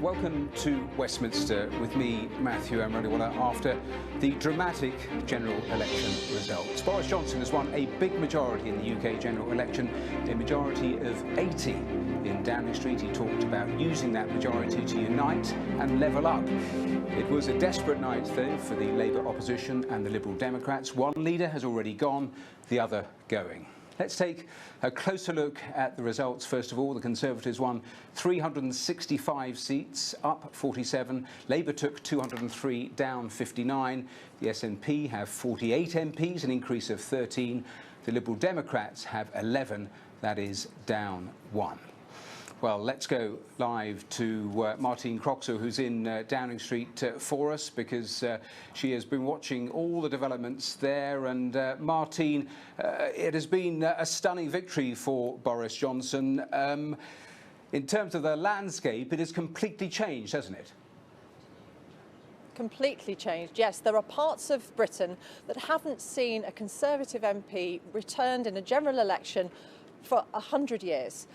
Welcome to Westminster with me, Matthew Amroliwala, after the dramatic general election results. Boris Johnson has won a big majority in the UK general election, a majority of 80 in Downing Street. He talked about using that majority to unite and level up. It was a desperate night, though, for the Labour opposition and the Liberal Democrats. One leader has already gone, the other going. Let's take a closer look at the results. First of all, the Conservatives won 365 seats, up 47. Labour took 203, down 59. The SNP have 48 MPs, an increase of 13. The Liberal Democrats have 11, that is down 1. Well, let's go live to Martine Croxall, who's in Downing Street for us, because she has been watching all the developments there. And Martine, it has been a stunning victory for Boris Johnson. In terms of the landscape, it has completely changed, hasn't it? Completely changed, yes. There are parts of Britain that haven't seen a Conservative MP returned in a general election for 100 years.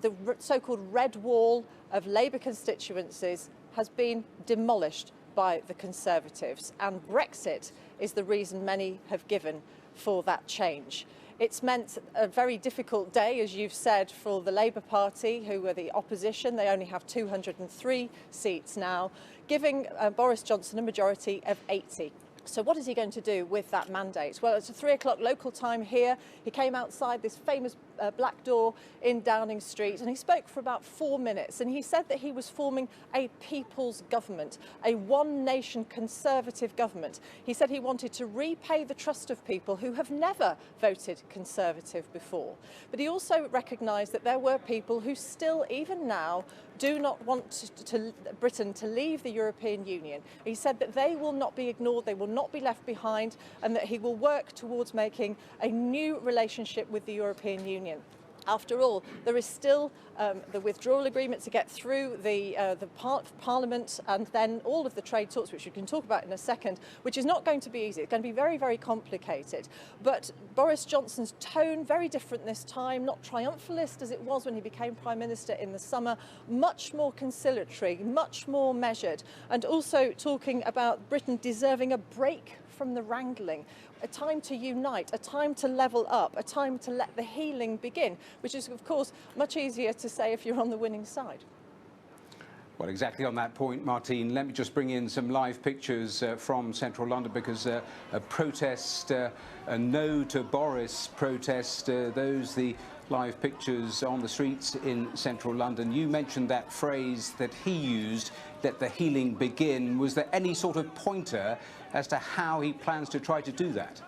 The so-called red wall of Labour constituencies has been demolished by the Conservatives, and Brexit is the reason many have given for that change. It's meant a very difficult day, as you've said, for the Labour Party, who are the opposition. They only have 203 seats now, giving Boris Johnson a majority of 80. So what is he going to do with that mandate? Well, it's 3 o'clock local time here. He came outside this famous black door in Downing Street, and he spoke for about 4 minutes. And he said that he was forming a people's government, a one-nation Conservative government. He said he wanted to repay the trust of people who have never voted Conservative before. But he also recognised that there were people who still, even now, do not want Britain to leave the European Union. He said that they will not be ignored, they will not be left behind, and that he will work towards making a new relationship with the European Union. After all, there is still the withdrawal agreement to get through the Parliament, and then all of the trade talks, which we can talk about in a second, which is not going to be easy. It's going to be very, very complicated. But Boris Johnson's tone, very different this time, not triumphalist as it was when he became Prime Minister in the summer, much more conciliatory, much more measured, and also talking about Britain deserving a break from the wrangling, a time to unite, a time to level up, a time to let the healing begin, which is, of course, much easier to say if you're on the winning side. Well, exactly on that point, Martine, let me just bring in some live pictures from central London, because a protest, a no to Boris protest, the live pictures on the streets in central London. You mentioned that phrase that he used, let the healing begin. Was there any sort of pointer as to how he plans to try to do that?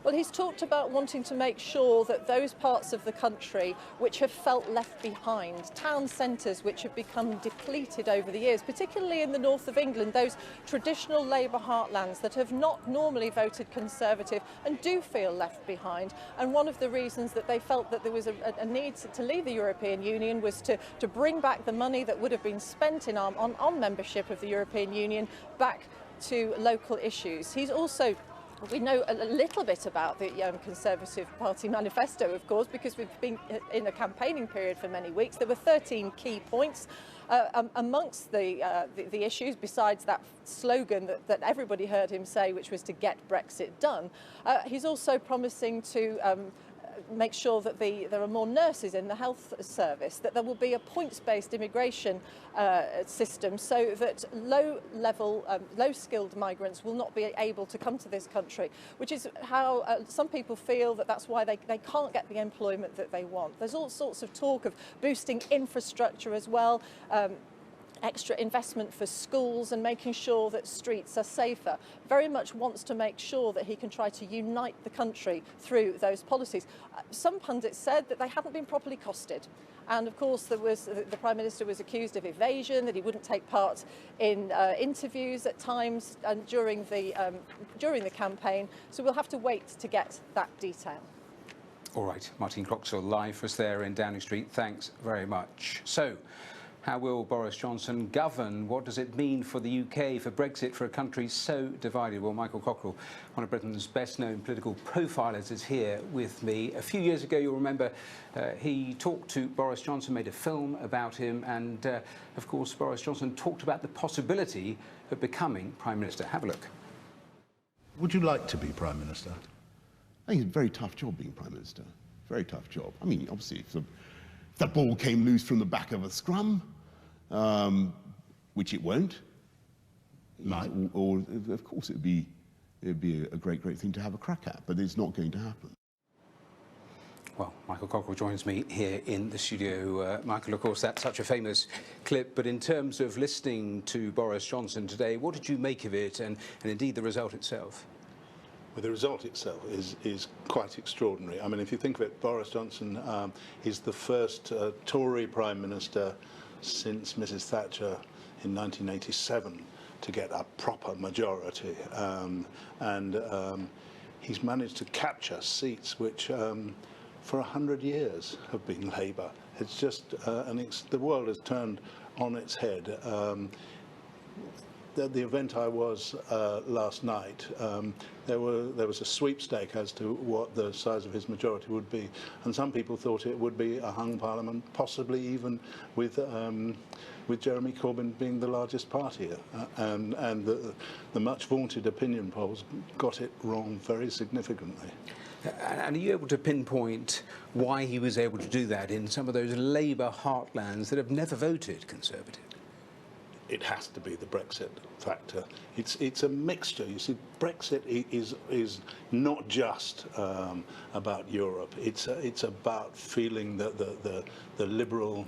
Well, he's talked about wanting to make sure that those parts of the country which have felt left behind, town centres which have become depleted over the years, particularly in the north of England, those traditional Labour heartlands that have not normally voted Conservative and do feel left behind. And one of the reasons that they felt that there was a need to leave the European Union was to bring back the money that would have been spent on membership of the European Union back to local issues. He's also We know a little bit about the Conservative Party manifesto, of course, because we've been in a campaigning period for many weeks. There were 13 key points amongst the issues, besides that slogan that everybody heard him say, which was to get Brexit done. He's also promising to make sure that there are more nurses in the health service, that there will be a points-based immigration system so that low-skilled migrants will not be able to come to this country, which is how some people feel that's why they can't get the employment that they want. There's all sorts of talk of boosting infrastructure as well, extra investment for schools and making sure that streets are safer. Very much wants to make sure that he can try to unite the country through those policies. Some pundits said that they hadn't been properly costed. And of course, the Prime Minister was accused of evasion, that he wouldn't take part in interviews at times and during the campaign. So we'll have to wait to get that detail. All right, Martine Croxall live for us there in Downing Street. Thanks very much. So, How will Boris Johnson govern? What does it mean for the UK, for Brexit, for a country so divided? Well, Michael Croxall, one of Britain's best-known political profilers, is here with me. A few years ago, you'll remember, he talked to Boris Johnson, made a film about him, and, of course, Boris Johnson talked about the possibility of becoming Prime Minister. Have a look. Would you like to be Prime Minister? I think it's a very tough job being Prime Minister. Very tough job. I mean, obviously, if the ball came loose from the back of a scrum, which it won't, or of course it'd be a great thing to have a crack at, but it's not going to happen. Well, Michael Croxall joins me here in the studio. Michael, of course, that's such a famous clip, but in terms of listening to Boris Johnson today, what did you make of it and indeed the result itself? Well, the result itself is quite extraordinary. I mean, if you think of it, Boris Johnson is the first Tory Prime Minister since Mrs. Thatcher in 1987 to get a proper majority, and he's managed to capture seats which for 100 years have been Labour. It's just the world has turned on its head. The event I was last night, there was a sweepstake as to what the size of his majority would be, and some people thought it would be a hung parliament, possibly even with Jeremy Corbyn being the largest party, and the much vaunted opinion polls got it wrong very significantly. And are you able to pinpoint why he was able to do that in some of those Labour heartlands that have never voted Conservative? It has to be the Brexit factor. It's a mixture. You see, Brexit is not just about Europe. It's about feeling that the liberal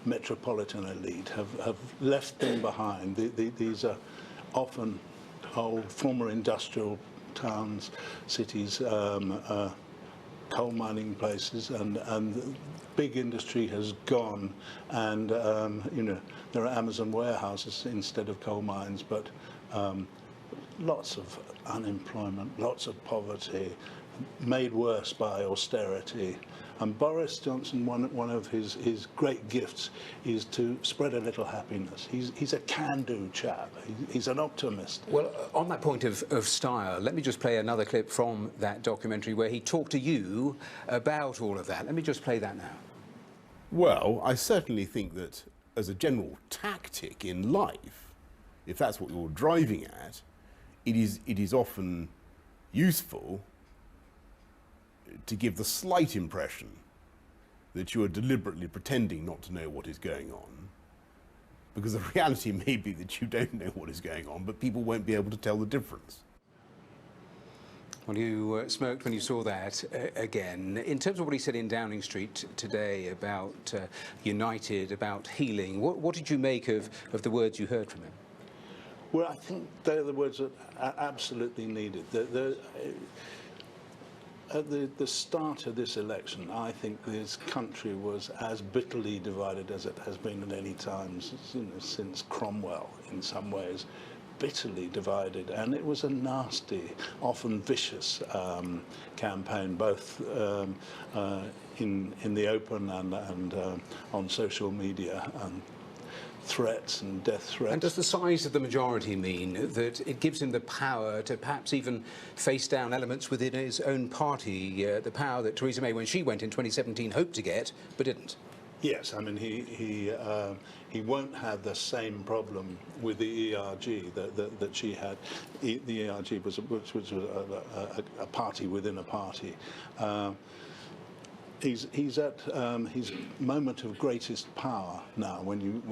metropolitan elite have left them behind. These are often former industrial towns, cities, coal mining places, and big industry has gone, and you know, there are Amazon warehouses instead of coal mines, but lots of unemployment, lots of poverty, made worse by austerity. And Boris Johnson, one of his great gifts is to spread a little happiness. He's a can-do chap. He's an optimist. Well, on that point of style, let me just play another clip from that documentary where he talked to you about all of that. Let me just play that now. Well, I certainly think that as a general tactic in life, if that's what you're driving at, it is often useful to give the slight impression that you are deliberately pretending not to know what is going on, because the reality may be that you don't know what is going on, but people won't be able to tell the difference. Well, you smirked when you saw that again. In terms of what he said in Downing Street today about United, about healing, what did you make of the words you heard from him? Well, I think they're the words that are absolutely needed. At the start of this election, I think this country was as bitterly divided as it has been at any time since Cromwell, in some ways, bitterly divided. And it was a nasty, often vicious campaign, both in the open and on social media. Threats and death threats. And does the size of the majority mean that it gives him the power to perhaps even face down elements within his own party, the power that Theresa May, when she went in 2017, hoped to get, but didn't? Yes, I mean, he won't have the same problem with the ERG that she had. The ERG was a party within a party. He's at his moment of greatest power now when you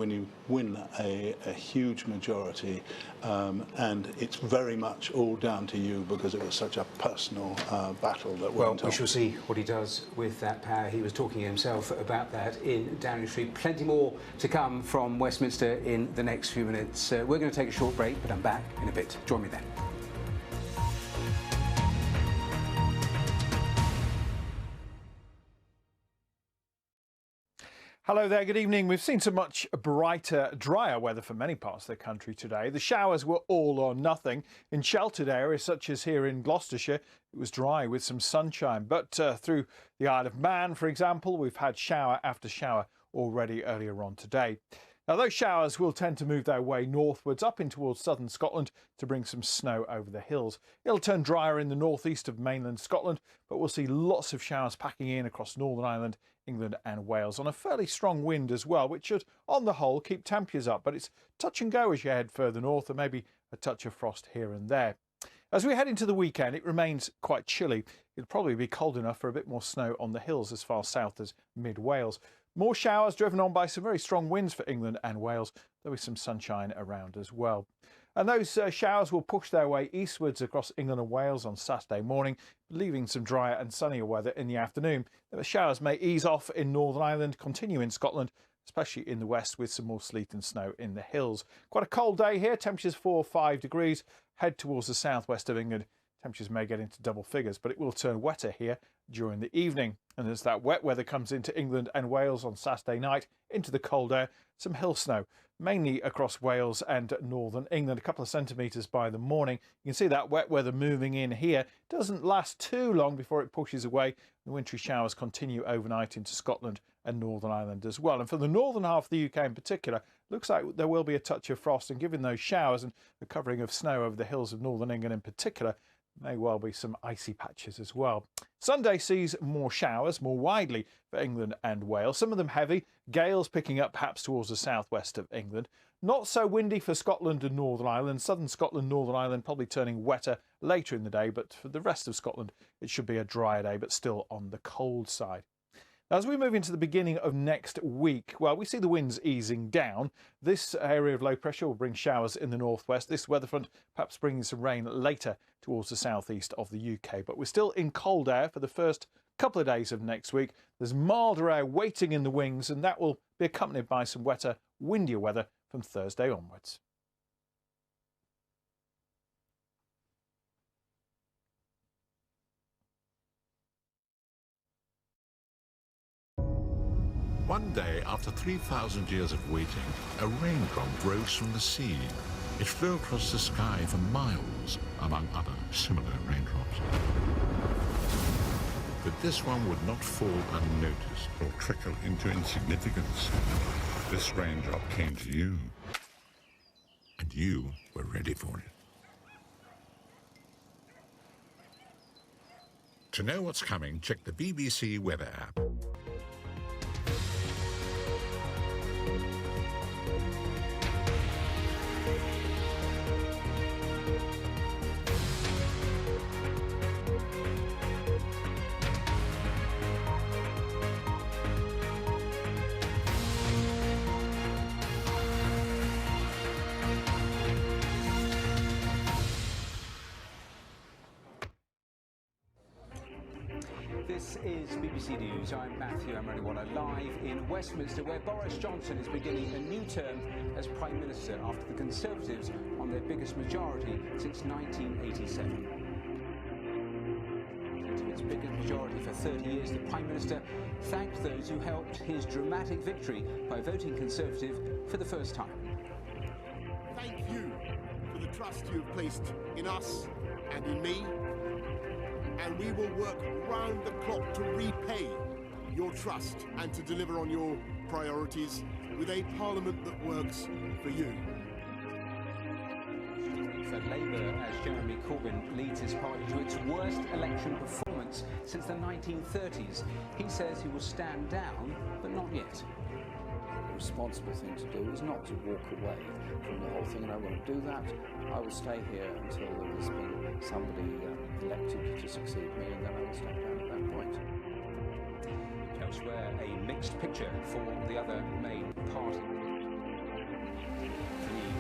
win a huge majority, and it's very much all down to you because it was such a personal battle that went on. Well, we shall see what he does with that power. He was talking himself about that in Downing Street. Plenty more to come from Westminster in the next few minutes. We're going to take a short break, but I'm back in a bit. Join me then. Hello there, good evening. We've seen some much brighter, drier weather for many parts of the country today. The showers were all or nothing. In sheltered areas such as here in Gloucestershire, it was dry with some sunshine. But through the Isle of Man, for example, we've had shower after shower already earlier on today. Now, those showers will tend to move their way northwards up in towards southern Scotland to bring some snow over the hills. It'll turn drier in the northeast of mainland Scotland, but we'll see lots of showers packing in across Northern Ireland, England and Wales on a fairly strong wind as well, which should, on the whole, keep temperatures up. But it's touch and go as you head further north, and maybe a touch of frost here and there. As we head into the weekend, it remains quite chilly. It'll probably be cold enough for a bit more snow on the hills as far south as mid-Wales. More showers driven on by some very strong winds for England and Wales. There'll be some sunshine around as well. And those showers will push their way eastwards across England and Wales on Saturday morning, leaving some drier and sunnier weather in the afternoon. The showers may ease off in Northern Ireland, continue in Scotland, especially in the west with some more sleet and snow in the hills. Quite a cold day here, temperatures 4 or 5 degrees. Head towards the southwest of England, temperatures may get into double figures, but it will turn wetter here during the evening. And as that wet weather comes into England and Wales on Saturday night, into the cold air, some hill snow, mainly across Wales and northern England, a couple of centimetres by the morning. You can see that wet weather moving in here. It doesn't last too long before it pushes away. The wintry showers continue overnight into Scotland and Northern Ireland as well. And for the northern half of the UK in particular, looks like there will be a touch of frost, and given those showers and the covering of snow over the hills of northern England in particular, may well be some icy patches as well. Sunday sees more showers more widely for England and Wales, some of them heavy, gales picking up perhaps towards the southwest of England. Not so windy for Scotland and Northern Ireland. Southern Scotland, Northern Ireland probably turning wetter later in the day, but for the rest of Scotland it should be a drier day, but still on the cold side. As we move into the beginning of next week, well, we see the winds easing down. This area of low pressure will bring showers in the northwest. This weather front perhaps bringing some rain later towards the southeast of the UK. But we're still in cold air for the first couple of days of next week. There's milder air waiting in the wings, and that will be accompanied by some wetter, windier weather from Thursday onwards. One day, after 3,000 years of waiting, a raindrop rose from the sea. It flew across the sky for miles, among other similar raindrops. But this one would not fall unnoticed or trickle into insignificance. This raindrop came to you, and you were ready for it. To know what's coming, check the BBC Weather app. This is BBC News. I'm Matthew Amroliwala, live in Westminster, where Boris Johnson is beginning a new term as Prime Minister after the Conservatives won their biggest majority since 1987. To its biggest majority for 30 years, the Prime Minister thanked those who helped his dramatic victory by voting Conservative for the first time. Thank you for the trust you have placed in us and in me. And we will work round the clock to repay your trust and to deliver on your priorities with a Parliament that works for you. For Labour, as Jeremy Corbyn leads his party to its worst election performance since the 1930s. He says he will stand down, but not yet. The responsible thing to do is not to walk away from the whole thing, and I won't do that. I will stay here until there has been somebody elected to succeed me, and then I will step down at that point. Elsewhere, a mixed picture for the other main party.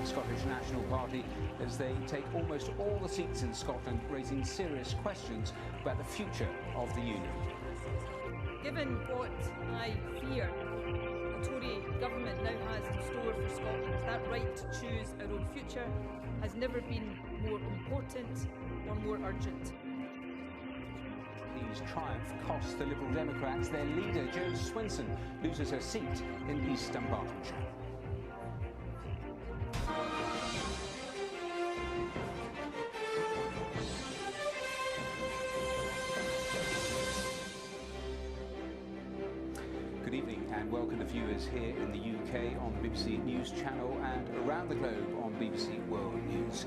The Scottish National Party, as they take almost all the seats in Scotland, raising serious questions about the future of the Union. Given what I fear the Tory government now has in store for Scotland, that right to choose our own future has never been more important or more urgent. His triumph cost the Liberal Democrats their leader, Jo Swinson, loses her seat in East Dunbartonshire. Good evening and welcome to viewers here in the UK on the BBC News Channel and around the globe on BBC World News.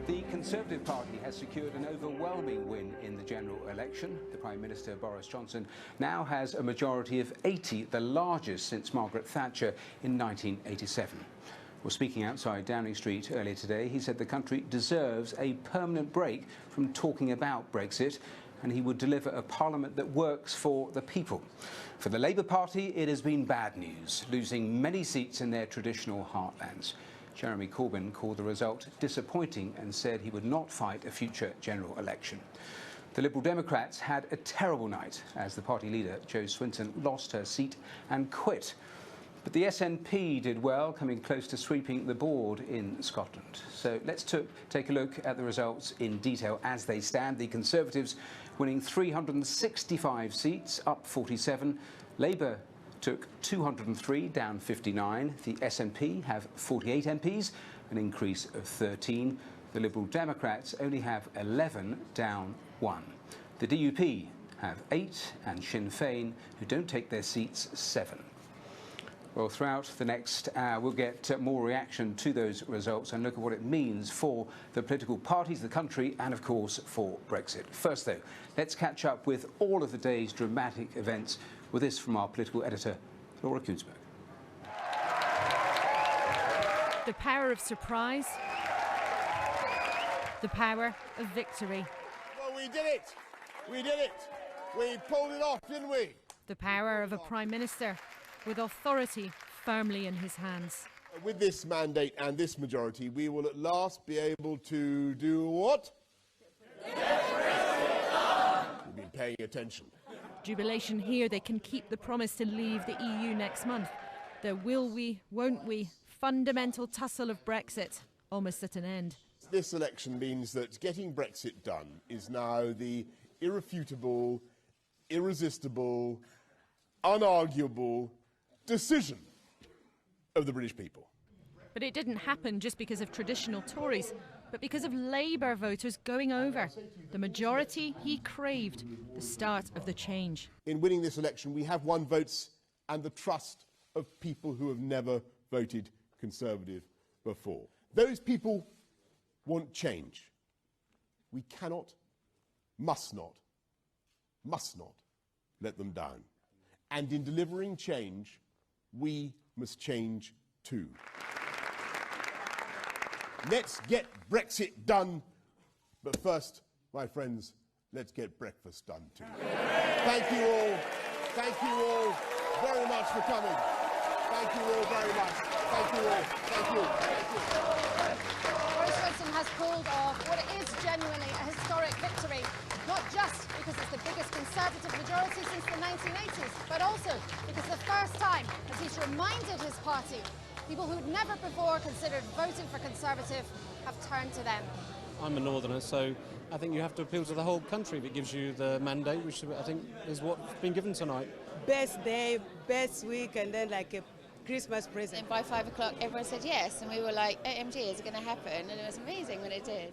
The Conservative Party has secured an overwhelming win in the general election. The Prime Minister Boris Johnson now has a majority of 80, the largest since Margaret Thatcher in 1987. Well, speaking outside Downing Street earlier today, he said the country deserves a permanent break from talking about Brexit, and he would deliver a parliament that works for the people. For the Labour Party, it has been bad news, losing many seats in their traditional heartlands. Jeremy Corbyn called the result disappointing and said he would not fight a future general election. The Liberal Democrats had a terrible night as the party leader, Jo Swinton, lost her seat and quit. But the SNP did well, coming close to sweeping the board in Scotland. So let's take a look at the results in detail as they stand. The Conservatives winning 365 seats, up 47. Labour took 203, down 59. The SNP have 48 MPs, an increase of 13. The Liberal Democrats only have 11, down 1. The DUP have 8, and Sinn Féin, who don't take their seats, 7. Well, throughout the next hour, we'll get more reaction to those results and look at what it means for the political parties, the country, and, of course, for Brexit. First, though, let's catch up with all of the day's dramatic events with this from our political editor, Laura Kunsberg. The power of surprise, the power of victory. Well, we did it! We did it! We pulled it off, didn't we? The power of a Prime Minister with authority firmly in his hands. With this mandate and this majority, we will at last be able to do what? We've been paying attention. Jubilation here, they can keep the promise to leave the EU next month. The will we, won't we, fundamental tussle of Brexit almost at an end. This election means that getting Brexit done is now the irrefutable, irresistible, unarguable decision of the British people. But it didn't happen just because of traditional Tories, but because of Labour voters going over. The majority he craved, the start of the change. In winning this election, we have won votes and the trust of people who have never voted Conservative before. Those people want change. We cannot, must not let them down. And in delivering change, we must change too. Let's get Brexit done, but first, my friends, let's get breakfast done too. Thank you all very much for coming. Thank you all very much. Thank you all. Thank you. Boris Johnson has pulled off what is genuinely a historic victory, not just because it's the biggest Conservative majority since the 1980s, but also because the first time, as he's reminded his party, people who'd never before considered voting for Conservative have turned to them. I'm a northerner, so I think you have to appeal to the whole country if it gives you the mandate, which I think is what's been given tonight. Best day, best week, and then like a Christmas present. And by 5 o'clock, everyone said yes, and we were like, OMG, is it going to happen? And it was amazing when it did.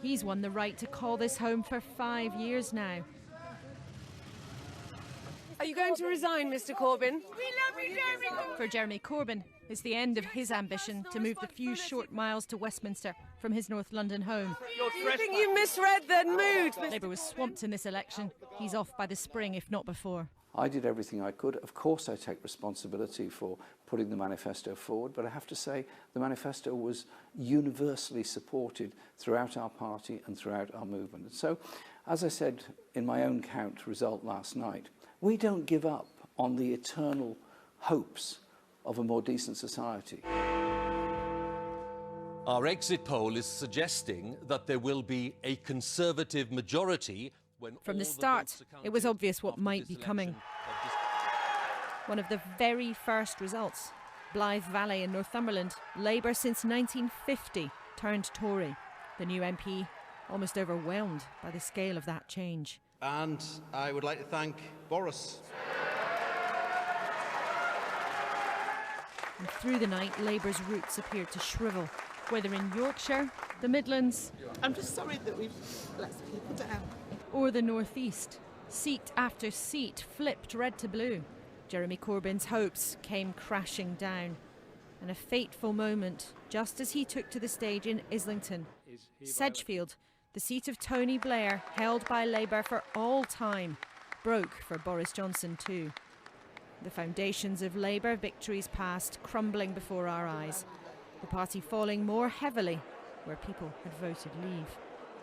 He's won the right to call this home for 5 years now. Are you going to resign, Mr. Corbyn? We love you, Jeremy Corbyn. For Jeremy Corbyn, it's the end of his ambition to move the few short miles to Westminster from his North London home. You think you misread the mood? Labour was swamped in this election. He's off by the spring, if not before. I did everything I could. Of course, I take responsibility for putting the manifesto forward, but I have to say the manifesto was universally supported throughout our party and throughout our movement. And so, as I said in my own count result last night, we don't give up on the eternal hopes of a more decent society. Our exit poll is suggesting that there will be a Conservative majority when from the start, it was obvious what might be coming. One of the very first results, Blythe Valley in Northumberland, Labour since 1950 turned Tory. The new MP almost overwhelmed by the scale of that change. And I would like to thank Boris. And through the night, Labour's roots appeared to shrivel, whether in Yorkshire, the Midlands... I'm just sorry that we've let people down. ...or the North East. Seat after seat flipped red to blue. Jeremy Corbyn's hopes came crashing down. And a fateful moment, just as he took to the stage in Islington. Sedgefield, the seat of Tony Blair, held by Labour for all time, broke for Boris Johnson too. The foundations of Labour victories past crumbling before our eyes. The party falling more heavily where people had voted leave.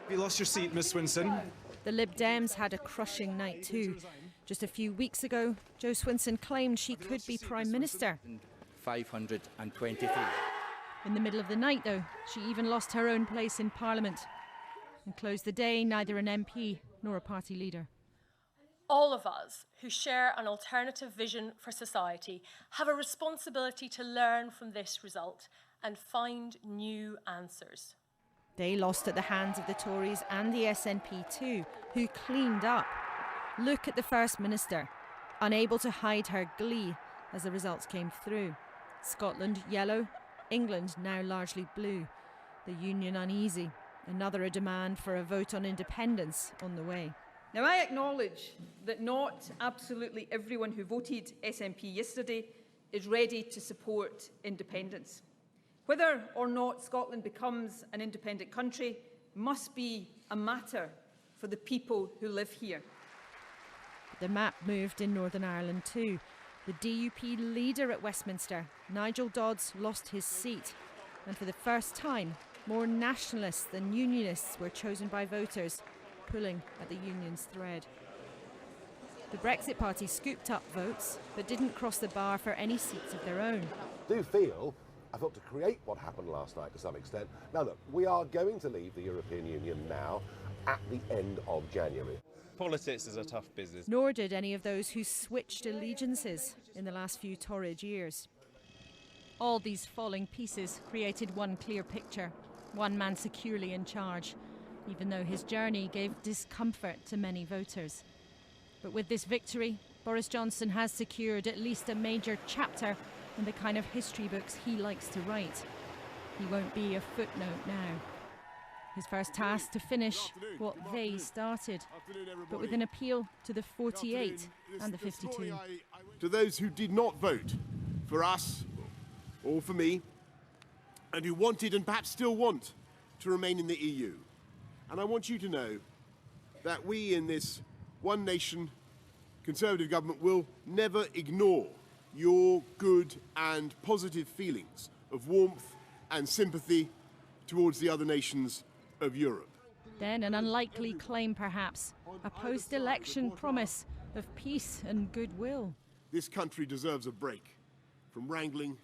You lost your seat, Miss Swinson. The Lib Dems had a crushing night too. Just a few weeks ago, Jo Swinson claimed she could be Prime Minister. 523. In the middle of the night, though, she even lost her own place in Parliament and closed the day neither an MP nor a party leader. All of us who share an alternative vision for society have a responsibility to learn from this result and find new answers. They lost at the hands of the Tories and the SNP too, who cleaned up. Look at the First Minister, unable to hide her glee as the results came through. Scotland yellow, England now largely blue. The Union uneasy, another a demand for a vote on independence on the way. Now, I acknowledge that not absolutely everyone who voted SNP yesterday is ready to support independence. Whether or not Scotland becomes an independent country must be a matter for the people who live here. The map moved in Northern Ireland too. The DUP leader at Westminster, Nigel Dodds, lost his seat. And for the first time, more nationalists than unionists were chosen by voters, pulling at the union's thread. The Brexit Party scooped up votes, but didn't cross the bar for any seats of their own. I do feel I've got to create what happened last night to some extent. Now look, we are going to leave the European Union now at the end of January. Politics is a tough business. Nor did any of those who switched allegiances in the last few torrid years. All these falling pieces created one clear picture, one man securely in charge, even though his journey gave discomfort to many voters. But with this victory, Boris Johnson has secured at least a major chapter in the kind of history books he likes to write. He won't be a footnote now. His first task to finish what they started, but with an appeal to the 48 and the 52. To those who did not vote for us or for me, and who wanted and perhaps still want to remain in the EU. And I want you to know that we in this one nation Conservative government will never ignore your good and positive feelings of warmth and sympathy towards the other nations of Europe. Then an unlikely claim perhaps, a post-election promise of peace and goodwill. This country deserves a break from wrangling,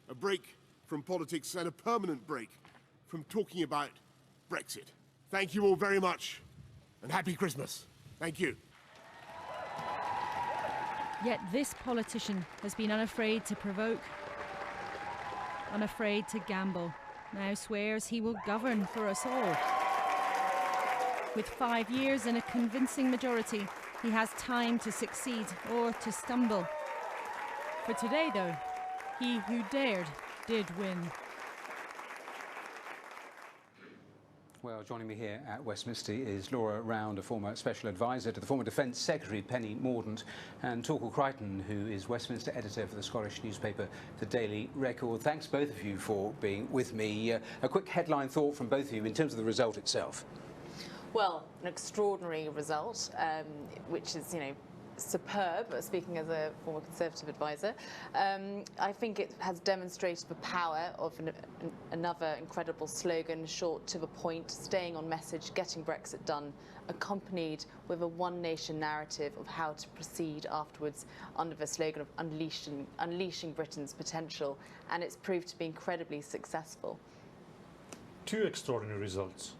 a break from politics, and a permanent break from talking about Brexit. Thank you all very much, and happy Christmas. Thank you. Yet this politician has been unafraid to provoke, unafraid to gamble. Now swears he will govern for us all. With 5 years and a convincing majority, he has time to succeed or to stumble. For today, though, he who dared did win. Well, joining me here at Westminster is Laura Round, a former Special Advisor to the former Defence Secretary Penny Mordaunt, and Torquil Crichton, who is Westminster Editor for the Scottish newspaper The Daily Record. Thanks both of you for being with me. A quick headline thought from both of you in terms of the result itself. Well, an extraordinary result, which is, superb, speaking as a former Conservative advisor. I think it has demonstrated the power of another incredible slogan, short to the point, staying on message, getting Brexit done, accompanied with a one nation narrative of how to proceed afterwards under the slogan of unleashing Britain's potential, and it's proved to be incredibly successful. Two extraordinary results.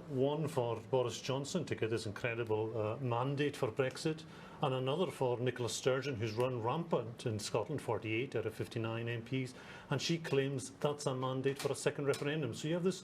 One for Boris Johnson to get this incredible mandate for Brexit, and another for Nicola Sturgeon, who's run rampant in Scotland, 48 out of 59 MPs, and she claims that's a mandate for a second referendum. So you have this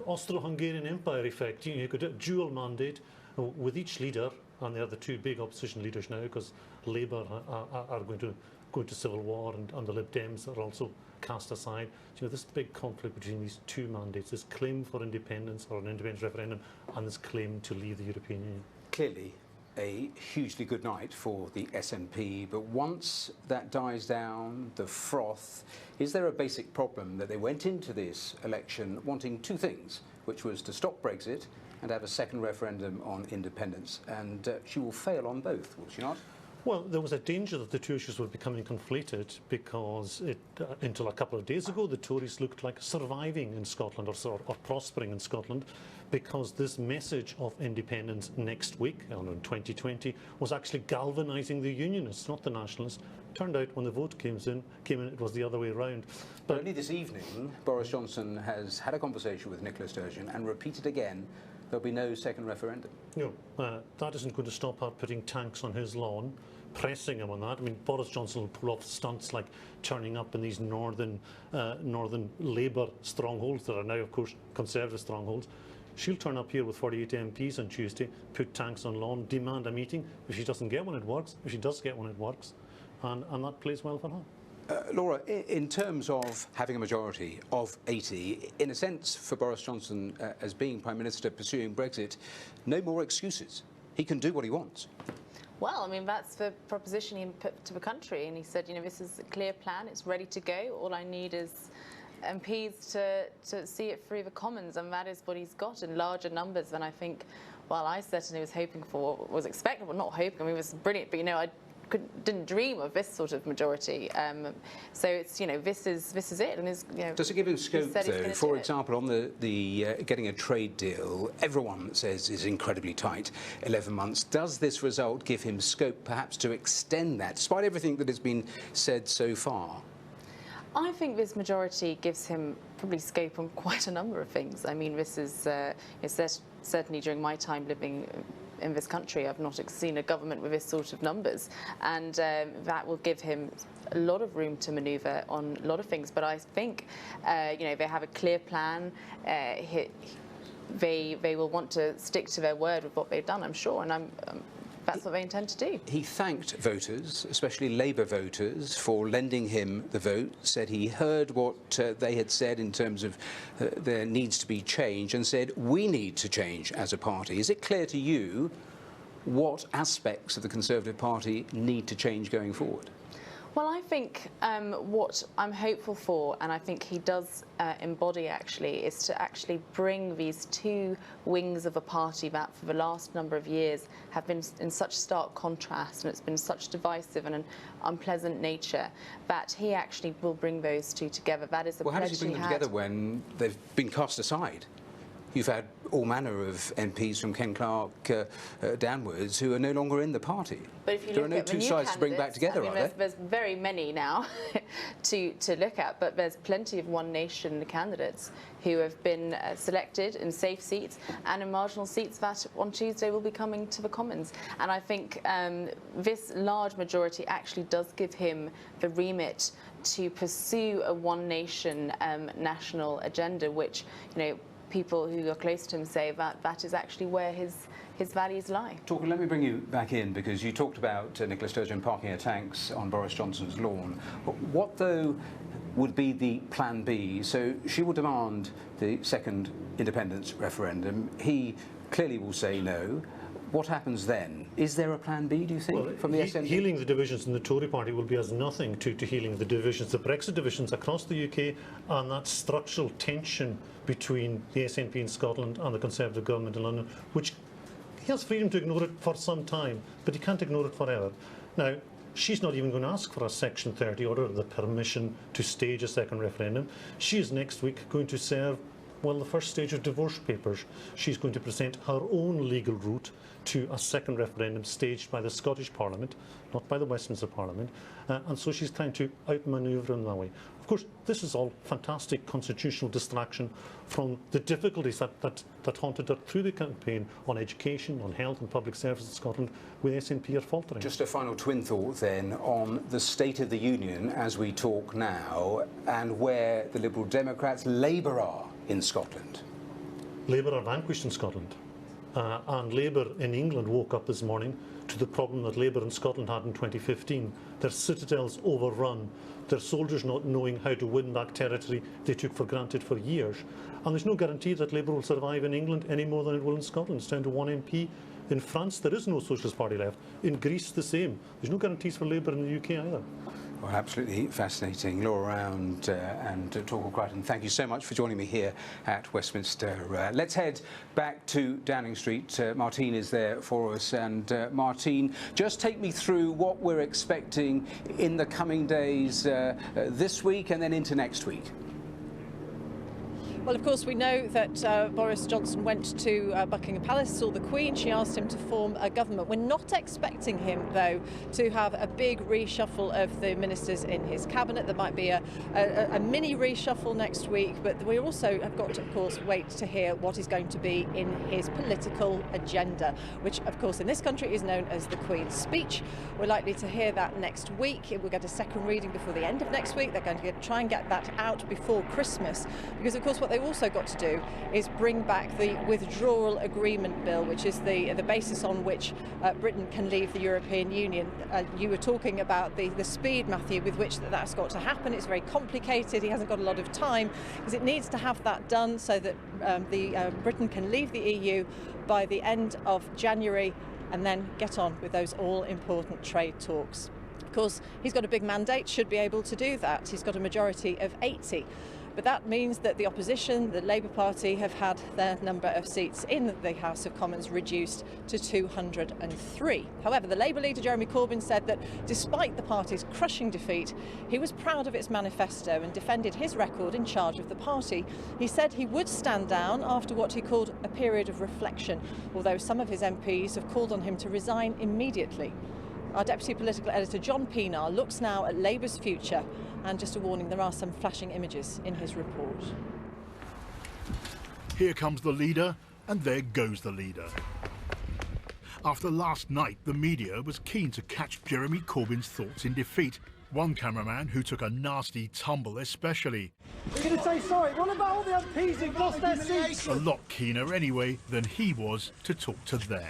Austro-Hungarian Empire effect. You could do a dual mandate with each leader, and they are the two big opposition leaders now, because Labour are going to go into civil war, and the Lib Dems are also cast aside. So you have this big conflict between these two mandates, this claim for independence or an independence referendum, and this claim to leave the European Union. Clearly, a hugely good night for the SNP, but once that dies down, the froth, is there a basic problem that they went into this election wanting two things, which was to stop Brexit and have a second referendum on independence, and she will fail on both, will she not? Well, there was a danger that the two issues were becoming conflated because until a couple of days ago, the Tories looked like surviving in Scotland or prospering in Scotland, because this message of independence next week, in 2020, was actually galvanising the Unionists, not the Nationalists. Turned out when the vote came in, it was the other way around. But only this evening, Boris Johnson has had a conversation with Nicola Sturgeon and repeated again there'll be no second referendum. No, that isn't going to stop her putting tanks on his lawn, pressing him on that. I mean, Boris Johnson will pull off stunts like turning up in these northern Labour strongholds that are now, of course, Conservative strongholds. She'll turn up here with 48 MPs on Tuesday, put tanks on lawn, demand a meeting. If she doesn't get one, it works. If she does get one, it works. And that plays well for her. Laura, in terms of having a majority of 80, in a sense, for Boris Johnson as being Prime Minister pursuing Brexit, no more excuses. He can do what he wants. Well, I mean, that's the proposition he put to the country, and he said, you know, this is a clear plan, it's ready to go. All I need is MPs to see it through the Commons, and that is what he's got in larger numbers than I think, well, I certainly was hoping for, was expected, well, not hoping, I mean, it was brilliant, but, you know, I didn't dream of this sort of majority. So it's, you know, this is it. And is, you know, does it give him scope, though? For example, on the getting a trade deal, everyone says is incredibly tight, 11 months. Does this result give him scope, perhaps, to extend that, despite everything that has been said so far? I think this majority gives him probably scope on quite a number of things. I mean, this is certainly during my time living in this country, I've not seen a government with this sort of numbers, and that will give him a lot of room to manoeuvre on a lot of things. But I think, you know, they have a clear plan. They will want to stick to their word with what they've done, I'm sure, and that's what they intend to do. He thanked voters, especially Labour voters, for lending him the vote, said he heard what they had said in terms of there needs to be change, and said we need to change as a party. Is it clear to you what aspects of the Conservative Party need to change going forward? Well, I think what I'm hopeful for, and I think he does embody actually, is to actually bring these two wings of a party that for the last number of years have been in such stark contrast, and it's been such divisive and an unpleasant nature, that he actually will bring those two together. That is the pledge he had. Well, how does he bring them together when they've been cast aside? You've had all manner of MPs from Ken Clarke downwards who are no longer in the party. But if you there are no two sides to bring back together, are there? There's very many now to look at, but there's plenty of One Nation candidates who have been selected in safe seats and in marginal seats that on Tuesday will be coming to the Commons. And I think this large majority actually does give him the remit to pursue a One Nation national agenda, which, you know, people who are close to him say that is actually where his values lie. Let me bring you back in, because you talked about Nicola Sturgeon parking her tanks on Boris Johnson's lawn. What, though, would be the plan B? So she will demand the second independence referendum. He clearly will say no. What happens then? Is there a plan B, do you think, from the SNP? Healing the divisions in the Tory party will be as nothing to healing the divisions, the Brexit divisions across the UK, and that structural tension between the SNP in Scotland and the Conservative government in London, which he has freedom to ignore it for some time, but he can't ignore it forever. Now, she's not even going to ask for a Section 30 order, the permission to stage a second referendum. She is next week going to serve, well, the first stage of divorce papers. She's going to present her own legal route to a second referendum staged by the Scottish Parliament, not by the Westminster Parliament, and so she's trying to outmanoeuvre in that way. Of course, this is all fantastic constitutional distraction from the difficulties that haunted her through the campaign on education, on health and public services in Scotland, where SNP are faltering. Just a final twin thought then on the State of the Union as we talk now, and where the Liberal Democrats, Labour are in Scotland. Labour are vanquished in Scotland. And Labour in England woke up this morning to the problem that Labour in Scotland had in 2015. Their citadels overrun, their soldiers not knowing how to win back territory they took for granted for years. And there's no guarantee that Labour will survive in England any more than it will in Scotland. It's down to one MP In France, there is no Socialist Party left. In Greece, the same. There's no guarantees for Labour in the UK either. Well, absolutely fascinating. Laura Round and Torquil Crichton, thank you so much for joining me here at Westminster. Let's head back to Downing Street. Martine is there for us. And Martine, just take me through what we're expecting in the coming days this week and then into next week. Well, of course, we know that Boris Johnson went to Buckingham Palace, saw the Queen. She asked him to form a government. We're not expecting him, though, to have a big reshuffle of the ministers in his cabinet. There might be a mini reshuffle next week, but we also have got to, of course, wait to hear what is going to be in his political agenda, which, of course, in this country is known as the Queen's Speech. We're likely to hear that next week. We'll get a second reading before the end of next week. They're going to try and get that out before Christmas, because, of course, what they've also got to do is bring back the Withdrawal Agreement Bill, which is the basis on which Britain can leave the European Union. You were talking about the speed, Matthew, with which that's got to happen. It's very complicated. He hasn't got a lot of time because it needs to have that done so that Britain can leave the EU by the end of January and then get on with those all-important trade talks. Of course, he's got a big mandate, should be able to do that. He's got a majority of 80. But that means that the opposition, the Labour Party, have had their number of seats in the House of Commons reduced to 203. However, the Labour leader, Jeremy Corbyn, said that despite the party's crushing defeat, he was proud of its manifesto and defended his record in charge of the party. He said he would stand down after what he called a period of reflection, although some of his MPs have called on him to resign immediately. Our Deputy Political Editor, John Pienaar, looks now at Labour's future, and just a warning, there are some flashing images in his report. Here comes the leader, and there goes the leader. After last night, the media was keen to catch Jeremy Corbyn's thoughts in defeat. One cameraman who took a nasty tumble especially. We're going to say sorry. What about all the MPs who've lost their seats? A lot keener anyway than he was to talk to them.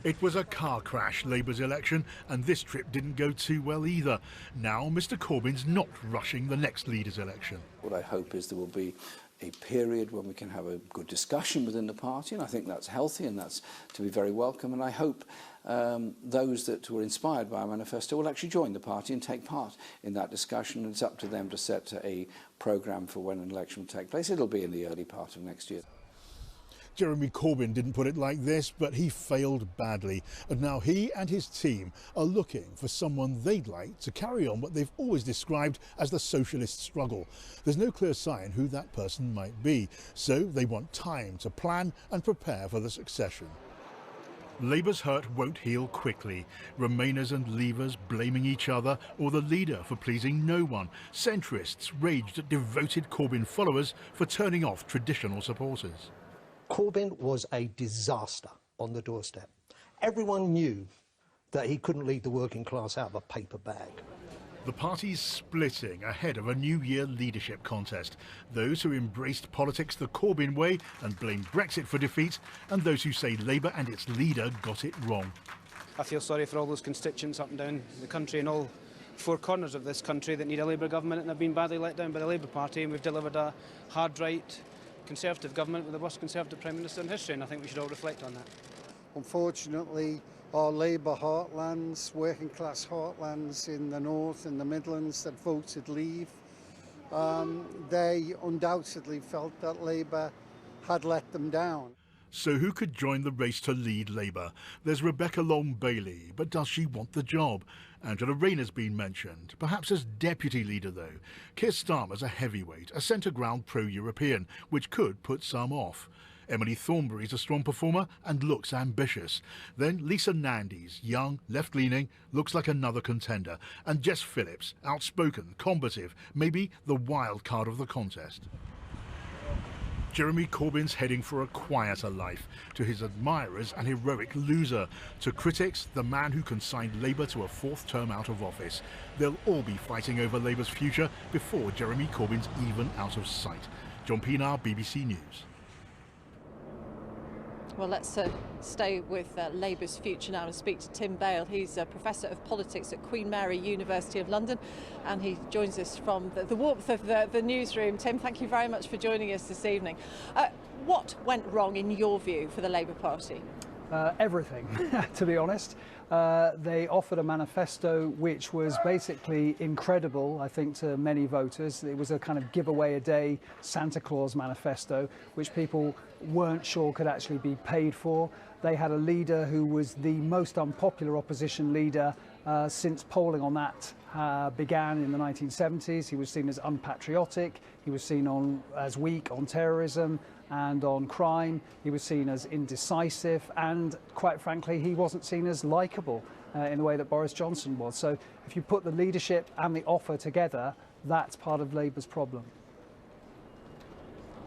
It was a car crash, Labour's election, and this trip didn't go too well either. Now Mr Corbyn's not rushing the next leader's election. What I hope is there will be a period when we can have a good discussion within the party, and I think that's healthy and that's to be very welcome. And I hope those that were inspired by our manifesto will actually join the party and take part in that discussion. It's up to them to set a programme for when an election will take place. It'll be in the early part of next year. Jeremy Corbyn didn't put it like this, but he failed badly. And now he and his team are looking for someone they'd like to carry on what they've always described as the socialist struggle. There's no clear sign who that person might be, so they want time to plan and prepare for the succession. Labour's hurt won't heal quickly. Remainers and Leavers blaming each other or the leader for pleasing no one. Centrists raged at devoted Corbyn followers for turning off traditional supporters. Corbyn was a disaster on the doorstep. Everyone knew that he couldn't lead the working class out of a paper bag. The party's splitting ahead of a New Year leadership contest. Those who embraced politics the Corbyn way and blamed Brexit for defeat, and those who say Labour and its leader got it wrong. I feel sorry for all those constituents up and down the country and all four corners of this country that need a Labour government and have been badly let down by the Labour Party, and we've delivered a hard-right Conservative government with the worst Conservative Prime Minister in history, and I think we should all reflect on that. Unfortunately, our Labour heartlands, working class heartlands in the North and the Midlands that voted Leave, they undoubtedly felt that Labour had let them down. So who could join the race to lead Labour? There's Rebecca Long-Bailey, but does she want the job? Angela Rayner's been mentioned, perhaps as deputy leader though. Keir Starmer's a heavyweight, a centre-ground pro-European, which could put some off. Emily Thornberry's a strong performer and looks ambitious. Then Lisa Nandy's young, left-leaning, looks like another contender. And Jess Phillips, outspoken, combative, maybe the wild card of the contest. Jeremy Corbyn's heading for a quieter life. To his admirers, an heroic loser. To critics, the man who consigned Labour to a fourth term out of office. They'll all be fighting over Labour's future before Jeremy Corbyn's even out of sight. John Pienaar, BBC News. Well, let's stay with Labour's future now and speak to Tim Bale. He's a Professor of Politics at Queen Mary University of London, and he joins us from the warmth of the newsroom. Tim, thank you very much for joining us this evening. What went wrong, in your view, for the Labour Party? Everything, to be honest. They offered a manifesto which was basically incredible, I think, to many voters. It was a kind of giveaway a day Santa Claus manifesto, which people weren't sure could actually be paid for. They had a leader who was the most unpopular opposition leader since polling on that began in the 1970s. He was seen as unpatriotic, he was seen as weak on terrorism and on crime, he was seen as indecisive, and quite frankly he wasn't seen as likeable in the way that Boris Johnson was. So if you put the leadership and the offer together, that's part of Labour's problem.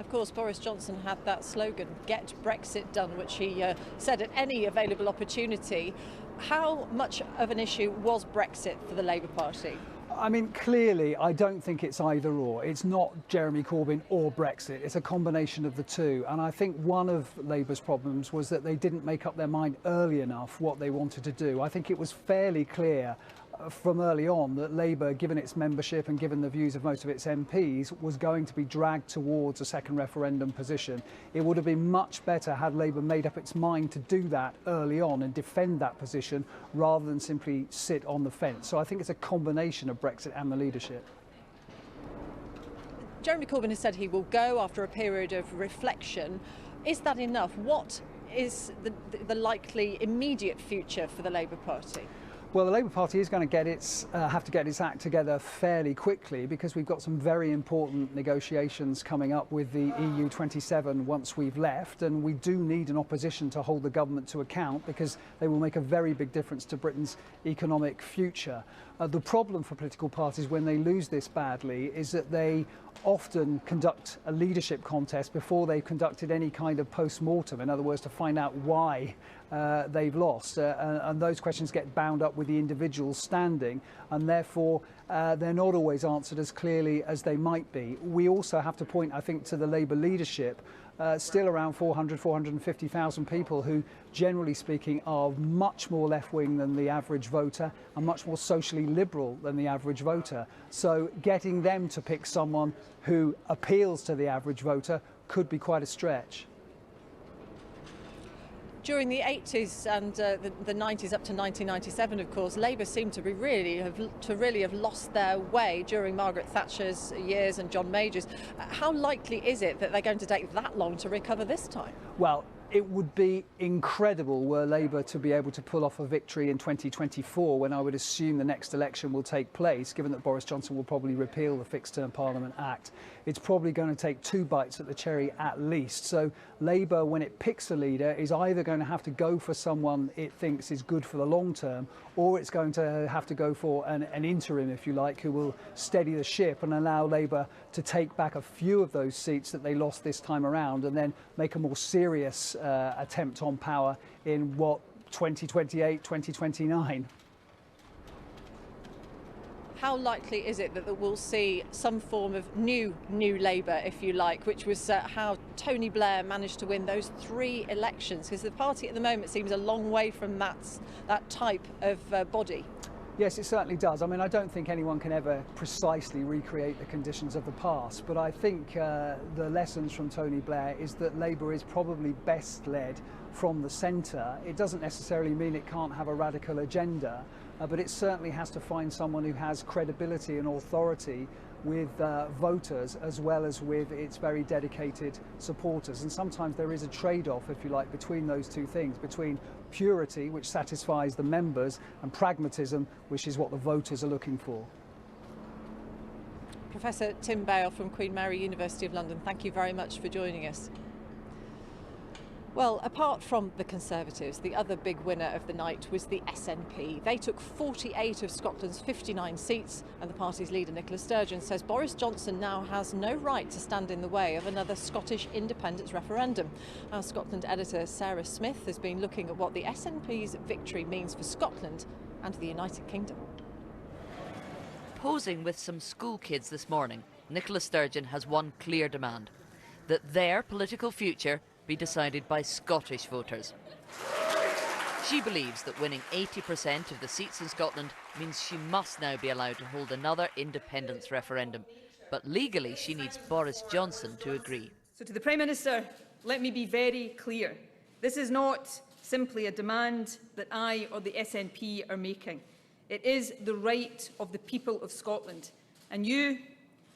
Of course, Boris Johnson had that slogan, "Get Brexit done," which he said at any available opportunity. How much of an issue was Brexit for the Labour Party? I mean, clearly, I don't think it's either or. It's not Jeremy Corbyn or Brexit. It's a combination of the two. And I think one of Labour's problems was that they didn't make up their mind early enough what they wanted to do. I think it was fairly clear from early on that Labour, given its membership and given the views of most of its MPs, was going to be dragged towards a second referendum position. It would have been much better had Labour made up its mind to do that early on and defend that position rather than simply sit on the fence. So I think it's a combination of Brexit and the leadership. Jeremy Corbyn has said he will go after a period of reflection. Is that enough? What is the likely immediate future for the Labour Party? Well, the Labour Party is going to have to get its act together fairly quickly, because we've got some very important negotiations coming up with the EU 27 once we've left, and we do need an opposition to hold the government to account, because they will make a very big difference to Britain's economic future. The problem for political parties when they lose this badly is that they often conduct a leadership contest before they've conducted any kind of post-mortem, in other words, to find out why they've lost. And those questions get bound up with the individual's standing, and therefore they're not always answered as clearly as they might be. We also have to point, I think, to the Labour leadership. Still around 450,000 people who, generally speaking, are much more left-wing than the average voter and much more socially liberal than the average voter. So getting them to pick someone who appeals to the average voter could be quite a stretch. During the 80s and the 90s up to 1997, of course, Labour seemed to really have lost their way during Margaret Thatcher's years and John Major's. How likely is it that they're going to take that long to recover this time? Well, it would be incredible were Labour to be able to pull off a victory in 2024, when I would assume the next election will take place, given that Boris Johnson will probably repeal the Fixed Term Parliament Act. It's probably going to take 2 bites at the cherry at least. So Labour, when it picks a leader, is either going to have to go for someone it thinks is good for the long term, or it's going to have to go for an interim, if you like, who will steady the ship and allow Labour to take back a few of those seats that they lost this time around, and then make a more serious attempt on power in 2028, 2029. How likely is it that we'll see some form of new Labour, if you like, which was how Tony Blair managed to win those 3 elections? Because the party at the moment seems a long way from that type of body. Yes, it certainly does. I mean, I don't think anyone can ever precisely recreate the conditions of the past, but I think the lessons from Tony Blair is that Labour is probably best led from the centre. It doesn't necessarily mean it can't have a radical agenda, but it certainly has to find someone who has credibility and authority with voters, as well as with its very dedicated supporters. And sometimes there is a trade-off, if you like, between those two things, between purity, which satisfies the members, and pragmatism, which is what the voters are looking for. Professor Tim Bale from Queen Mary University of London, thank you very much for joining us. Well, apart from the Conservatives, the other big winner of the night was the SNP. They took 48 of Scotland's 59 seats, and the party's leader, Nicola Sturgeon, says Boris Johnson now has no right to stand in the way of another Scottish independence referendum. Our Scotland editor, Sarah Smith, has been looking at what the SNP's victory means for Scotland and the United Kingdom. Posing with some school kids this morning, Nicola Sturgeon has one clear demand: that their political future be decided by Scottish voters. She believes that winning 80% of the seats in Scotland means she must now be allowed to hold another independence referendum. But legally, she needs Boris Johnson to agree. So to the Prime Minister, let me be very clear. This is not simply a demand that I or the SNP are making. It is the right of the people of Scotland, and you,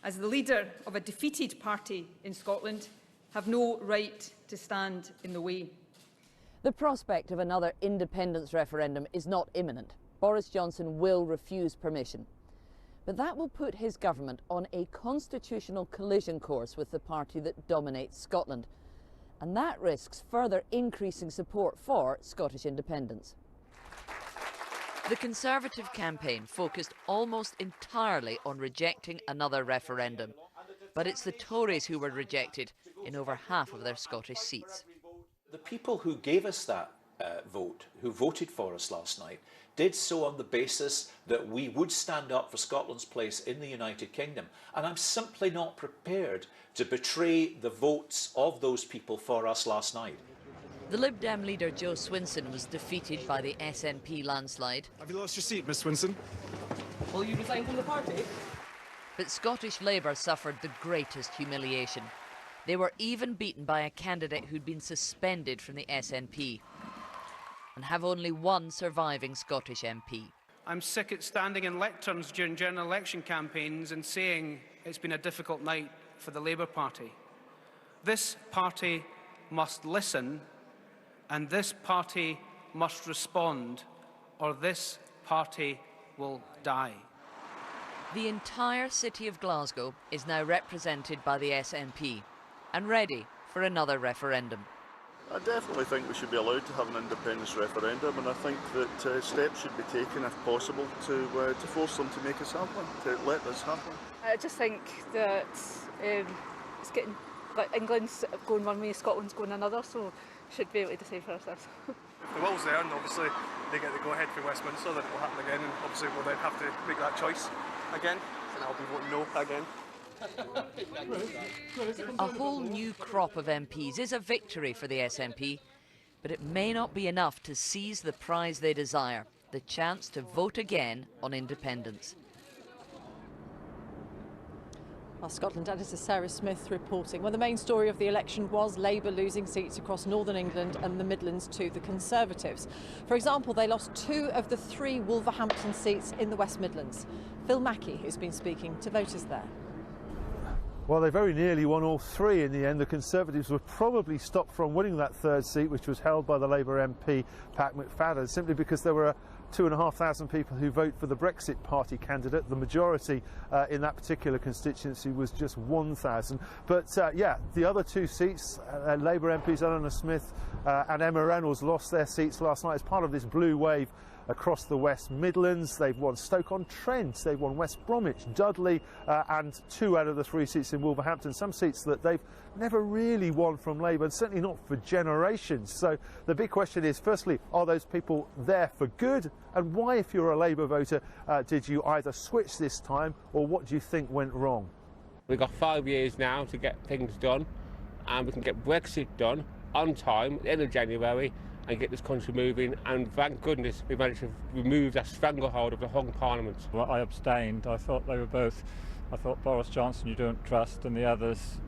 as the leader of a defeated party in Scotland, have no right to stand in the way. The prospect of another independence referendum is not imminent. Boris Johnson will refuse permission. But that will put his government on a constitutional collision course with the party that dominates Scotland. And that risks further increasing support for Scottish independence. The Conservative campaign focused almost entirely on rejecting another referendum. But it's the Tories who were rejected in over half of their Scottish seats. The people who gave us that vote, who voted for us last night, did so on the basis that we would stand up for Scotland's place in the United Kingdom. And I'm simply not prepared to betray the votes of those people for us last night. The Lib Dem leader Joe Swinson was defeated by the SNP landslide. Have you lost your seat, Miss Swinson? Will you resign from the party? But Scottish Labour suffered the greatest humiliation. They were even beaten by a candidate who'd been suspended from the SNP and have only one surviving Scottish MP. I'm sick at standing in lecterns during general election campaigns and saying it's been a difficult night for the Labour Party. This party must listen, and this party must respond, or this party will die. The entire city of Glasgow is now represented by the SNP and ready for another referendum. I definitely think we should be allowed to have an independence referendum, and I think that steps should be taken, if possible, to force them to make us have one, to let us have one. I just think that it's getting, like, England's going one way, Scotland's going another, so we should be able to decide for ourselves. If the will's there, and obviously they get the go-ahead for Westminster, then it will happen again, and obviously we'll then have to make that choice again, and I'll be voting no again. A whole new crop of MPs is a victory for the SNP, but it may not be enough to seize the prize they desire, the chance to vote again on independence. Our Scotland editor Sarah Smith reporting. Well, the main story of the election was Labour losing seats across Northern England and the Midlands to the Conservatives. For example, they lost 2 of the 3 Wolverhampton seats in the West Midlands. Phil Mackey, who's been speaking to voters there. Well, they very nearly won all 3 in the end. The Conservatives were probably stopped from winning that 3rd seat, which was held by the Labour MP, Pat McFadden, simply because there were 2,500 people who vote for the Brexit Party candidate. The majority in that particular constituency was just 1,000. But yeah, the other 2 seats, Labour MPs Eleanor Smith and Emma Reynolds lost their seats last night as part of this blue wave across the West Midlands. They've won Stoke-on-Trent, they've won West Bromwich, Dudley, and 2 out of the 3 seats in Wolverhampton, some seats that they've never really won from Labour, and certainly not for generations. So the big question is, firstly, are those people there for good? And why, if you're a Labour voter, did you either switch this time, or what do you think went wrong? We've got 5 years now to get things done, and we can get Brexit done on time at the end of January, and get this country moving, and thank goodness we managed to remove that stranglehold of the Hung Parliament. Well, I abstained. I thought they were both, I thought Boris Johnson you don't trust, and the others,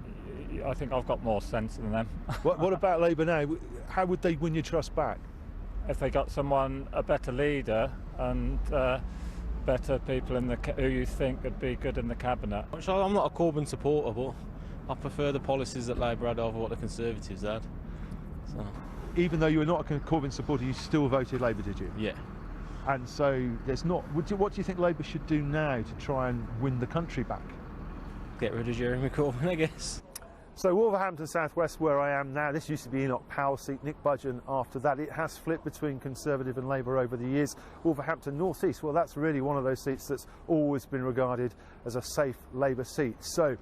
I think I've got more sense than them. What about Labour now? How would they win your trust back? If they got someone, a better leader, and better people in who you think would be good in the cabinet. I'm not a Corbyn supporter, but I prefer the policies that Labour had over what the Conservatives had. So. Even though you were not a Corbyn supporter, you still voted Labour, did you? Yeah. And so there's not. What do you think Labour should do now to try and win the country back? Get rid of Jeremy Corbyn, I guess. So Wolverhampton South West, where I am now, this used to be Enoch Powell's seat, Nick Budgeon after that. It has flipped between Conservative and Labour over the years. Wolverhampton North East, well, that's really one of those seats that's always been regarded as a safe Labour seat. So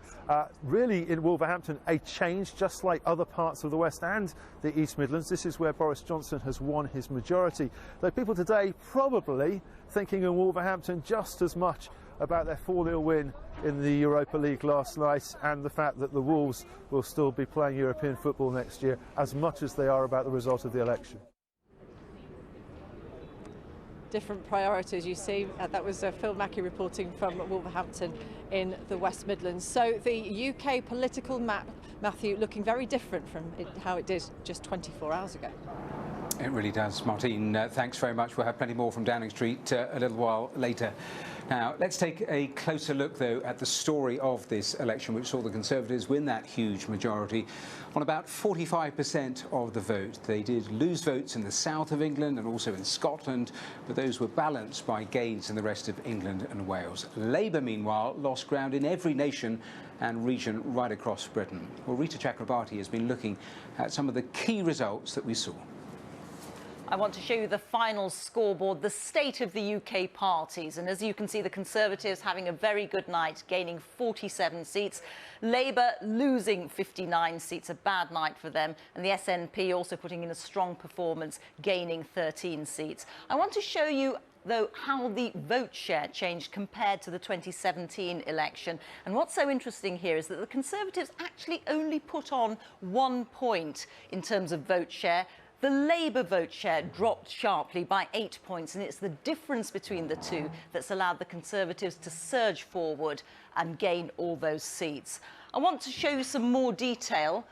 really in Wolverhampton, a change just like other parts of the West and the East Midlands. This is where Boris Johnson has won his majority. Though people today probably thinking in Wolverhampton just as much about their 4-0 win in the Europa League last night and the fact that the Wolves will still be playing European football next year as much as they are about the result of the election. Different priorities, you see. That was Phil Mackey reporting from Wolverhampton in the West Midlands. So the UK political map, Matthew, looking very different from how it did just 24 hours ago. It really does. Martine, thanks very much. We'll have plenty more from Downing Street a little while later. Now, let's take a closer look, though, at the story of this election, which saw the Conservatives win that huge majority on about 45% of the vote. They did lose votes in the south of England and also in Scotland, but those were balanced by gains in the rest of England and Wales. Labour, meanwhile, lost ground in every nation and region right across Britain. Well, Rita Chakrabarti has been looking at some of the key results that we saw. I want to show you the final scoreboard, the state of the UK parties. And as you can see, the Conservatives having a very good night, gaining 47 seats. Labour losing 59 seats, a bad night for them. And the SNP also putting in a strong performance, gaining 13 seats. I want to show you, though, how the vote share changed compared to the 2017 election. And what's so interesting here is that the Conservatives actually only put on 1 point in terms of vote share. The Labour vote share dropped sharply by 8 points, and it's the difference between the two that's allowed the Conservatives to surge forward and gain all those seats. I want to show you some more detail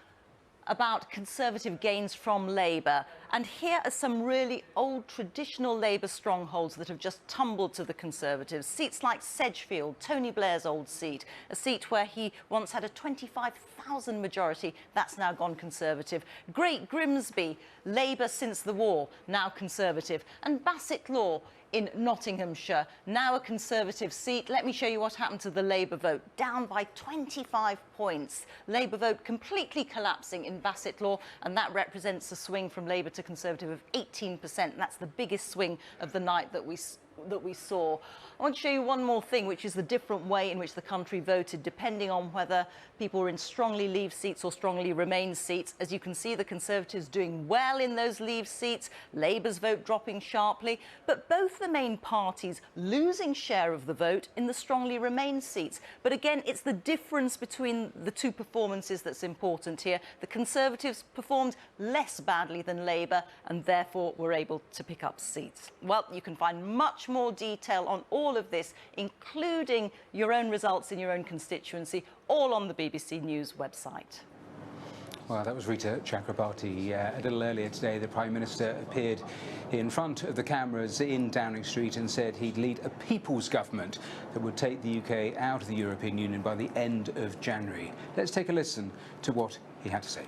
about Conservative gains from Labour. And here are some really old traditional Labour strongholds that have just tumbled to the Conservatives. Seats like Sedgefield, Tony Blair's old seat, a seat where he once had a 25,000 majority, that's now gone Conservative. Great Grimsby, Labour since the war, now Conservative. And Bassett Law in Nottinghamshire, now a Conservative seat. Let me show you what happened to the Labour vote, down by 25 points. Labour vote completely collapsing in Bassett Law, and that represents a swing from Labour to Conservative of 18%. That's the biggest swing of the night that we saw. I want to show you one more thing, which is the different way in which the country voted, depending on whether people were in strongly Leave seats or strongly Remain seats. As you can see, the Conservatives doing well in those Leave seats, Labour's vote dropping sharply, but both the main parties losing share of the vote in the strongly Remain seats. But again, it's the difference between the two performances that's important here. The Conservatives performed less badly than Labour and therefore were able to pick up seats. Well, you can find much more detail on all of this, including your own results in your own constituency, all on the BBC News website. Well, that was Rita Chakrabarti. A little earlier today, the Prime Minister appeared in front of the cameras in Downing Street and said he'd lead a people's government that would take the UK out of the European Union by the end of January. Let's take a listen to what he had to say.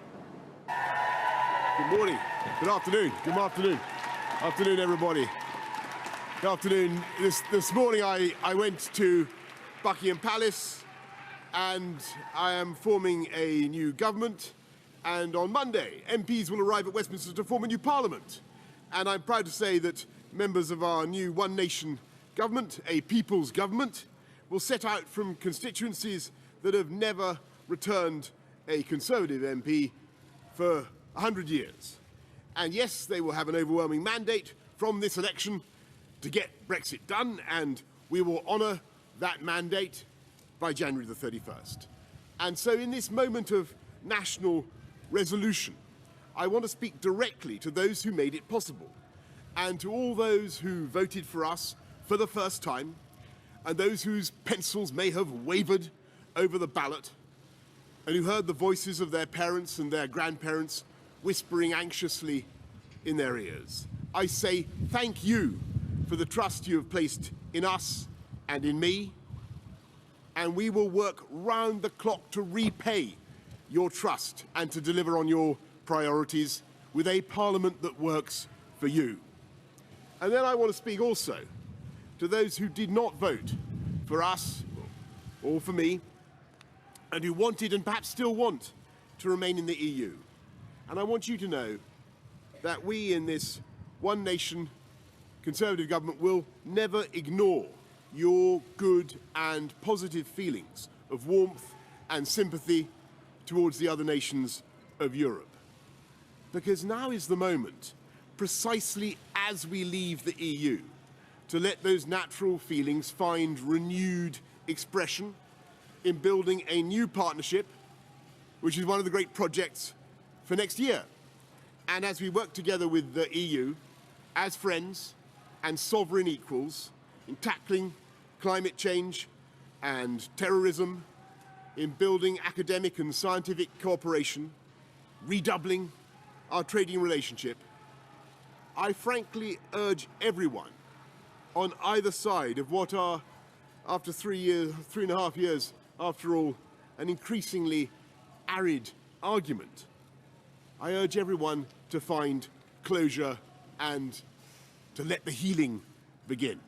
Good morning, good afternoon, afternoon everybody. Good afternoon. This morning I went to Buckingham Palace and I am forming a new government, and on Monday MPs will arrive at Westminster to form a new parliament, and I'm proud to say that members of our new One Nation government, a people's government, will set out from constituencies that have never returned a Conservative MP for 100 years. And yes, they will have an overwhelming mandate from this election to get Brexit done, and we will honour that mandate by January the 31st. And so in this moment of national resolution, I want to speak directly to those who made it possible, and to all those who voted for us for the first time, and those whose pencils may have wavered over the ballot, and who heard the voices of their parents and their grandparents whispering anxiously in their ears. I say thank you for the trust you have placed in us and in me, and we will work round the clock to repay your trust and to deliver on your priorities with a parliament that works for you. And then I want to speak also to those who did not vote for us or for me, and who wanted and perhaps still want to remain in the EU. And I want you to know that we in this One Nation Conservative government will never ignore your good and positive feelings of warmth and sympathy towards the other nations of Europe. Because now is the moment, precisely as we leave the EU, to let those natural feelings find renewed expression in building a new partnership, which is one of the great projects for next year. And as we work together with the EU, as friends and sovereign equals, in tackling climate change and terrorism, in building academic and scientific cooperation, redoubling our trading relationship, I frankly urge everyone on either side of what are, after 3.5 years, after all, an increasingly arid argument, I urge everyone to find closure and to let the healing begin.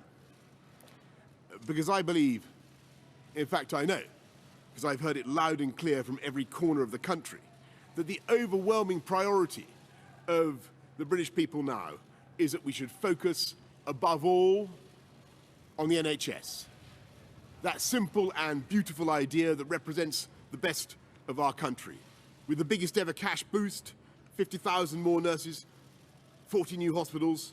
Because I believe, in fact I know, because I've heard it loud and clear from every corner of the country, that the overwhelming priority of the British people now is that we should focus above all on the NHS. That simple and beautiful idea that represents the best of our country. With the biggest ever cash boost, 50,000 more nurses, 40 new hospitals,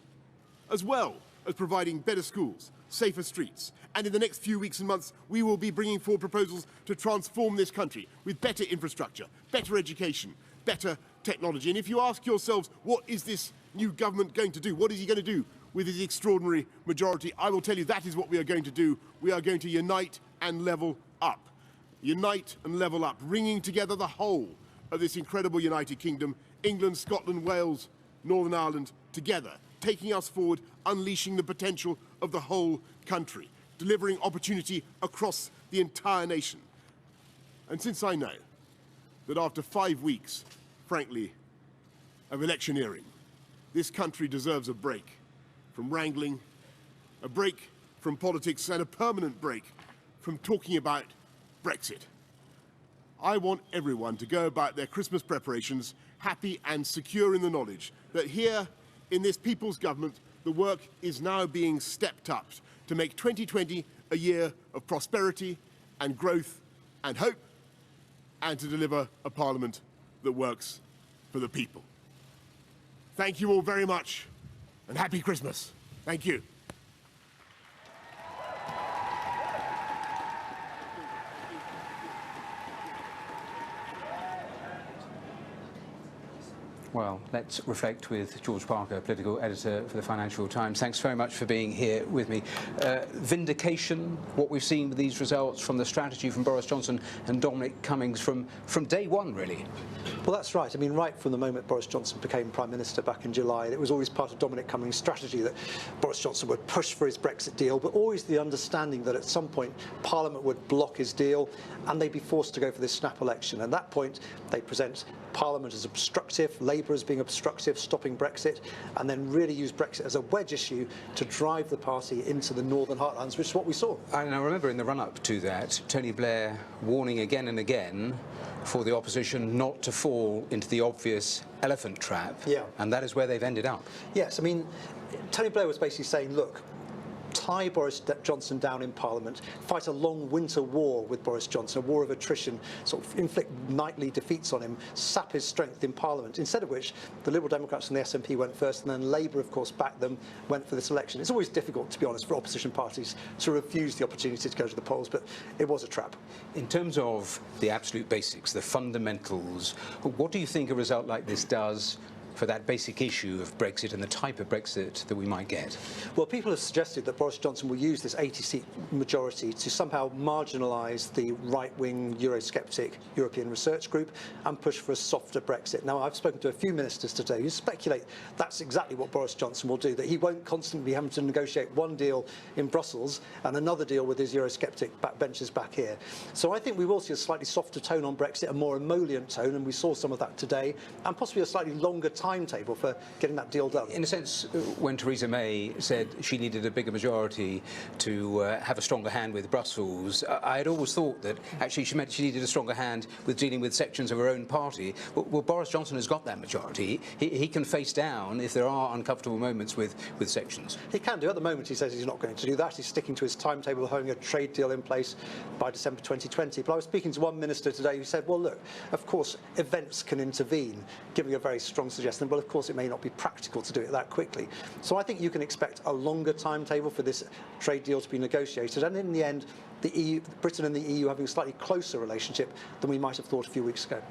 as well as providing better schools, safer streets. And in the next few weeks and months, we will be bringing forward proposals to transform this country with better infrastructure, better education, better technology. And if you ask yourselves, what is this new government going to do? What is he going to do with his extraordinary majority? I will tell you that is what we are going to do. We are going to unite and level up. Unite and level up, bringing together the whole of this incredible United Kingdom, England, Scotland, Wales, Northern Ireland, together, taking us forward, unleashing the potential of the whole country, delivering opportunity across the entire nation. And since I know that after 5 weeks, frankly, of electioneering, this country deserves a break from wrangling, a break from politics, and a permanent break from talking about Brexit. I want everyone to go about their Christmas preparations happy and secure in the knowledge that here in this People's Government, the work is now being stepped up to make 2020 a year of prosperity and growth and hope, and to deliver a Parliament that works for the people. Thank you all very much, and happy Christmas. Thank you. Well, let's reflect with George Parker, political editor for the Financial Times. Thanks very much for being here with me. Vindication, what we've seen with these results from the strategy from Boris Johnson and Dominic Cummings from day one, really. Well, that's right. I mean, right from the moment Boris Johnson became Prime Minister back in July, it was always part of Dominic Cummings' strategy that Boris Johnson would push for his Brexit deal, but always the understanding that at some point Parliament would block his deal and they'd be forced to go for this snap election. At that point, they present Parliament as obstructive, Labour as being obstructive, stopping Brexit, and then really use Brexit as a wedge issue to drive the party into the northern heartlands, which is what we saw. And I remember in the run-up to that, Tony Blair warning again and again for the opposition not to fall into the obvious elephant trap. Yeah. And that is where they've ended up. Yes, I mean, Tony Blair was basically saying, look, tie Boris Johnson down in Parliament, fight a long winter war with Boris Johnson, a war of attrition, sort of inflict nightly defeats on him, sap his strength in Parliament, instead of which the Liberal Democrats and the SNP went first, and then Labour, of course, backed them, went for this election. It's always difficult, to be honest, for opposition parties to refuse the opportunity to go to the polls, but it was a trap. In terms of the absolute basics, the fundamentals, what do you think a result like this does for that basic issue of Brexit and the type of Brexit that we might get? Well, people have suggested that Boris Johnson will use this 80-seat majority to somehow marginalise the right-wing Eurosceptic European Research Group and push for a softer Brexit. Now, I've spoken to a few ministers today who speculate that's exactly what Boris Johnson will do, that he won't constantly be having to negotiate one deal in Brussels and another deal with his Eurosceptic backbenchers back here. So I think we will see a slightly softer tone on Brexit, a more emollient tone, and we saw some of that today, and possibly a slightly longer timetable for getting that deal done. In a sense, when Theresa May said she needed a bigger majority to have a stronger hand with Brussels, I had always thought that actually she meant she needed a stronger hand with dealing with sections of her own party. Well, Boris Johnson has got that majority. He can face down if there are uncomfortable moments with sections. He can do. At the moment, he says he's not going to do that. He's sticking to his timetable of having a trade deal in place by December 2020. But I was speaking to one minister today who said, well, look, of course, events can intervene, giving a very strong suggestion. But of course, it may not be practical to do it that quickly. So I think you can expect a longer timetable for this trade deal to be negotiated. And in the end, the EU, Britain and the EU having a slightly closer relationship than we might have thought a few weeks ago.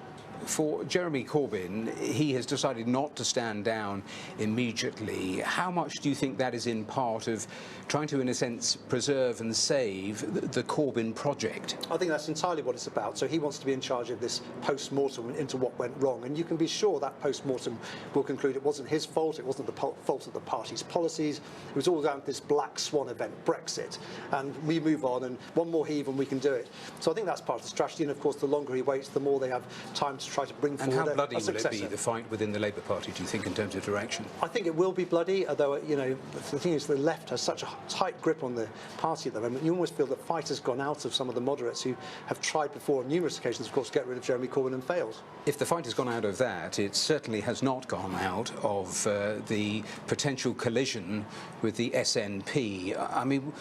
For Jeremy Corbyn, he has decided not to stand down immediately. How much do you think that is in part of trying to, in a sense, preserve and save the Corbyn project? I think that's entirely what it's about. So he wants to be in charge of this post-mortem into what went wrong. And you can be sure that post-mortem will conclude it wasn't his fault, it wasn't the fault of the party's policies. It was all down to this black swan event, Brexit. And we move on, and one more heave and we can do it. So I think that's part of the strategy. And of course, the longer he waits, the more they have time to try to bring forward a successor. And how bloody will it be, the fight within the Labour Party, do you think, in terms of direction? I think it will be bloody, although, you know, the thing is the left has such a tight grip on the party at the moment. You almost feel the fight has gone out of some of the moderates who have tried before on numerous occasions, of course, to get rid of Jeremy Corbyn and failed. If the fight has gone out of that, it certainly has not gone out of the potential collision with the SNP. I mean,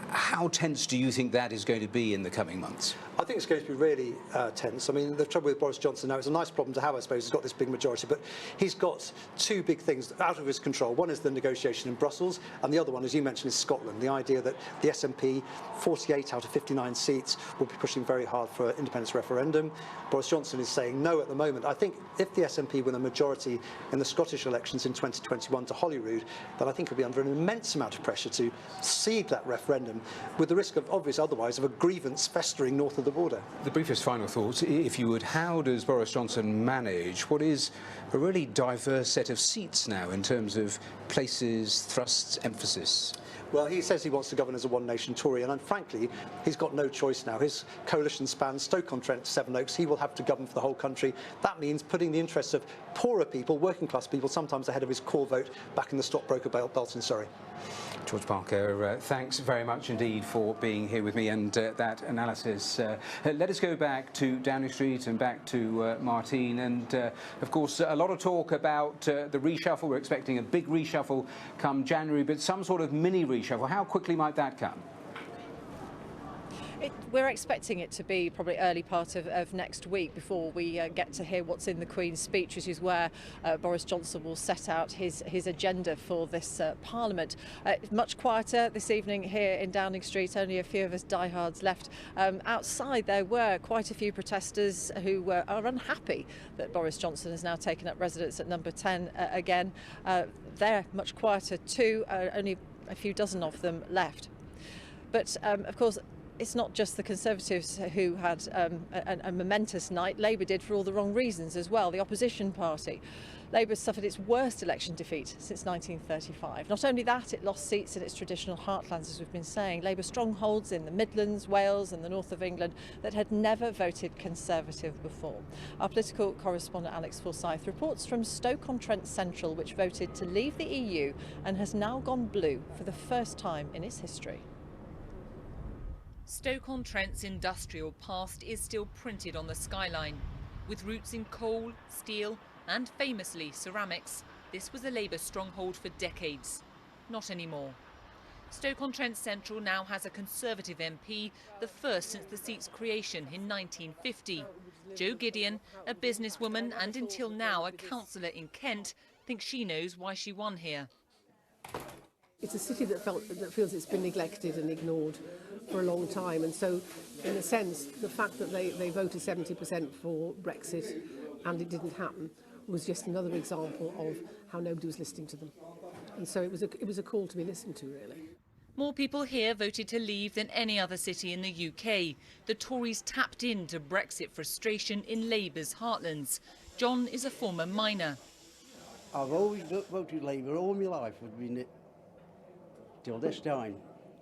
how tense do you think that is going to be in the coming months? I think it's going to be really tense. I mean, the trouble with Boris Johnson now, it's a nice problem to have, I suppose. He's got this big majority, but he's got two big things out of his control. One is the negotiation in Brussels, and the other one, as you mentioned, is Scotland. The idea that the SNP, 48 out of 59 seats, will be pushing very hard for an independence referendum. Boris Johnson is saying no at the moment. I think if the SNP win a majority in the Scottish elections in 2021 to Holyrood, then I think he'll be under an immense amount of pressure to cede that referendum, with the risk of, obviously, otherwise, of a grievance festering north of the border. The briefest final thoughts, if you would, how does Boris Johnson manage what is a really diverse set of seats now in terms of places, thrusts, emphasis? Well, he says he wants to govern as a one-nation Tory, and frankly, he's got no choice now. His coalition spans Stoke-on-Trent to Sevenoaks. He will have to govern for the whole country. That means putting the interests of poorer people, working-class people, sometimes ahead of his core vote back in the stockbroker belt in Surrey. George Parker, thanks very much indeed for being here with me and that analysis. Let us go back to Downing Street and back to Martine, and of course a lot of talk about the reshuffle. We're expecting a big reshuffle come January, but some sort of mini reshuffle. How quickly might that come? We're expecting it to be probably early part of next week before we get to hear what's in the Queen's speech, which is where Boris Johnson will set out his agenda for this Parliament. Much quieter this evening here in Downing Street, only a few of us diehards left. Outside there were quite a few protesters who are unhappy that Boris Johnson has now taken up residence at number 10 again. They're much quieter too, only a few dozen of them left. But of course, it's not just the Conservatives who had a momentous night. Labour did for all the wrong reasons as well. The opposition party. Labour suffered its worst election defeat since 1935. Not only that, it lost seats in its traditional heartlands, as we've been saying. Labour strongholds in the Midlands, Wales and the north of England that had never voted Conservative before. Our political correspondent Alex Forsyth reports from Stoke-on-Trent Central, which voted to leave the EU and has now gone blue for the first time in its history. Stoke-on-Trent's industrial past is still printed on the skyline. With roots in coal, steel and, famously, ceramics, this was a Labour stronghold for decades. Not anymore. Stoke-on-Trent Central now has a Conservative MP, the first since the seat's creation in 1950. Jo Gideon, a businesswoman and until now a councillor in Kent, thinks she knows why she won here. It's a city that feels it's been neglected and ignored for a long time, and so in a sense the fact that they voted 70% for Brexit and it didn't happen was just another example of how nobody was listening to them, and so it was a call to be listened to, really. More people here voted to leave than any other city in the UK. The Tories tapped into Brexit frustration in Labour's heartlands. John is a former miner. I've always voted Labour all my life. I've been it till this time.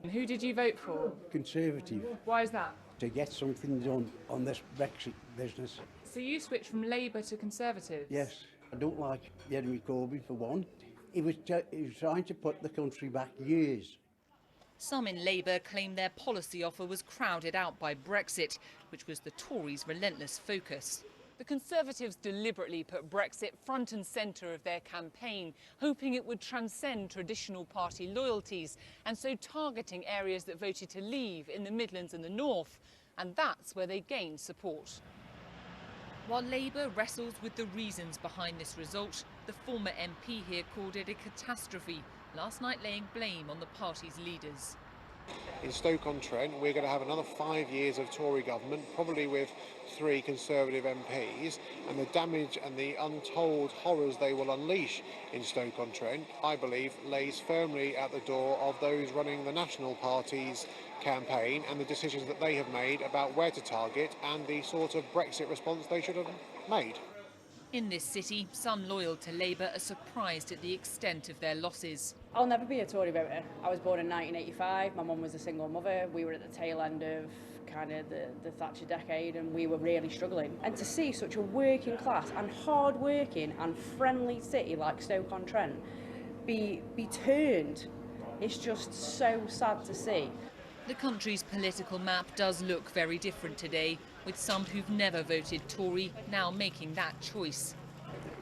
And who did you vote for? Conservative. Why is that? To get something done on this Brexit business. So you switched from Labour to Conservative? Yes. I don't like Jeremy Corbyn for one. He was trying to put the country back years. Some in Labour claim their policy offer was crowded out by Brexit, which was the Tories' relentless focus. The Conservatives deliberately put Brexit front and centre of their campaign, hoping it would transcend traditional party loyalties and so targeting areas that voted to leave in the Midlands and the North. And that's where they gained support. While Labour wrestles with the reasons behind this result, the former MP here called it a catastrophe, last night laying blame on the party's leaders. in Stoke-on-Trent we're going to have another 5 years of Tory government, probably with 3 Conservative MPs, and the damage and the untold horrors they will unleash in Stoke-on-Trent, I believe, lays firmly at the door of those running the National Party's campaign and the decisions that they have made about where to target and the sort of Brexit response they should have made. In this city, some loyal to Labour are surprised at the extent of their losses. I'll never be a Tory voter. I was born in 1985, my mum was a single mother, we were at the tail end of kind of the Thatcher decade and we were really struggling. And to see such a working class and hard working and friendly city like Stoke-on-Trent be turned, it's just so sad to see. The country's political map does look very different today, with some who've never voted Tory now making that choice.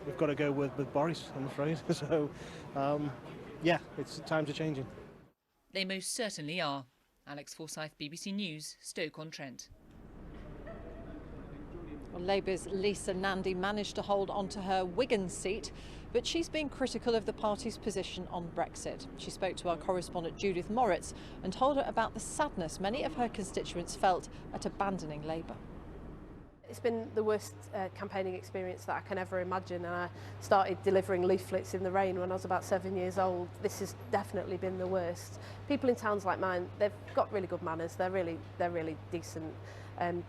We've got to go with Boris, I'm afraid. So, yeah, it's times are changing. They most certainly are. Alex Forsyth, BBC News, Stoke-on-Trent. Well, Labour's Lisa Nandy managed to hold onto her Wigan seat, but she's been critical of the party's position on Brexit. She spoke to our correspondent Judith Moritz and told her about the sadness many of her constituents felt at abandoning Labour. It's been the worst campaigning experience that I can ever imagine, and I started delivering leaflets in the rain when I was about 7 years old. This has definitely been the worst. People in towns like mine, they've got really good manners, they're really decent.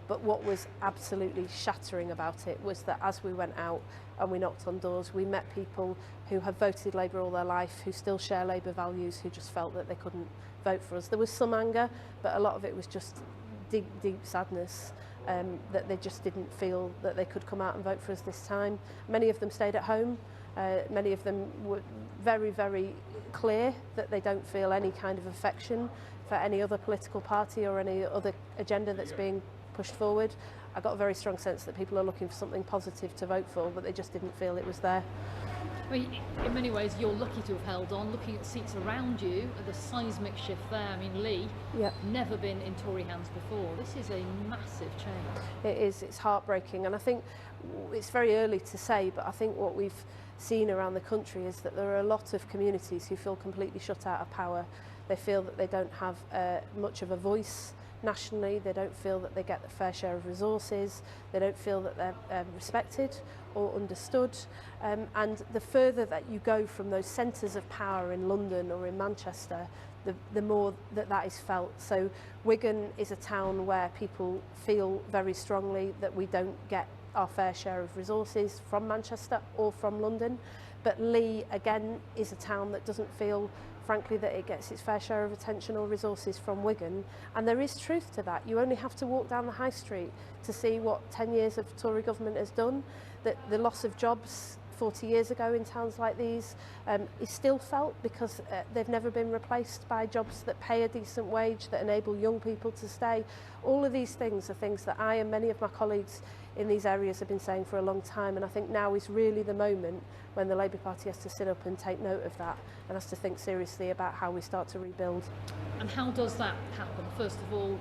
But what was absolutely shattering about it was that as we went out and we knocked on doors, we met people who have voted Labour all their life, who still share Labour values, who just felt that they couldn't vote for us. There was some anger, but a lot of it was just deep sadness, that they just didn't feel that they could come out and vote for us this time. Many of them stayed at home. Many of them were very clear that they don't feel any kind of affection for any other political party or any other agenda that's being pushed forward. I got a very strong sense that people are looking for something positive to vote for, but they just didn't feel it was there. I mean, in many ways, you're lucky to have held on. Looking at seats around you, the seismic shift there. I mean, Lee, never been in Tory hands before. This is a massive change. It is. It's heartbreaking, and I think it's very early to say, but I think what we've seen around the country is that there are a lot of communities who feel completely shut out of power. They feel that they don't have much of a voice nationally. They don't feel that they get the fair share of resources. They don't feel that they're respected or understood. And the further that you go from those centres of power in London or in Manchester, the more that is felt. So Wigan is a town where people feel very strongly that we don't get our fair share of resources from Manchester or from London. But Lee, again, is a town that doesn't feel, frankly, that it gets its fair share of attention or resources from Wigan. And there is truth to that. You only have to walk down the high street to see what 10 years of Tory government has done, that the loss of jobs 40 years ago in towns like these is still felt because they've never been replaced by jobs that pay a decent wage, that enable young people to stay. All of these things are things that I and many of my colleagues in these areas have been saying for a long time, and I think now is really the moment when the Labour Party has to sit up and take note of that and has to think seriously about how we start to rebuild. And how does that happen? First of all,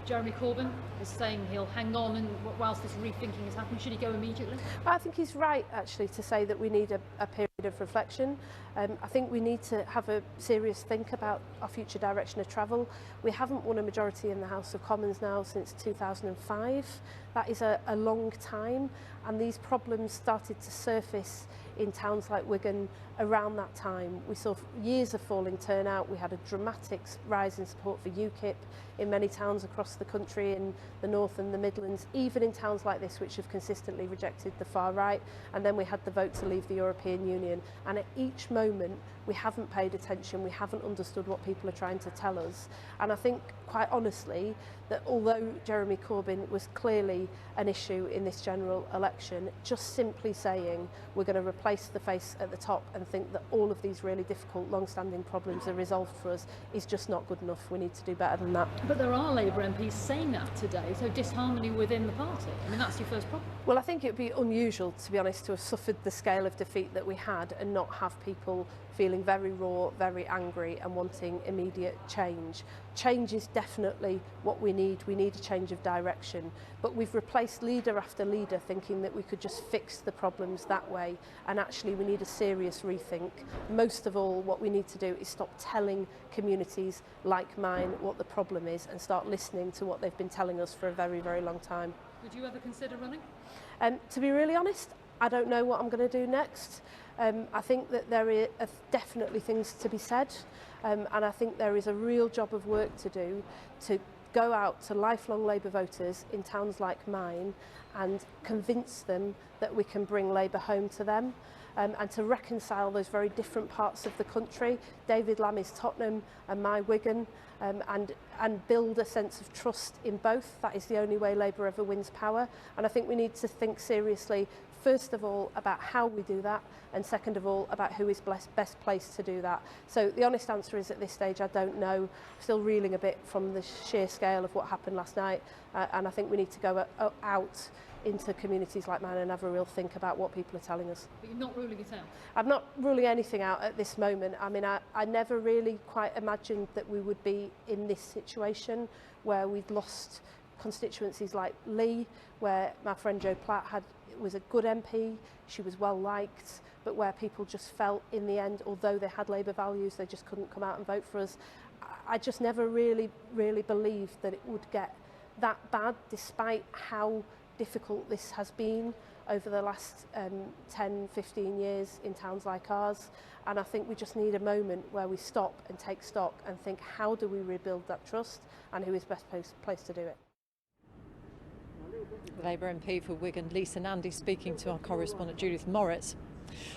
Jeremy Corbyn is saying he'll hang on and whilst this rethinking is happening. Should he go immediately? I think he's right, actually, to say that we need a period of reflection. I think we need to have a serious think about our future direction of travel. We haven't won a majority in the House of Commons now since 2005. That is a long time, and these problems started to surface in towns like Wigan around that time. We saw years of falling turnout. We had a dramatic rise in support for UKIP in many towns across the country, in the North and the Midlands, even in towns like this which have consistently rejected the far right. And then we had the vote to leave the European Union. And at each moment, we haven't paid attention, we haven't understood what people are trying to tell us. And I think, quite honestly, that although Jeremy Corbyn was clearly an issue in this general election, just simply saying we're going to replace the face at the top and think that all of these really difficult, long-standing problems are resolved for us is just not good enough. We need to do better than that. But there are Labour MPs saying that today, so disharmony within the party. I mean, that's your first problem. Well, I think it would be unusual, to be honest, to have suffered the scale of defeat that we had and not have people feeling very raw, very angry and wanting immediate change. Change is definitely what we need. We need a change of direction. But we've replaced leader after leader thinking that we could just fix the problems that way. and actually we need a serious rethink. Most of all, what we need to do is stop telling communities like mine what the problem is and start listening to what they've been telling us for a very, very long time. Would you ever consider running? To be really honest, I don't know what I'm going to do next. I think that there are definitely things to be said, and I think there is a real job of work to do to go out to lifelong Labour voters in towns like mine and convince them that we can bring Labour home to them, and to reconcile those very different parts of the country, David Lammy's Tottenham and my Wigan, and build a sense of trust in both. That is the only way Labour ever wins power, and I think we need to think seriously, first of all, about how we do that, and second of all, about who is best placed to do that. So the honest answer is, at this stage, I don't know. Still reeling a bit from the sheer scale of what happened last night, and I think we need to go out into communities like mine and have a real think about what people are telling us. But you're not ruling it out? I'm not ruling anything out at this moment. I mean, I never really quite imagined that we would be in this situation where we'd lost constituencies like Lee, where my friend Jo Platt was a good MP, she was well liked, but where people just felt in the end, although they had Labour values, they just couldn't come out and vote for us. I just never really believed that it would get that bad, despite how difficult this has been over the last 10, 15 years in towns like ours. And I think we just need a moment where we stop and take stock and think, how do we rebuild that trust, and who is best placed to do it? Labour MP for Wigan, Lisa Nandy, speaking to our correspondent Judith Moritz.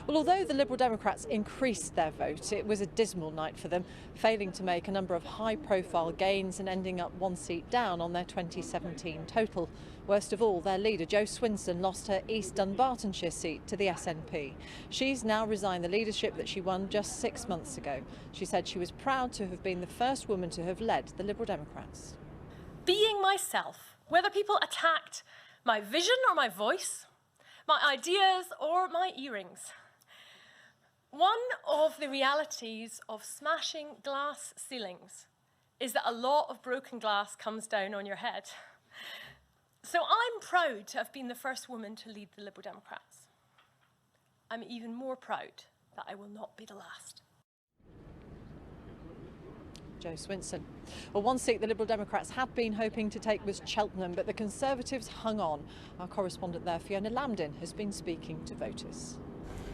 Well, although the Liberal Democrats increased their vote, it was a dismal night for them, failing to make a number of high-profile gains and ending up one seat down on their 2017 total. Worst of all, their leader, Jo Swinson, lost her East Dunbartonshire seat to the SNP. She's now resigned the leadership that she won just 6 months ago. She said she was proud to have been the first woman to have led the Liberal Democrats. Being myself, whether people attacked my vision or my voice, my ideas or my earrings. One of the realities of smashing glass ceilings is that a lot of broken glass comes down on your head. So I'm proud to have been the first woman to lead the Liberal Democrats. I'm even more proud that I will not be the last. Jo Swinson. Well, one seat the Liberal Democrats had been hoping to take was Cheltenham, but the Conservatives hung on. Our correspondent there, Fiona Lambdin, has been speaking to voters.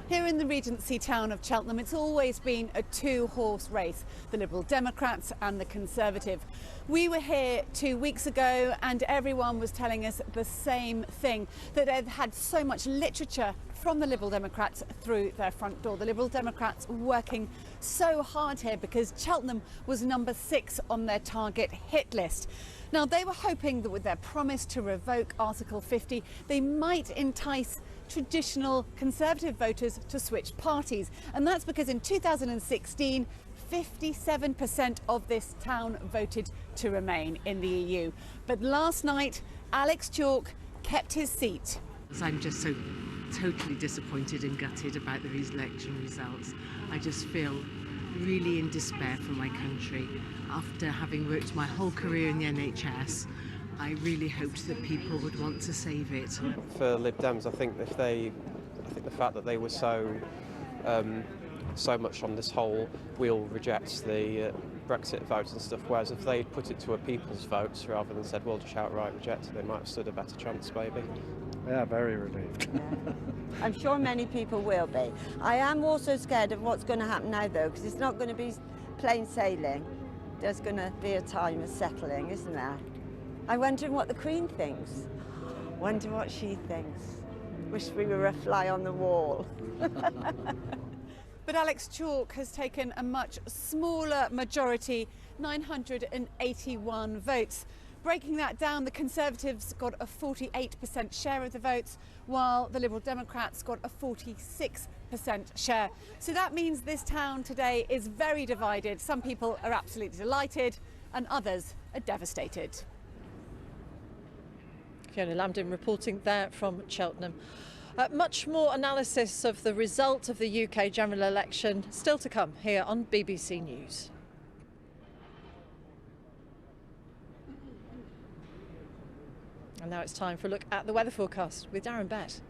Here in the Regency town of Cheltenham, it's always been a two-horse race, the Liberal Democrats and the Conservative. We were here 2 weeks ago and everyone was telling us the same thing, that they've had so much literature from the Liberal Democrats through their front door. The Liberal Democrats working so hard here because Cheltenham was number 6 on their target hit list. Now, they were hoping that with their promise to revoke Article 50, they might entice traditional Conservative voters to switch parties. And that's because in 2016, 57% of this town voted to remain in the EU. But last night, Alex Chalk kept his seat. I'm just so totally disappointed and gutted about these election results. I just feel really in despair for my country. After having worked my whole career in the NHS, I really hoped that people would want to save it. For Lib Dems, I think the fact that they were so much on this whole we'll reject the Brexit vote and stuff, whereas if they'd put it to a people's vote rather than said, well, just outright reject it, they might have stood a better chance, maybe. Yeah, very relieved. I'm sure many people will be. I am also scared of what's going to happen now, though, because it's not going to be plain sailing. There's going to be a time of settling, isn't there? I'm wondering what the Queen thinks. Wonder what she thinks. Wish we were a fly on the wall. But Alex Chalk has taken a much smaller majority, 981 votes. Breaking that down, the Conservatives got a 48% share of the votes, while the Liberal Democrats got a 46% share. So that means this town today is very divided. Some people are absolutely delighted and others are devastated. Fiona Lambdin reporting there from Cheltenham. Much more analysis of the result of the UK general election still to come here on BBC News. And now it's time for a look at the weather forecast with Darren Bett.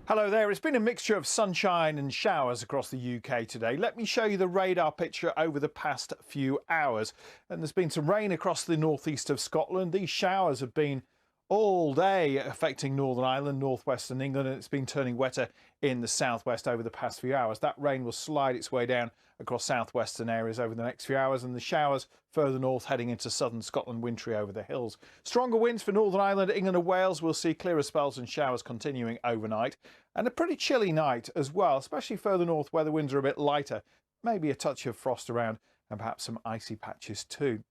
Hello there. It's been a mixture of sunshine and showers across the UK today. Let me show you the radar picture over the past few hours. And there's been some rain across the northeast of Scotland. These showers have been all day affecting Northern Ireland, northwestern England, and it's been turning wetter in the southwest over the past few hours. That rain will slide its way down across southwestern areas over the next few hours, and the showers further north heading into southern Scotland, wintry over the hills. Stronger winds for Northern Ireland, England and Wales. We'll see clearer spells and showers continuing overnight, and a pretty chilly night as well, especially further north where the winds are a bit lighter. Maybe a touch of frost around and perhaps some icy patches too.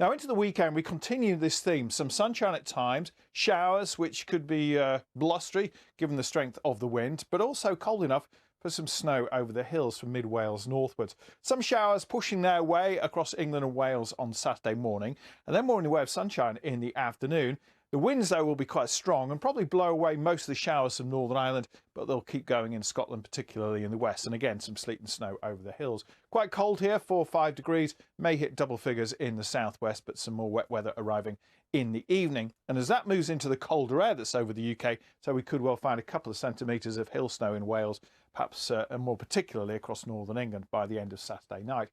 Now into the weekend, we continue this theme. Some sunshine at times, showers which could be blustery given the strength of the wind, but also cold enough for some snow over the hills from mid-Wales northwards. Some showers pushing their way across England and Wales on Saturday morning, and then more in the way of sunshine in the afternoon. The winds, though, will be quite strong and probably blow away most of the showers from Northern Ireland, but they'll keep going in Scotland, particularly in the west. And again, some sleet and snow over the hills. Quite cold here, 4 or 5 degrees, may hit double figures in the southwest, but some more wet weather arriving in the evening. And as that moves into the colder air that's over the UK, so we could well find a couple of centimetres of hill snow in Wales, perhaps and more particularly across northern England by the end of Saturday night.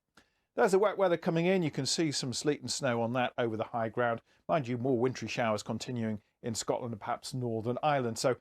There's the wet weather coming in. You can see some sleet and snow on that over the high ground. Mind you, more wintry showers continuing in Scotland and perhaps Northern Ireland. So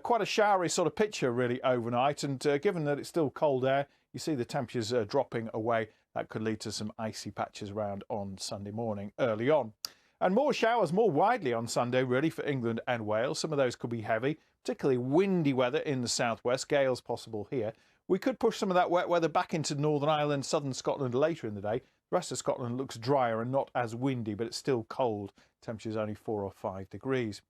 quite a showery sort of picture really overnight. And given that it's still cold air, you see the temperatures dropping away. That could lead to some icy patches around on Sunday morning early on. And more showers more widely on Sunday really for England and Wales. Some of those could be heavy, particularly windy weather in the southwest. Gales possible here. We could push some of that wet weather back into Northern Ireland, southern Scotland later in the day. The rest of Scotland looks drier and not as windy, but it's still cold. Temperatures only 4 or 5 degrees.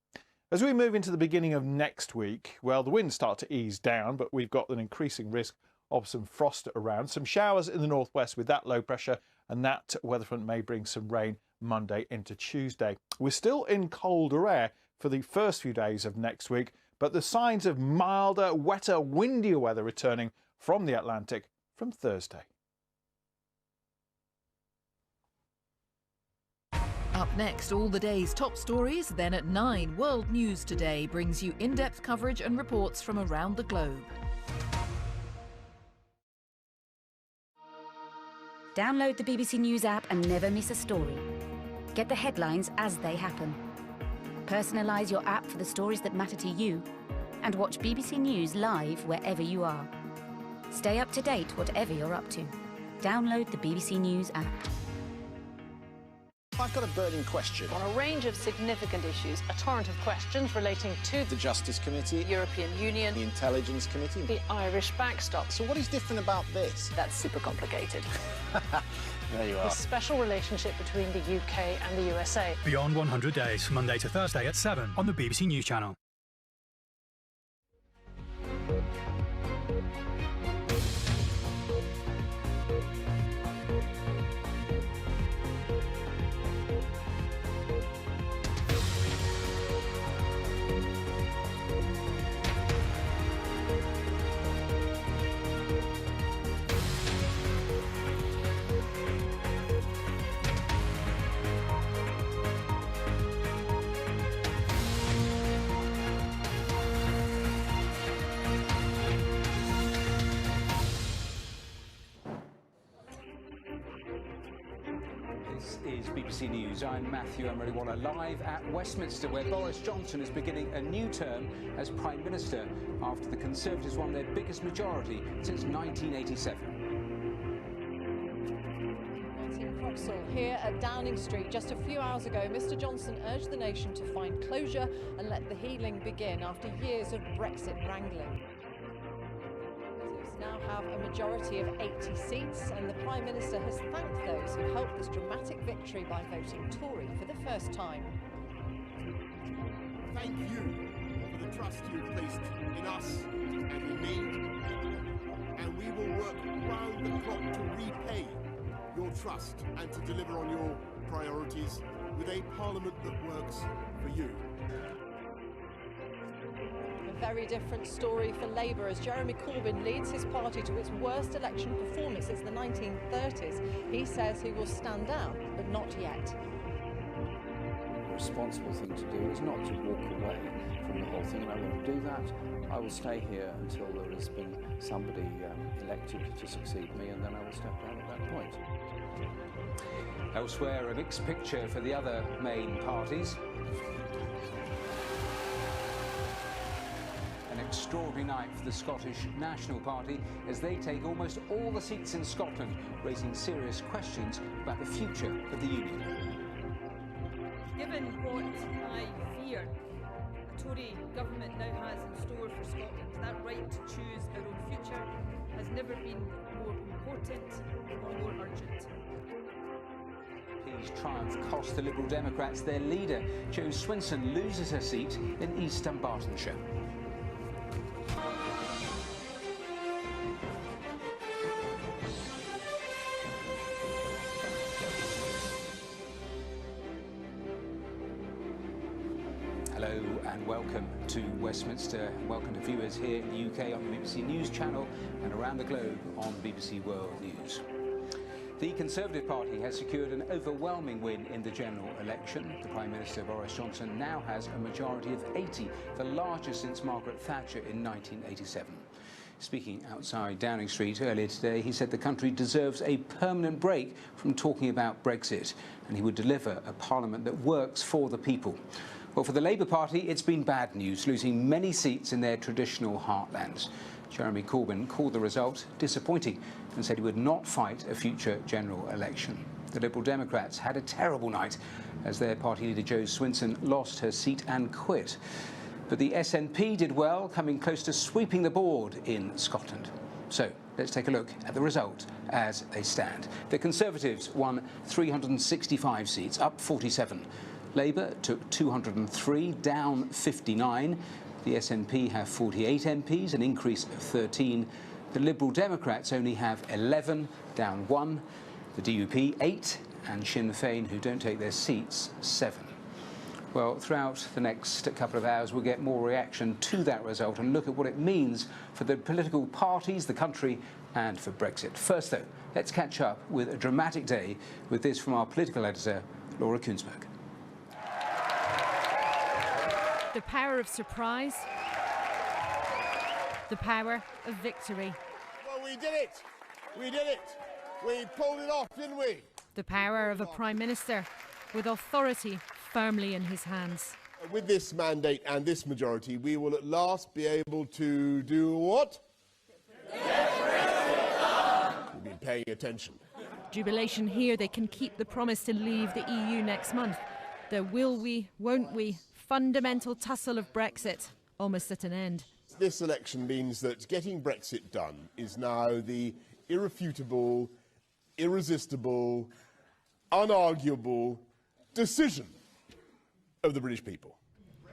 As we move into the beginning of next week, well, the winds start to ease down, but we've got an increasing risk of some frost around. Some showers in the northwest with that low pressure, and that weather front may bring some rain Monday into Tuesday. We're still in colder air for the first few days of next week, but the signs of milder, wetter, windier weather returning from the Atlantic from Thursday. Up next, all the day's top stories. Then at 9, World News Today brings you in-depth coverage and reports from around the globe. Download the BBC News app and never miss a story. Get the headlines as they happen. Personalise your app for the stories that matter to you, and watch BBC News live wherever you are. Stay up to date whatever you're up to. Download the BBC News app. I've got a burning question. On a range of significant issues, a torrent of questions relating to The Justice Committee, the European Union, the Intelligence Committee, the Irish backstop. So what is different about this? That's super complicated. There you are. The special relationship between the UK and the USA. Beyond 100 Days, Monday to Thursday at 7 on the BBC News Channel. This is BBC News. I'm Matthew Amroliwala, live at Westminster, where Boris Johnson is beginning a new term as Prime Minister after the Conservatives won their biggest majority since 1987. Martine, Croxall here at Downing Street. Just a few hours ago, Mr Johnson urged the nation to find closure and let the healing begin after years of Brexit wrangling. Now have a majority of 80 seats, and the Prime Minister has thanked those who helped this dramatic victory by voting Tory for the first time. Thank you for the trust you've placed in us and in me, and we will work round the clock to repay your trust and to deliver on your priorities with a Parliament that works for you. A very different story for Labour as Jeremy Corbyn leads his party to its worst election performance since the 1930s. He says he will stand down, but not yet. We're responsible thing to do is not to walk away from the whole thing, and I won't do that. I will stay here until there has been somebody elected to succeed me, and then I will step down at that point. Elsewhere, a mixed picture for the other main parties. An extraordinary night for the Scottish National Party as they take almost all the seats in Scotland, raising serious questions about the future of the Union. Given what I fear a Tory government now has in store for Scotland, that right to choose our own future has never been more important or more urgent. His triumph cost the Liberal Democrats their leader. Jo Swinson loses her seat in East Dunbartonshire. Hello and welcome to Westminster. Welcome to viewers here in the UK on the BBC News Channel and around the globe on BBC World News. The Conservative Party has secured an overwhelming win in the general election. The Prime Minister Boris Johnson now has a majority of 80, the largest since Margaret Thatcher in 1987. Speaking outside Downing Street earlier today, he said the country deserves a permanent break from talking about Brexit, and he would deliver a parliament that works for the people. Well, for the Labour Party, it's been bad news, losing many seats in their traditional heartlands. Jeremy Corbyn called the result disappointing and said he would not fight a future general election. The Liberal Democrats had a terrible night as their party leader Jo Swinson lost her seat and quit. But the SNP did well, coming close to sweeping the board in Scotland. So let's take a look at the result as they stand. The Conservatives won 365 seats, up 47. Labour took 203, down 59. The SNP have 48 MPs, an increase of 13. The Liberal Democrats only have 11, down 1. The DUP 8, and Sinn Féin, who don't take their seats, 7. Well, throughout the next couple of hours, we'll get more reaction to that result and look at what it means for the political parties, the country, and for Brexit. First, though, let's catch up with a dramatic day with this from our political editor, Laura Kunsberg. The power of surprise, the power of victory. Well, we did it! We did it! We pulled it off, didn't we? The power of a Prime Minister with authority firmly in his hands. With this mandate and this majority, we will at last be able to do what? You've been paying attention. Jubilation here, they can keep the promise to leave the EU next month. The will we, won't we, fundamental tussle of Brexit almost at an end. This election means that getting Brexit done is now the irrefutable, irresistible, unarguable decision of the British people.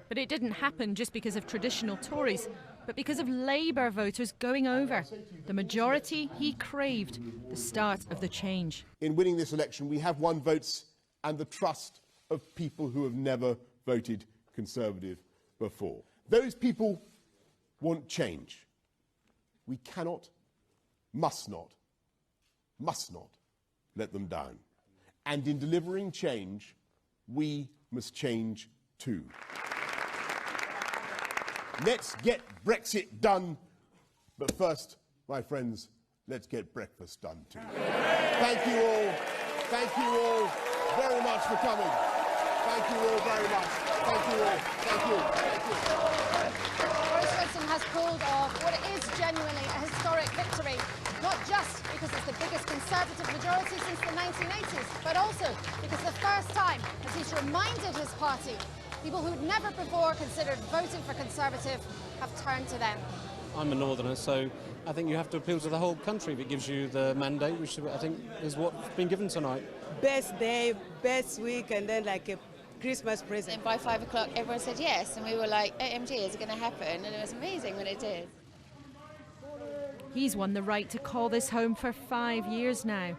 But it didn't happen just because of traditional Tories, but because of Labour voters going over. The majority he craved, the start of the change. In winning this election, we have won votes and the trust of people who have never voted Conservative before. Those people want change. We cannot, must not let them down. And in delivering change, we must change too. Let's get Brexit done, but first, my friends, let's get breakfast done too. Thank you all very much for coming. Thank you all very much. Thank you all. Thank you. Boris Johnson has pulled off what is genuinely a historic victory, not just because it's the biggest Conservative majority since the 1980s, but also because the first time, as he's reminded his party, people who'd never before considered voting for Conservative have turned to them. I'm a northerner, so I think you have to appeal to the whole country if it gives you the mandate, which I think is what's been given tonight. Best day, best week, and then like a Christmas present. And by 5 o'clock, everyone said yes, and we were like, OMG, is it going to happen? And it was amazing when it did. He's won the right to call this home for 5 years now.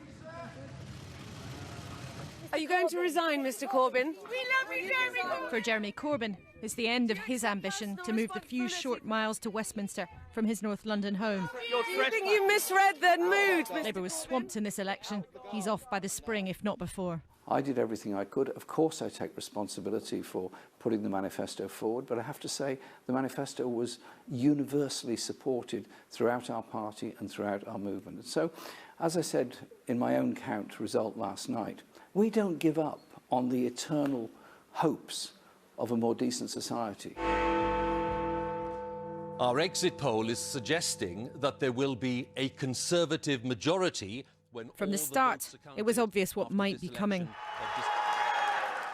Are you going to resign, Mr. Corbyn? We love you, Jeremy Corbyn. For Jeremy Corbyn, it's the end of his ambition to move the few short miles to Westminster from his North London home. You think you misread the mood? Labour was swamped in this election. He's off by the spring, if not before. I did everything I could. Of course, I take responsibility for putting the manifesto forward, but I have to say the manifesto was universally supported throughout our party and throughout our movement. And so, as I said in my own count result last night, we don't give up on the eternal hopes of a more decent society. Our exit poll is suggesting that there will be a Conservative majority when From the start, it was obvious what might be coming.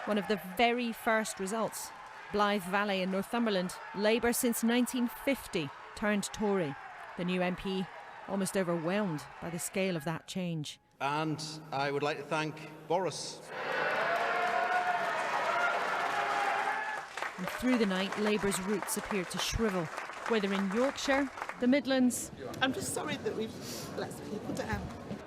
One of the very first results. Blythe Valley in Northumberland, Labour since 1950 turned Tory. The new MP almost overwhelmed by the scale of that change. And I would like to thank Boris. And through the night, Labour's roots appeared to shrivel, whether in Yorkshire, the Midlands... I'm just sorry that we've let people down.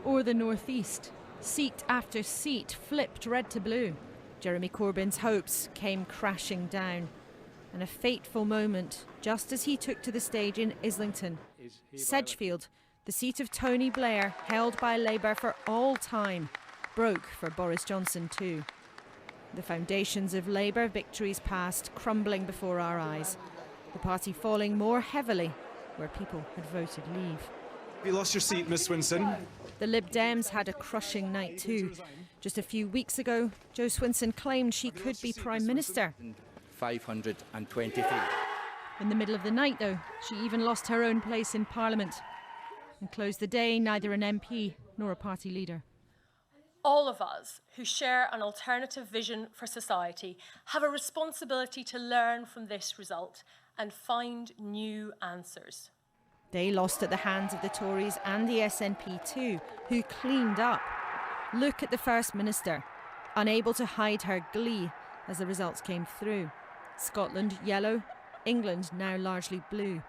...or the North East. Seat after seat flipped red to blue. Jeremy Corbyn's hopes came crashing down. And a fateful moment, just as he took to the stage in Islington. Sedgefield, the seat of Tony Blair, held by Labour for all time, broke for Boris Johnson too. The foundations of Labour victories past crumbling before our eyes. The party falling more heavily where people had voted leave. You lost your seat, Miss Swinson. The Lib Dems had a crushing night too. Just a few weeks ago, Jo Swinson claimed she could be Prime Minister. 523. In the middle of the night, though, she even lost her own place in Parliament and closed the day neither an MP nor a party leader. All of us who share an alternative vision for society have a responsibility to learn from this result and find new answers. They lost at the hands of the Tories and the SNP too, who cleaned up. Look at the First Minister, unable to hide her glee as the results came through. Scotland yellow, England now largely blue.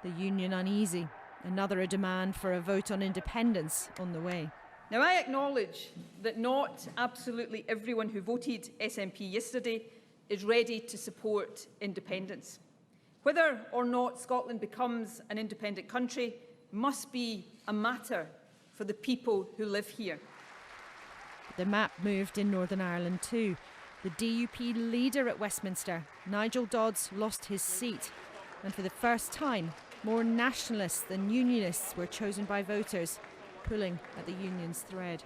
The Union uneasy, another a demand for a vote on independence on the way. Now, I acknowledge that not absolutely everyone who voted SNP yesterday is ready to support independence. Whether or not Scotland becomes an independent country must be a matter for the people who live here. The map moved in Northern Ireland too. The DUP leader at Westminster, Nigel Dodds, lost his seat. And for the first time, more nationalists than unionists were chosen by voters, pulling at the union's thread.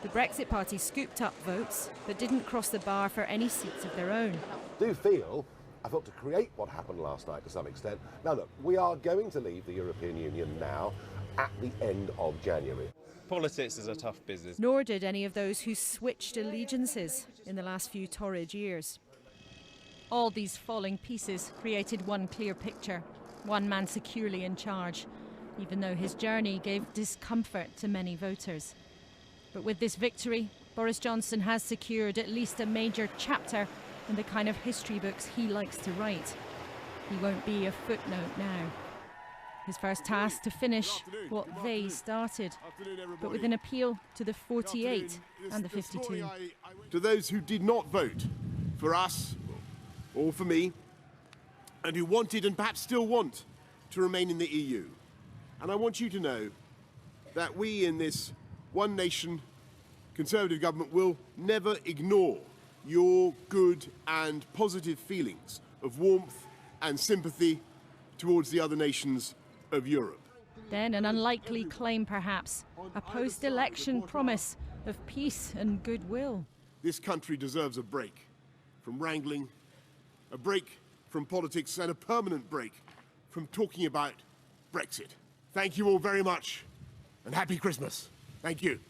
The Brexit Party scooped up votes, but didn't cross the bar for any seats of their own. I do feel I've got to create what happened last night to some extent. Now look, we are going to leave the European Union now at the end of January. Politics is a tough business. Nor did any of those who switched allegiances in the last few torrid years. All these falling pieces created one clear picture, one man securely in charge, even though his journey gave discomfort to many voters. But with this victory, Boris Johnson has secured at least a major chapter in the kind of history books he likes to write. He won't be a footnote now. His first task to finish what they started, but with an appeal to the 48 and the 52. To those who did not vote for us or for me, and who wanted and perhaps still want to remain in the EU. And I want you to know that we in this one nation Conservative government will never ignore your good and positive feelings of warmth and sympathy towards the other nations of Europe. Then an unlikely claim perhaps, a post-election promise of peace and goodwill. This country deserves a break from wrangling, a break from politics, and a permanent break from talking about Brexit. Thank you all very much, and happy Christmas. Thank you.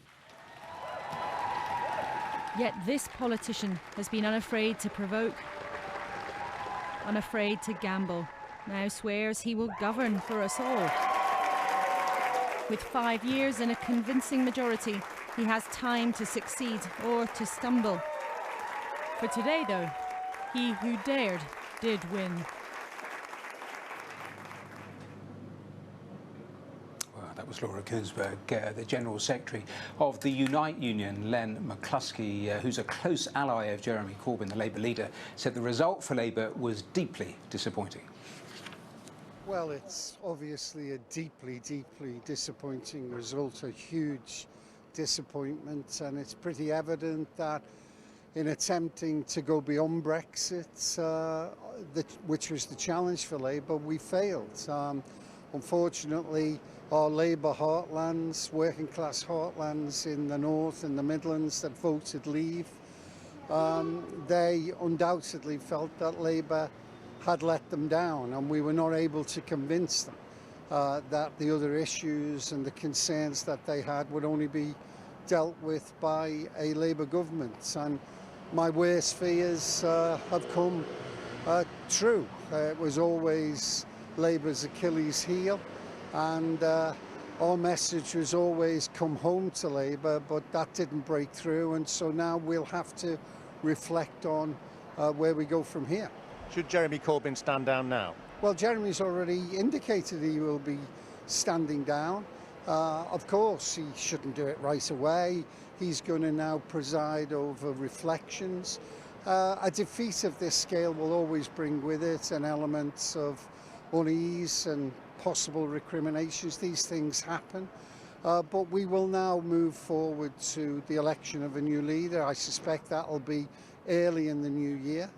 Yet this politician has been unafraid to provoke, unafraid to gamble. Now swears he will govern for us all. With 5 years and a convincing majority, he has time to succeed or to stumble. For today, though, he who dared did win. That was Laura Kuenssberg, the General Secretary of the Unite Union. Len McCluskey, who's a close ally of Jeremy Corbyn, the Labour leader, said the result for Labour was deeply disappointing. Well, it's obviously a deeply, deeply disappointing result, a huge disappointment, and it's pretty evident that in attempting to go beyond Brexit, which was the challenge for Labour, we failed. Unfortunately, our Labour heartlands, working class heartlands in the North and the Midlands that voted leave, they undoubtedly felt that Labour had let them down, and we were not able to convince them that the other issues and the concerns that they had would only be dealt with by a Labour government. And my worst fears have come true. It was always Labour's Achilles heel, and our message was always come home to Labour, but that didn't break through, and so now we'll have to reflect on where we go from here. Should Jeremy Corbyn stand down now? Well, Jeremy's already indicated he will be standing down. Of course, he shouldn't do it right away. He's going to now preside over reflections. A defeat of this scale will always bring with it an element of unease and possible recriminations. These things happen. But we will now move forward to the election of a new leader. I suspect that will be early in the new year.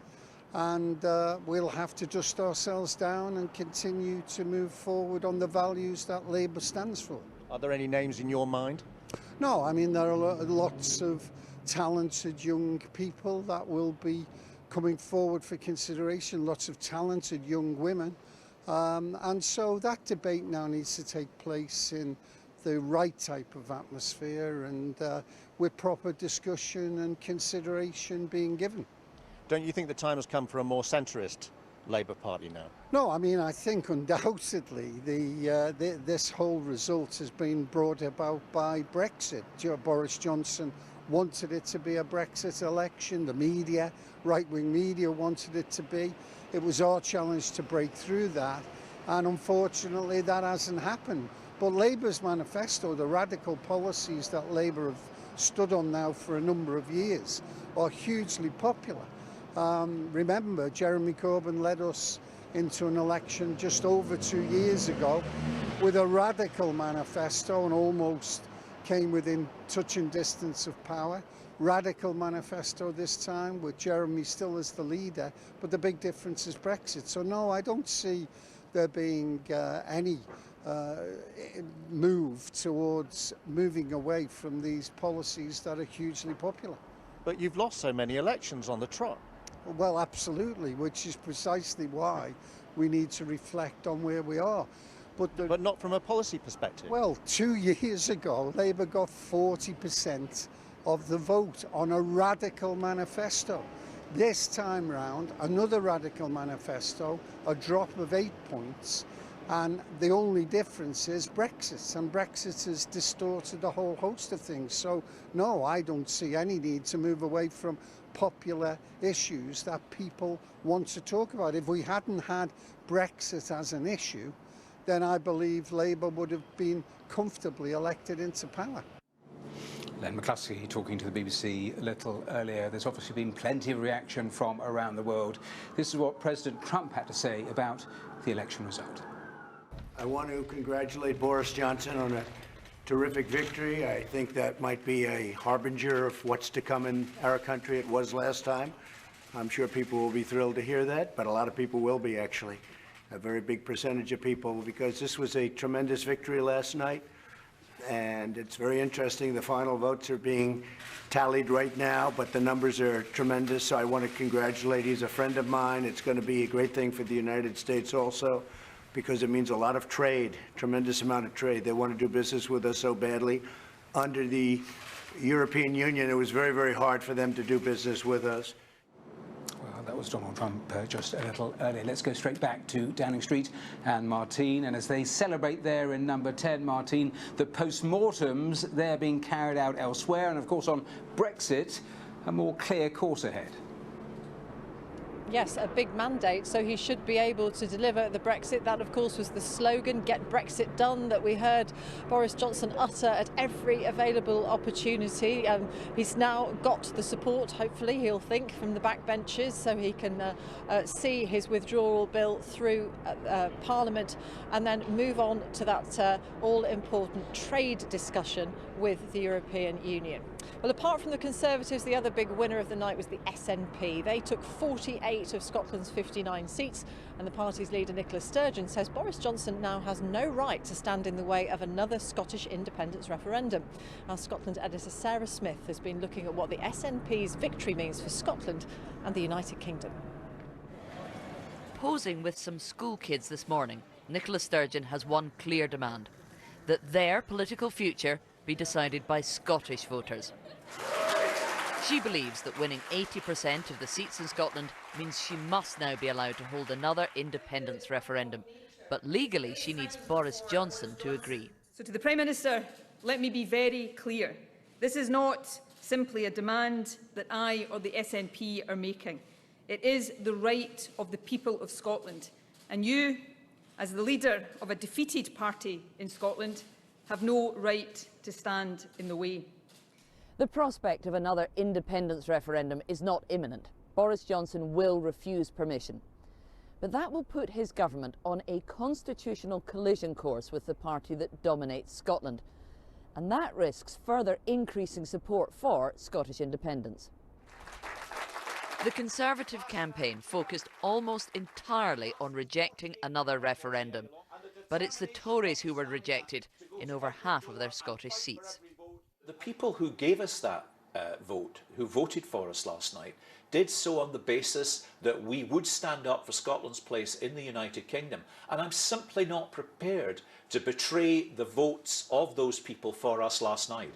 And we'll have to dust ourselves down and continue to move forward on the values that Labour stands for. Are there any names in your mind? No, I mean, there are lots of talented young people that will be coming forward for consideration, lots of talented young women. And so that debate now needs to take place in the right type of atmosphere and with proper discussion and consideration being given. Don't you think the time has come for a more centrist Labour Party now? No, I mean, I think undoubtedly this whole result has been brought about by Brexit. Boris Johnson wanted it to be a Brexit election. The media, right-wing media, wanted it to be. It was our challenge to break through that, and unfortunately that hasn't happened. But Labour's manifesto, the radical policies that Labour have stood on now for a number of years, are hugely popular. Remember, Jeremy Corbyn led us into an election just over 2 years ago with a radical manifesto and almost came within touching distance of power. Radical manifesto this time with Jeremy still as the leader, but the big difference is Brexit. So no, I don't see there being any move towards moving away from these policies that are hugely popular. But you've lost so many elections on the trot. Well, absolutely, which is precisely why we need to reflect on where we are. But not from a policy perspective. Well, 2 years ago, Labour got 40% of the vote on a radical manifesto. This time round, another radical manifesto, a drop of 8 points, and the only difference is Brexit, and Brexit has distorted a whole host of things. So, no, I don't see any need to move away from popular issues that people want to talk about. If we hadn't had Brexit as an issue, then I believe Labour would have been comfortably elected into power. Len McCluskey talking to the BBC a little earlier. There's obviously been plenty of reaction from around the world. This is what President Trump had to say about the election result. I want to congratulate Boris Johnson on a terrific victory. I think that might be a harbinger of what's to come in our country. It was last time. I'm sure people will be thrilled to hear that, but a lot of people will be, actually. A very big percentage of people, because this was a tremendous victory last night. And it's very interesting. The final votes are being tallied right now, but the numbers are tremendous. So I want to congratulate. He's a friend of mine. It's going to be a great thing for the United States also, because it means a lot of trade, tremendous amount of trade. They want to do business with us so badly. Under the European Union, it was very, very hard for them to do business with us. Well, that was Donald Trump just a little earlier. Let's go straight back to Downing Street and Martine. And as they celebrate there in number 10, Martine, the post-mortems, they're being carried out elsewhere. And of course, on Brexit, a more clear course ahead. yes, a big mandate, so he should be able to deliver the Brexit. That, of course, was the slogan, Get Brexit Done, that we heard Boris Johnson utter at every available opportunity. He's now got the support, hopefully, he'll think, from the backbenches, so he can see his withdrawal bill through Parliament and then move on to that all-important trade discussion with the European Union. Well, apart from the Conservatives, the other big winner of the night was the SNP. They took 48 of Scotland's 59 seats, and the party's leader Nicola Sturgeon says Boris Johnson now has no right to stand in the way of another Scottish independence referendum. Our Scotland editor Sarah Smith has been looking at what the SNP's victory means for Scotland and the United Kingdom. Posing with some school kids this morning, Nicola Sturgeon has one clear demand: that their political future be decided by Scottish voters. She believes that winning 80% of the seats in Scotland means she must now be allowed to hold another independence referendum. But legally, she needs Boris Johnson to agree. So to the Prime Minister, let me be very clear. This is not simply a demand that I or the SNP are making. It is the right of the people of Scotland. And you, as the leader of a defeated party in Scotland, have no right to stand in the way. The prospect of another independence referendum is not imminent. Boris Johnson will refuse permission. But that will put his government on a constitutional collision course with the party that dominates Scotland. And that risks further increasing support for Scottish independence. The Conservative campaign focused almost entirely on rejecting another referendum. But it's the Tories who were rejected in over half of their Scottish seats. The people who gave us that vote, who voted for us last night, did so on the basis that we would stand up for Scotland's place in the United Kingdom. And I'm simply not prepared to betray the votes of those people for us last night.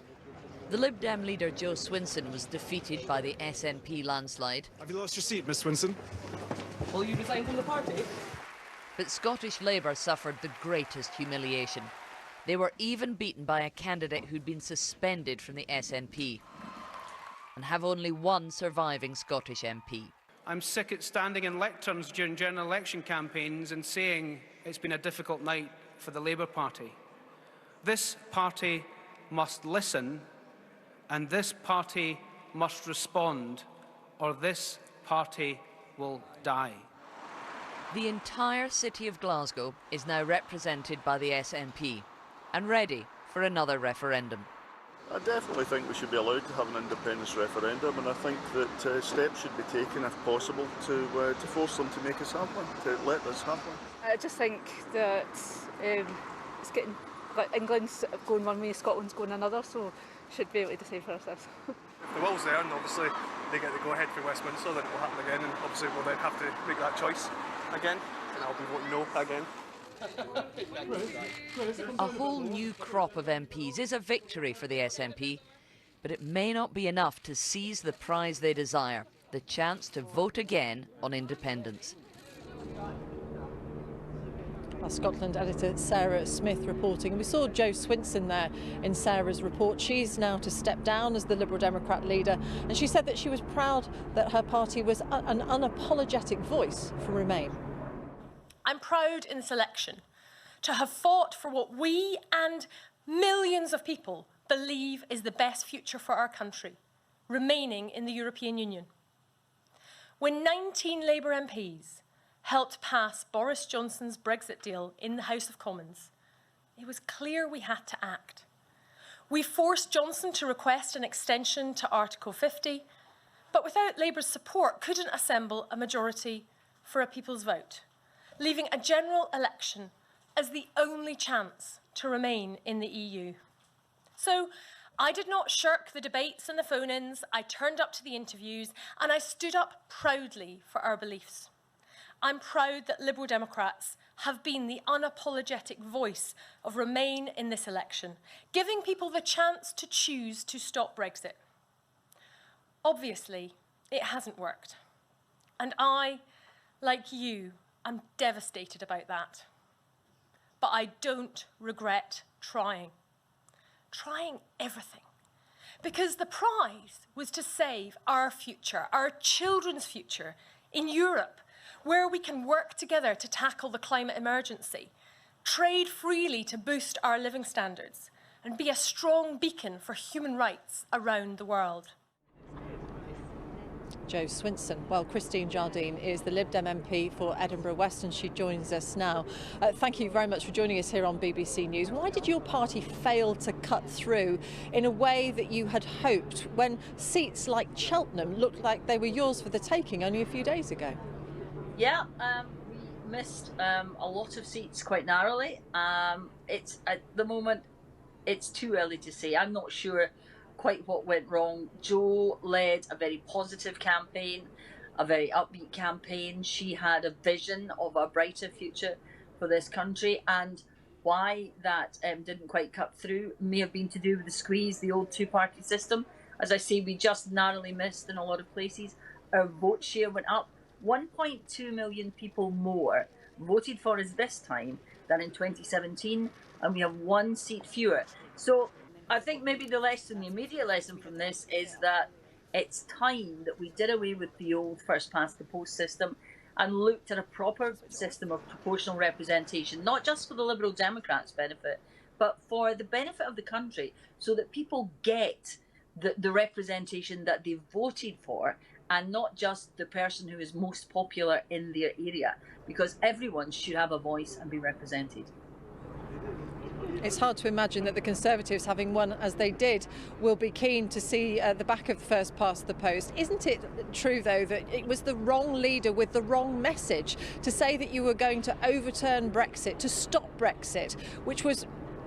The Lib Dem leader Jo Swinson was defeated by the SNP landslide. Have you lost your seat, Miss Swinson? Will you resign from the party? But Scottish Labour suffered the greatest humiliation. They were even beaten by a candidate who'd been suspended from the SNP and have only one surviving Scottish MP. I'm sick at standing in lecterns during general election campaigns and saying it's been a difficult night for the Labour Party. This party must listen, and this party must respond, or this party will die. The entire city of Glasgow is now represented by the SNP and ready for another referendum. I definitely think we should be allowed to have an independence referendum, and I think that steps should be taken, if possible, to force them to make us have one, to let us have one. I just think that it's getting, like, England's going one way, Scotland's going another, so should be able to decide for ourselves. If the will's there, and obviously they get the go-ahead for Westminster, then it will happen again, and obviously we'll then have to make that choice again, and I'll be voting no again. A whole new crop of MPs is a victory for the SNP, but it may not be enough to seize the prize they desire, the chance to vote again on independence. Our Scotland editor Sarah Smith reporting. We saw Jo Swinson there in Sarah's report. She's now to step down as the Liberal Democrat leader, and she said that she was proud that her party was an unapologetic voice for Remain. I'm proud in this election to have fought for what we and millions of people believe is the best future for our country, remaining in the European Union. When 19 Labour MPs helped pass Boris Johnson's Brexit deal in the House of Commons, it was clear we had to act. We forced Johnson to request an extension to Article 50, but without Labour's support couldn't assemble a majority for a people's vote, leaving a general election as the only chance to remain in the EU. So I did not shirk the debates and the phone-ins. I turned up to the interviews and I stood up proudly for our beliefs. I'm proud that Liberal Democrats have been the unapologetic voice of Remain in this election, giving people the chance to choose to stop Brexit. Obviously, it hasn't worked. And I, like you, I'm devastated about that. But I don't regret trying everything. Because the prize was to save our future, our children's future, in Europe, where we can work together to tackle the climate emergency, trade freely to boost our living standards, and be a strong beacon for human rights around the world. Jo Swinson. Well, Christine Jardine is the Lib Dem MP for Edinburgh West, and she joins us now. Thank you very much for joining us here on BBC News. Why did your party fail to cut through in a way that you had hoped when seats like Cheltenham looked like they were yours for the taking only a few days ago? Yeah, we missed a lot of seats quite narrowly. It's at the moment, it's too early to say. I'm not sure quite what went wrong. Jo led a very positive campaign, a very upbeat campaign. She had a vision of a brighter future for this country, and why that didn't quite cut through may have been to do with the squeeze, the old two-party system. As I say, we just narrowly missed in a lot of places. Our vote share went up. 1.2 million people more voted for us this time than in 2017, and we have one seat fewer. So I think maybe the lesson, the immediate lesson from this is that it's time that we did away with the old first past the post system and looked at a proper system of proportional representation, not just for the Liberal Democrats' benefit, but for the benefit of the country, so that people get the representation that they voted for, and not just the person who is most popular in their area, because everyone should have a voice and be represented. It's hard to imagine that the Conservatives, having won as they did, will be keen to see the back of the first past the post. Isn't it true, though, that it was the wrong leader with the wrong message to say that you were going to overturn Brexit, to stop Brexit, which was,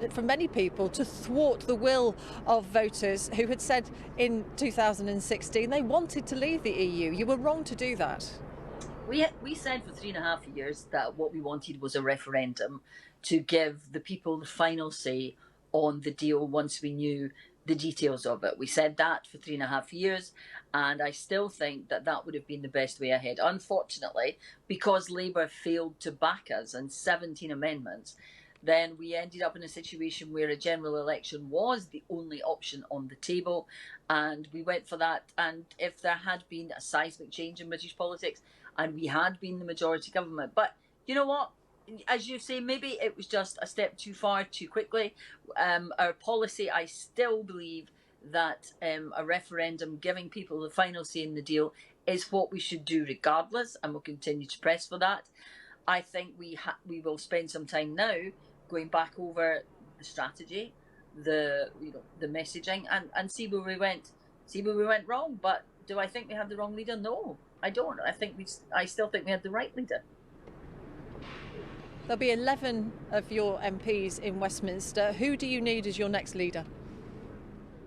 for many people, to thwart the will of voters who had said in 2016 they wanted to leave the EU? You were wrong to do that. We said for 3.5 years that what we wanted was a referendum to give the people the final say on the deal once we knew the details of it. We said that for 3.5 years, and I still think that that would have been the best way ahead. Unfortunately, because Labour failed to back us on 17 amendments, then we ended up in a situation where a general election was the only option on the table, and we went for that. And if there had been a seismic change in British politics and we had been the majority government, but you know what? As you say, maybe it was just a step too far, too quickly. Our policy, I still believe that a referendum giving people the final say in the deal is what we should do regardless, and we'll continue to press for that. I think we will spend some time now going back over the strategy, the messaging, and see where we went wrong. But do I think we had the wrong leader? No, I don't. I still think we had the right leader. There'll be 11 of your MPs in Westminster. Who do you need as your next leader?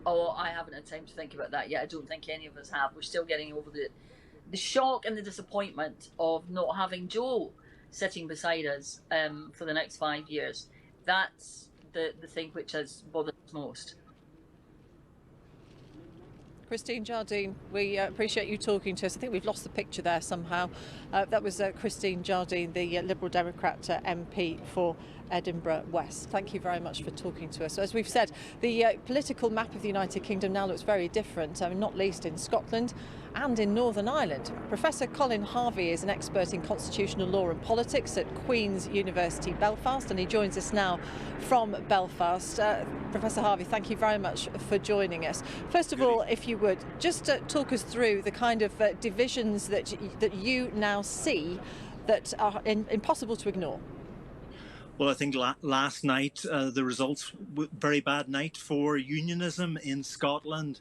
Oh, I haven't had time to think about that yet. I don't think any of us have. We're still getting over the shock and the disappointment of not having Jo sitting beside us for the next 5 years. That's the thing which has bothered us most. Christine Jardine, we appreciate you talking to us. I think we've lost the picture there somehow. That was Christine Jardine, the Liberal Democrat MP for Edinburgh West. Thank you very much for talking to us. So, as we've said, the political map of the United Kingdom now looks very different, not least in Scotland and in Northern Ireland. Professor Colin Harvey is an expert in constitutional law and politics at Queen's University Belfast, and he joins us now from Belfast. Professor Harvey, thank you very much for joining us. First of all, if you would, just talk us through the kind of divisions that you now see that are impossible to ignore. Well, I think last night the results were a very bad night for unionism in Scotland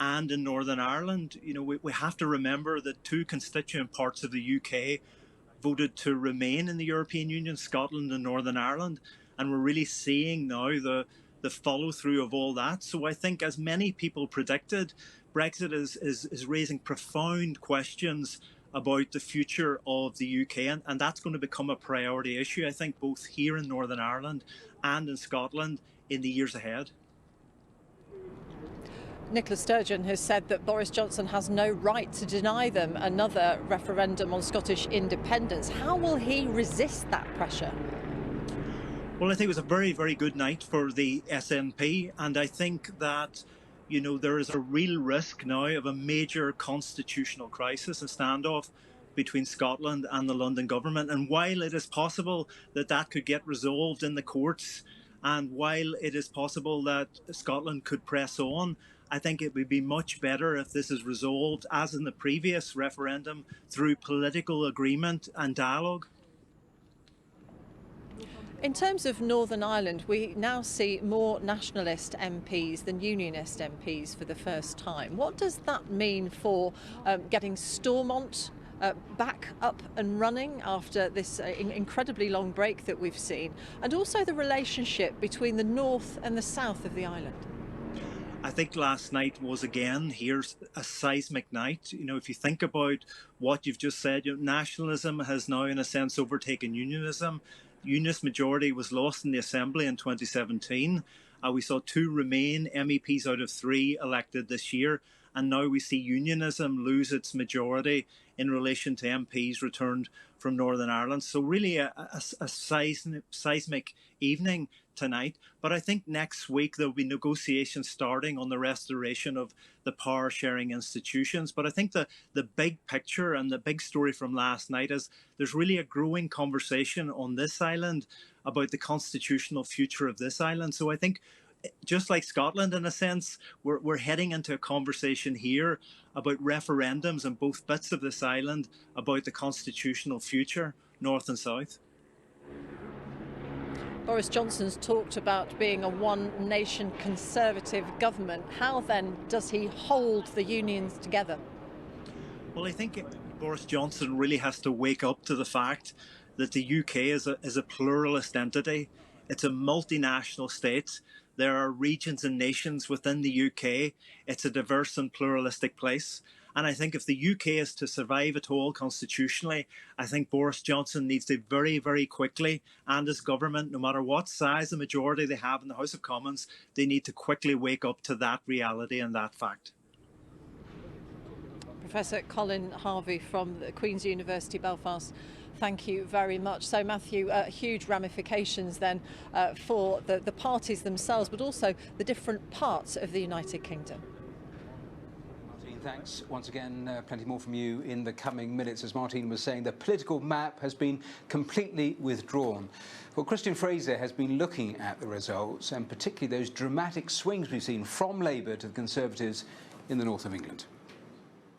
and in Northern Ireland. You know, we have to remember that two constituent parts of the UK voted to remain in the European Union, Scotland and Northern Ireland, and we're really seeing now the follow through of all that. So I think, as many people predicted, Brexit is raising profound questions about the future of the UK, and that's going to become a priority issue, I think, both here in Northern Ireland and in Scotland in the years ahead. Nicola Sturgeon has said that Boris Johnson has no right to deny them another referendum on Scottish independence. How will he resist that pressure? Well, I think it was a very, very good night for the SNP, and I think that, you know, there is a real risk now of a major constitutional crisis, a standoff between Scotland and the London government. And while it is possible that that could get resolved in the courts, and while it is possible that Scotland could press on, I think it would be much better if this is resolved, as in the previous referendum, through political agreement and dialogue. In terms of Northern Ireland, we now see more nationalist MPs than unionist MPs for the first time. What does that mean for getting Stormont back up and running after this incredibly long break that we've seen, and also the relationship between the north and the south of the island? I think last night was, again, here's a seismic night. You know, if you think about what you've just said, nationalism has now, in a sense, overtaken unionism. Unionist majority was lost in the Assembly in 2017. We saw 2 Remain MEPs out of 3 elected this year. And now we see unionism lose its majority in relation to MPs returned from Northern Ireland. So really a seismic evening tonight. But I think next week there'll be negotiations starting on the restoration of the power sharing institutions. But I think the big picture and the big story from last night is there's really a growing conversation on this island about the constitutional future of this island. So I think, just like Scotland, in a sense, we're heading into a conversation here about referendums on both bits of this island about the constitutional future, north and south. Boris Johnson's talked about being a one-nation Conservative government. How then does he hold the unions together? Well, I think Boris Johnson really has to wake up to the fact that the UK is a pluralist entity. It's a multinational state. There are regions and nations within the UK. It's a diverse and pluralistic place. And I think if the UK is to survive at all constitutionally, I think Boris Johnson needs to very, very quickly, and his government, no matter what size the majority they have in the House of Commons, they need to quickly wake up to that reality and that fact. Professor Colin Harvey from the Queen's University Belfast, thank you very much. So, Matthew, huge ramifications then for the parties themselves, but also the different parts of the United Kingdom. Martine, thanks once again. Plenty more from you in the coming minutes. As Martine was saying, the political map has been completely withdrawn. Well, Christian Fraser has been looking at the results, and particularly those dramatic swings we've seen from Labour to the Conservatives in the north of England.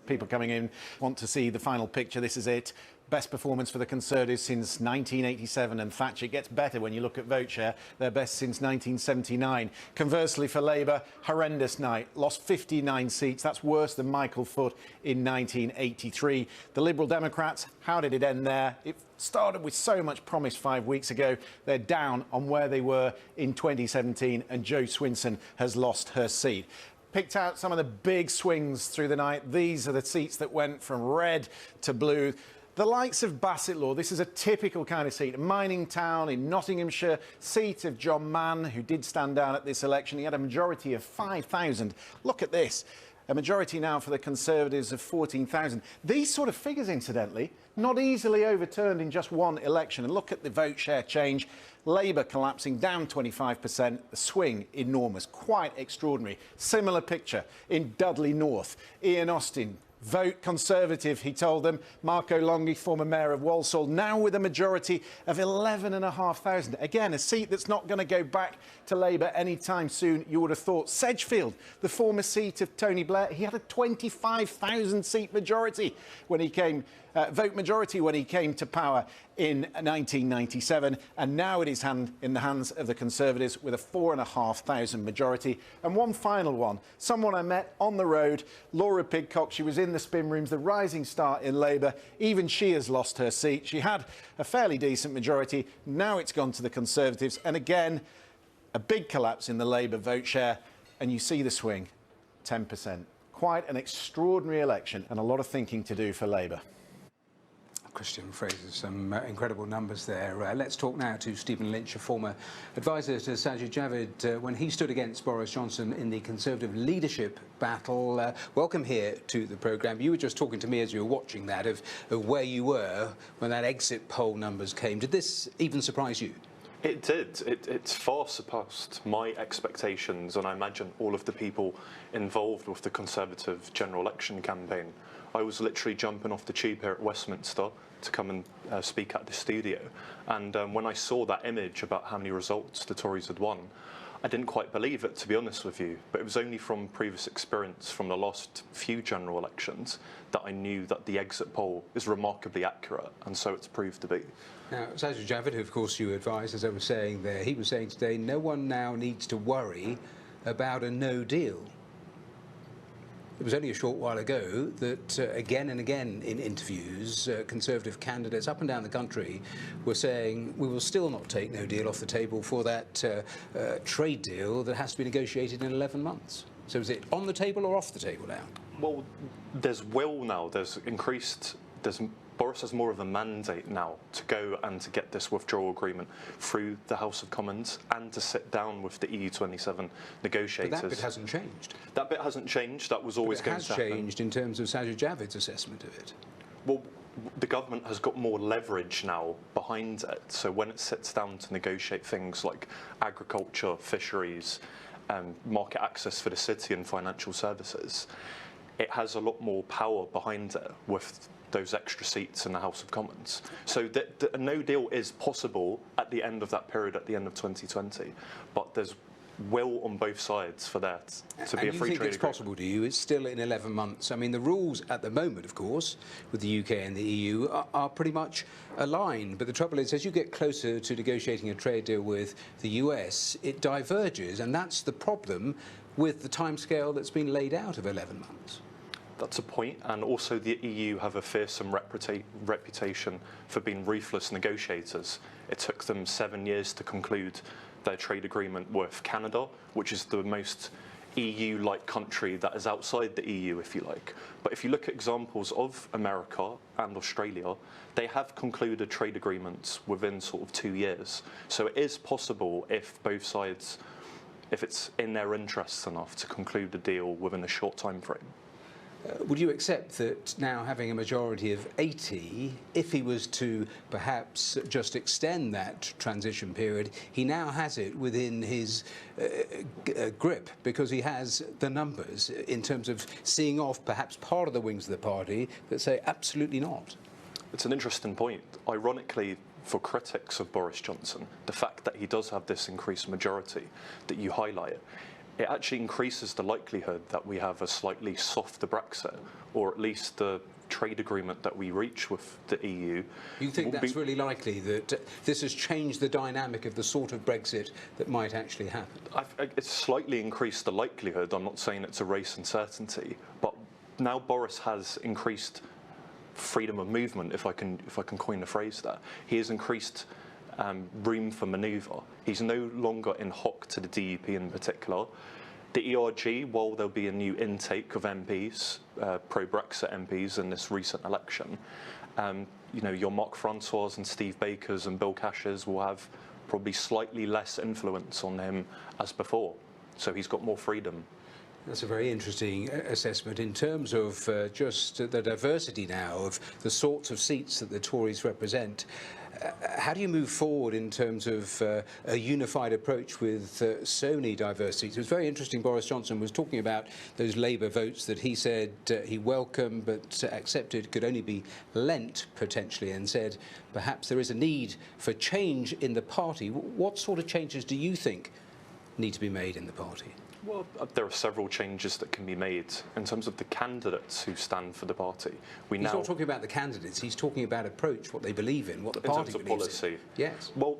People coming in want to see the final picture. This is it. Best performance for the Conservatives since 1987, and Thatcher gets better when you look at vote share. Their best since 1979. Conversely, for Labour, horrendous night. Lost 59 seats. That's worse than Michael Foot in 1983. The Liberal Democrats, how did it end there? It started with so much promise 5 weeks ago. They're down on where they were in 2017, and Jo Swinson has lost her seat. Picked out some of the big swings through the night. These are the seats that went from red to blue. The likes of Bassetlaw, this is a typical kind of seat. A mining town in Nottinghamshire, seat of John Mann, who did stand down at this election. He had a majority of 5,000. Look at this. A majority now for the Conservatives of 14,000. These sort of figures, incidentally, not easily overturned in just one election. And look at the vote share change. Labour collapsing down 25%. The swing enormous, quite extraordinary. Similar picture in Dudley North. Ian Austin, vote Conservative, he told them. Marco Longhi, former mayor of Walsall, now with a majority of 11,500. Again, a seat that's not going to go back to Labour anytime soon, you would have thought. Sedgefield, the former seat of Tony Blair, he had a 25,000 seat majority when he came, vote majority when he came to power in 1997, and now it is in the hands of the Conservatives with a 4,500 majority. And one final one, someone I met on the road, Laura Pidcock. She was in the spin rooms, the rising star in Labour. Even she has lost her seat. She had a fairly decent majority. Now it's gone to the Conservatives, and again, a big collapse in the Labour vote share, and you see the swing, 10%. Quite an extraordinary election, and a lot of thinking to do for Labour. Christian Fraser, some incredible numbers there. Let's talk now to Stephen Lynch, a former advisor to Sajid Javid when he stood against Boris Johnson in the Conservative leadership battle. Welcome here to the programme. You were just talking to me as you were watching that of where you were when that exit poll numbers came. Did this even surprise you? It did. It's far surpassed my expectations, and I imagine all of the people involved with the Conservative general election campaign. I was literally jumping off the tube here at Westminster to come and speak at the studio, and when I saw that image about how many results the Tories had won, I didn't quite believe it, to be honest with you, but it was only from previous experience from the last few general elections that I knew that the exit poll is remarkably accurate, and so it's proved to be. Now, Sajid Javid, who of course you advised, as I was saying there, he was saying today, no one now needs to worry about a no deal. It was only a short while ago that again and again in interviews, Conservative candidates up and down the country were saying we will still not take no deal off the table for that trade deal that has to be negotiated in 11 months. So is it on the table or off the table now? Well, there's will now. Boris has more of a mandate now to go and to get this withdrawal agreement through the House of Commons and to sit down with the EU27 negotiators. But that bit hasn't changed. That bit hasn't changed. That was always going to happen. It has changed in terms of Sajid Javid's assessment of it. Well, the government has got more leverage now behind it. So when it sits down to negotiate things like agriculture, fisheries, market access for the city and financial services, it has a lot more power behind it with those extra seats in the House of Commons. So a no deal is possible at the end of that period, at the end of 2020, but there's will on both sides for that to be a free trade agreement. And you think it's possible, do you? It's still in 11 months. I mean, the rules at the moment, of course, with the UK and the EU are pretty much aligned. But the trouble is, as you get closer to negotiating a trade deal with the US, it diverges. And that's the problem with the timescale that's been laid out of 11 months. That's a point, and also the EU have a fearsome reputation for being ruthless negotiators. It took them 7 years to conclude their trade agreement with Canada, which is the most EU-like country that is outside the EU, if you like. But if you look at examples of America and Australia, they have concluded trade agreements within sort of 2 years. So it is possible if both sides, if it's in their interests enough to conclude a deal within a short time frame. Would you accept that now having a majority of 80, if he was to perhaps just extend that transition period, he now has it within his grip because he has the numbers in terms of seeing off perhaps part of the wings of the party that say absolutely not? It's an interesting point. Ironically, for critics of Boris Johnson, the fact that he does have this increased majority that you highlight, it actually increases the likelihood that we have a slightly softer Brexit, or at least the trade agreement that we reach with the EU. You think that's really likely, that this has changed the dynamic of the sort of Brexit that might actually happen? It's slightly increased the likelihood. I'm not saying it's a race and certainty, but now Boris has increased freedom of movement, if I can coin the phrase there. He has increased room for manoeuvre. He's no longer in hock to the DUP in particular. The ERG, while there'll be a new intake of MPs, pro-Brexit MPs in this recent election, you know, your Mark Francois and Steve Bakers and Bill Cash's will have probably slightly less influence on him as before. So he's got more freedom. That's a very interesting assessment in terms of just the diversity now of the sorts of seats that the Tories represent. How do you move forward in terms of a unified approach with so many diverse seats? It was very interesting. Boris Johnson was talking about those Labour votes that he said he welcomed but accepted could only be lent potentially, and said perhaps there is a need for change in the party. What sort of changes do you think need to be made in the party? Well, there are several changes that can be made in terms of the candidates who stand for the party. He's not talking about the candidates, he's talking about approach, what they believe in, what the party believes in. In terms of policy? Yes. Well,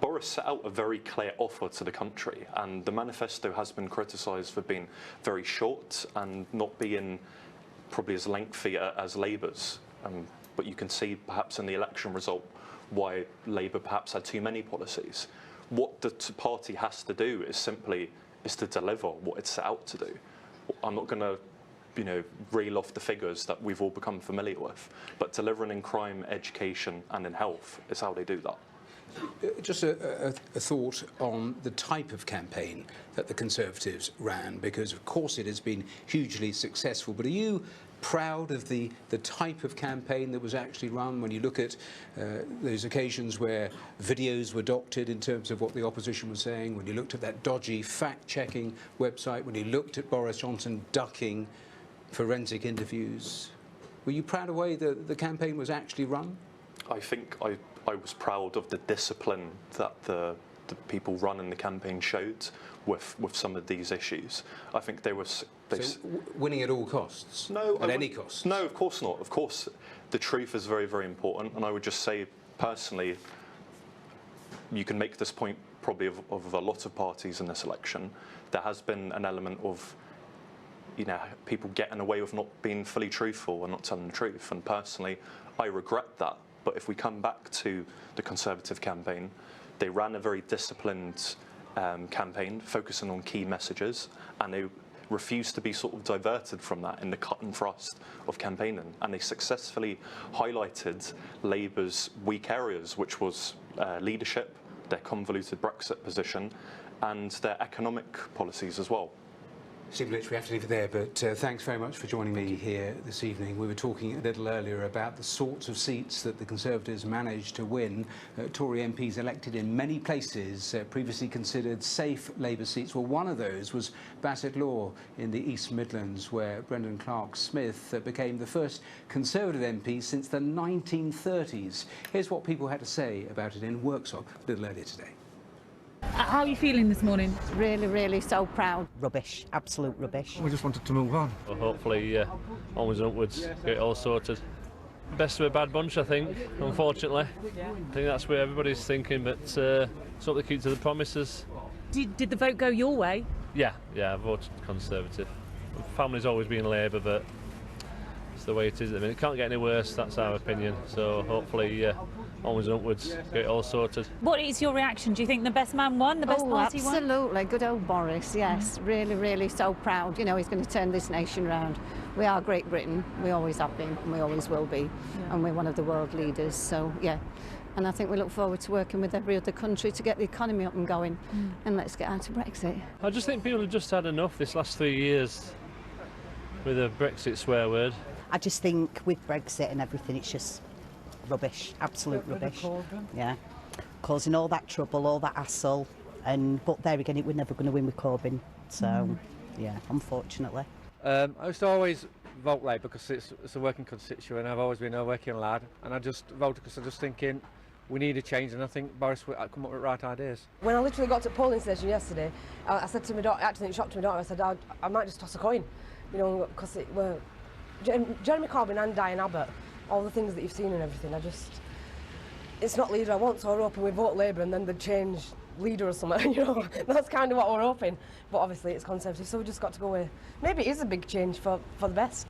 Boris set out a very clear offer to the country, and the manifesto has been criticised for being very short and not being probably as lengthy as Labour's. But you can see perhaps in the election result why Labour perhaps had too many policies. What the party has to do is simply to deliver what it's set out to do. I'm not going to, reel off the figures that we've all become familiar with, but delivering in crime, education, and in health is how they do that. Just a thought on the type of campaign that the Conservatives ran, because of course it has been hugely successful. But are you proud of the type of campaign that was actually run? When you look at those occasions where videos were doctored in terms of what the opposition was saying, when you looked at that dodgy fact-checking website, when you looked at Boris Johnson ducking forensic interviews, were you proud of the way the campaign was actually run? I think I was proud of the discipline that the people running the campaign showed with some of these issues. I think they were... So winning at all costs? No. At any cost? No, of course not. Of course, the truth is very, very important. And I would just say, personally, you can make this point probably of a lot of parties in this election. There has been an element of, you know, people getting away with not being fully truthful and not telling the truth. And personally, I regret that. But if we come back to the Conservative campaign, they ran a very disciplined campaign, focusing on key messages, and they refused to be sort of diverted from that in the cut and thrust of campaigning. And they successfully highlighted Labour's weak areas, which was leadership, their convoluted Brexit position, and their economic policies as well. Stephen Litch, we have to leave it there, but thanks very much for joining me here this evening. We were talking a little earlier about the sorts of seats that the Conservatives managed to win. Tory MPs elected in many places previously considered safe Labour seats. Well, one of those was Bassett Law in the East Midlands, where Brendan Clark-Smith became the first Conservative MP since the 1930s. Here's what people had to say about it in Worksop a little earlier today. How are you feeling this morning? Really, really so proud. Rubbish, absolute rubbish. We just wanted to move on. Well, hopefully, onwards and upwards, get it all sorted. Best of a bad bunch, I think, unfortunately. I think that's where everybody's thinking, but sort of keep to the promises. Did the vote go your way? Yeah, I voted Conservative. My family's always been Labour, but it's the way it is at the minute. It can't get any worse, that's our opinion. So hopefully, onwards and upwards, get it all sorted. What is your reaction? Do you think the best man won, the best party won? Absolutely, good old Boris, yes. Really, really so proud. You know, he's going to turn this nation round. We are Great Britain, we always have been, and we always will be, and we're one of the world leaders, so yeah. And I think we look forward to working with every other country to get the economy up and going, and let's get out of Brexit. I just think people have just had enough this last 3 years with a Brexit swear word. I just think with Brexit and everything, it's just rubbish, absolute rubbish. Yeah, causing all that trouble, all that hassle, but there again, we're never going to win with Corbyn. So, yeah, unfortunately. I used to always vote Labour because it's a working constituent. I've always been a working lad, and I just voted because I'm just thinking we need a change, and I think Boris will come up with the right ideas. When I literally got to the polling station yesterday, I said to my daughter, actually it shocked my daughter, I said I might just toss a coin, you know, because it were Jeremy Corbyn and Diane Abbott, all the things that you've seen and everything, it's not leader I want, so we're hoping we vote Labour and then they'd change leader or something, you know, that's kind of what we're hoping. But obviously it's Conservative, so we just got to go with, maybe it is a big change for the best.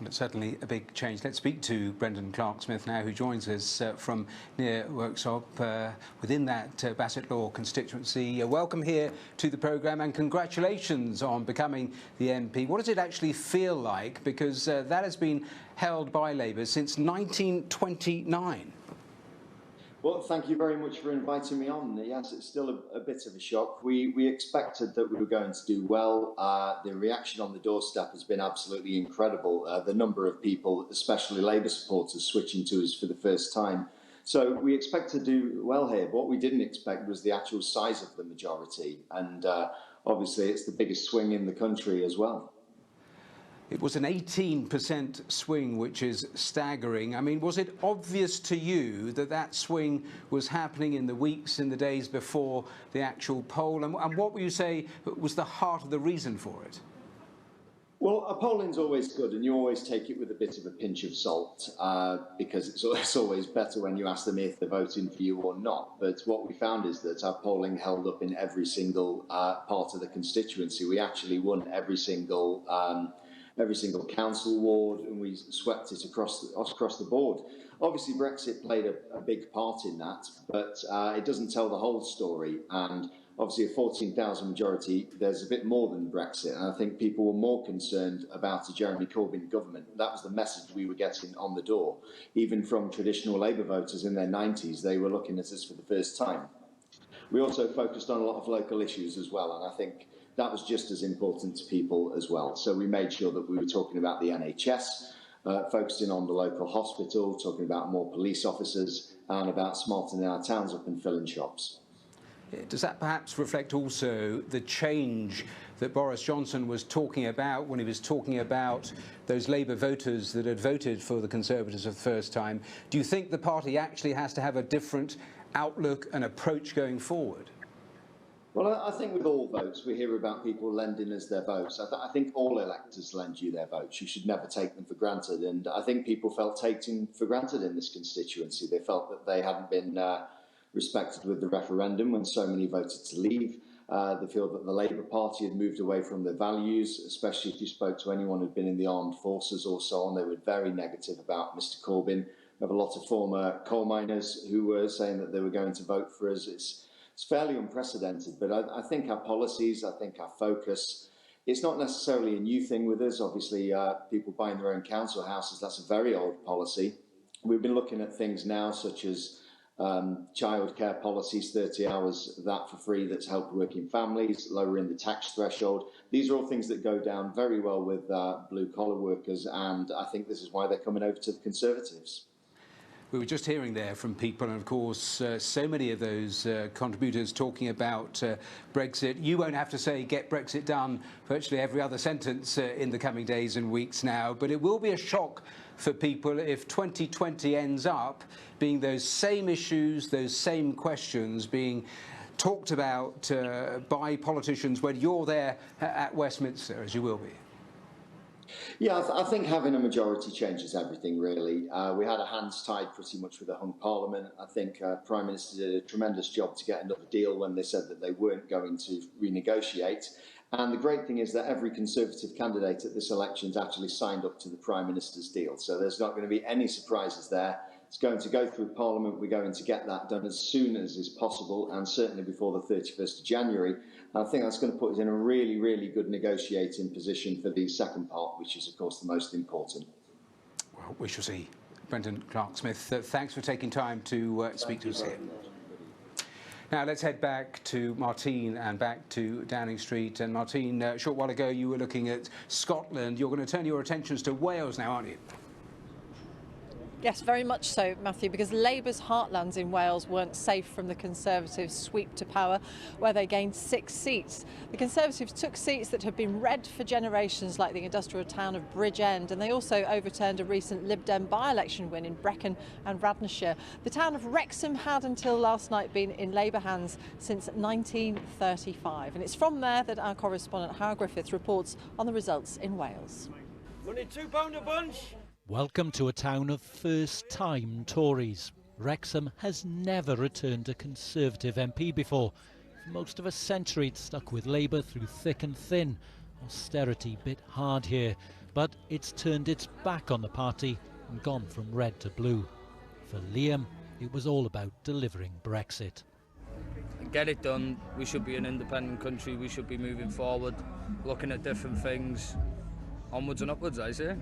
Well, it's certainly a big change. Let's speak to Brendan Clark-Smith now, who joins us from near Worksop within that Bassett Law constituency. Welcome here to the programme and congratulations on becoming the MP. What does it actually feel like? Because that has been held by Labour since 1929. Well, thank you very much for inviting me on. Yes, it's still a bit of a shock. We expected that we were going to do well. The reaction on the doorstep has been absolutely incredible. The number of people, especially Labour supporters, switching to us for the first time. So we expect to do well here. But what we didn't expect was the actual size of the majority. And obviously, it's the biggest swing in the country as well. It was an 18% swing, which is staggering. I mean, was it obvious to you that that swing was happening in the weeks, in the days before the actual poll? And what would you say was the heart of the reason for it? Well, polling's always good, and you always take it with a bit of a pinch of salt, because it's always better when you ask them if they're voting for you or not. But what we found is that our polling held up in every single part of the constituency. We actually won every single council ward, and we swept it across the board. Obviously, Brexit played a big part in that, but it doesn't tell the whole story. And obviously, a 14,000 majority, there's a bit more than Brexit. And I think people were more concerned about a Jeremy Corbyn government. That was the message we were getting on the door. Even from traditional Labour voters in their 90s, they were looking at us for the first time. We also focused on a lot of local issues as well, and I think that was just as important to people as well. So we made sure that we were talking about the NHS, focusing on the local hospital, talking about more police officers, and about smartening our towns up and filling shops. Does that perhaps reflect also the change that Boris Johnson was talking about when he was talking about those Labour voters that had voted for the Conservatives for the first time? Do you think the party actually has to have a different outlook and approach going forward? Well, I think with all votes, we hear about people lending us their votes. I think all electors lend you their votes. You should never take them for granted. And I think people felt taken for granted in this constituency. They felt that they hadn't been respected with the referendum when so many voted to leave. They feel that the Labour Party had moved away from their values, especially if you spoke to anyone who'd been in the armed forces or so on. They were very negative about Mr Corbyn. We have a lot of former coal miners who were saying that they were going to vote for us. It's fairly unprecedented, but I think our policies, I think our focus, it's not necessarily a new thing with us. Obviously, people buying their own council houses, that's a very old policy. We've been looking at things now such as childcare policies, 30 hours that for free, that's helped working families, lowering the tax threshold. These are all things that go down very well with blue-collar workers, and I think this is why they're coming over to the Conservatives. We were just hearing there from people, and of course so many of those contributors talking about Brexit. You won't have to say get Brexit done virtually every other sentence in the coming days and weeks now, but it will be a shock for people if 2020 ends up being those same issues, those same questions being talked about by politicians when you're there at Westminster, as you will be. Yeah, I think having a majority changes everything, really. We had our hands tied pretty much with a hung parliament. I think Prime Minister did a tremendous job to get another deal when they said that they weren't going to renegotiate. And the great thing is that every Conservative candidate at this election has actually signed up to the Prime Minister's deal. So there's not going to be any surprises there. It's going to go through Parliament. We're going to get that done as soon as is possible, and certainly before the 31st of January. And I think that's going to put us in a really, really good negotiating position for the second part, which is, of course, the most important. Well, we shall see. Brendan Clark-Smith, thanks for taking time to speak to us here. Now let's head back to Martine and back to Downing Street. And Martine, a short while ago you were looking at Scotland. You're going to turn your attentions to Wales now, aren't you? Yes, very much so, Matthew, because Labour's heartlands in Wales weren't safe from the Conservatives' sweep to power, where they gained 6 seats. The Conservatives took seats that have been red for generations, like the industrial town of Bridgend, and they also overturned a recent Lib Dem by-election win in Brecon and Radnorshire. The town of Wrexham had until last night been in Labour hands since 1935, and it's from there that our correspondent Howard Griffiths reports on the results in Wales. Only £2 a bunch. Welcome to a town of first-time Tories. Wrexham has never returned a Conservative MP before. For most of a century it's stuck with Labour through thick and thin. Austerity bit hard here, but it's turned its back on the party and gone from red to blue. For Liam, it was all about delivering Brexit. Get it done. We should be an independent country. We should be moving forward, looking at different things. Onwards and upwards, I say.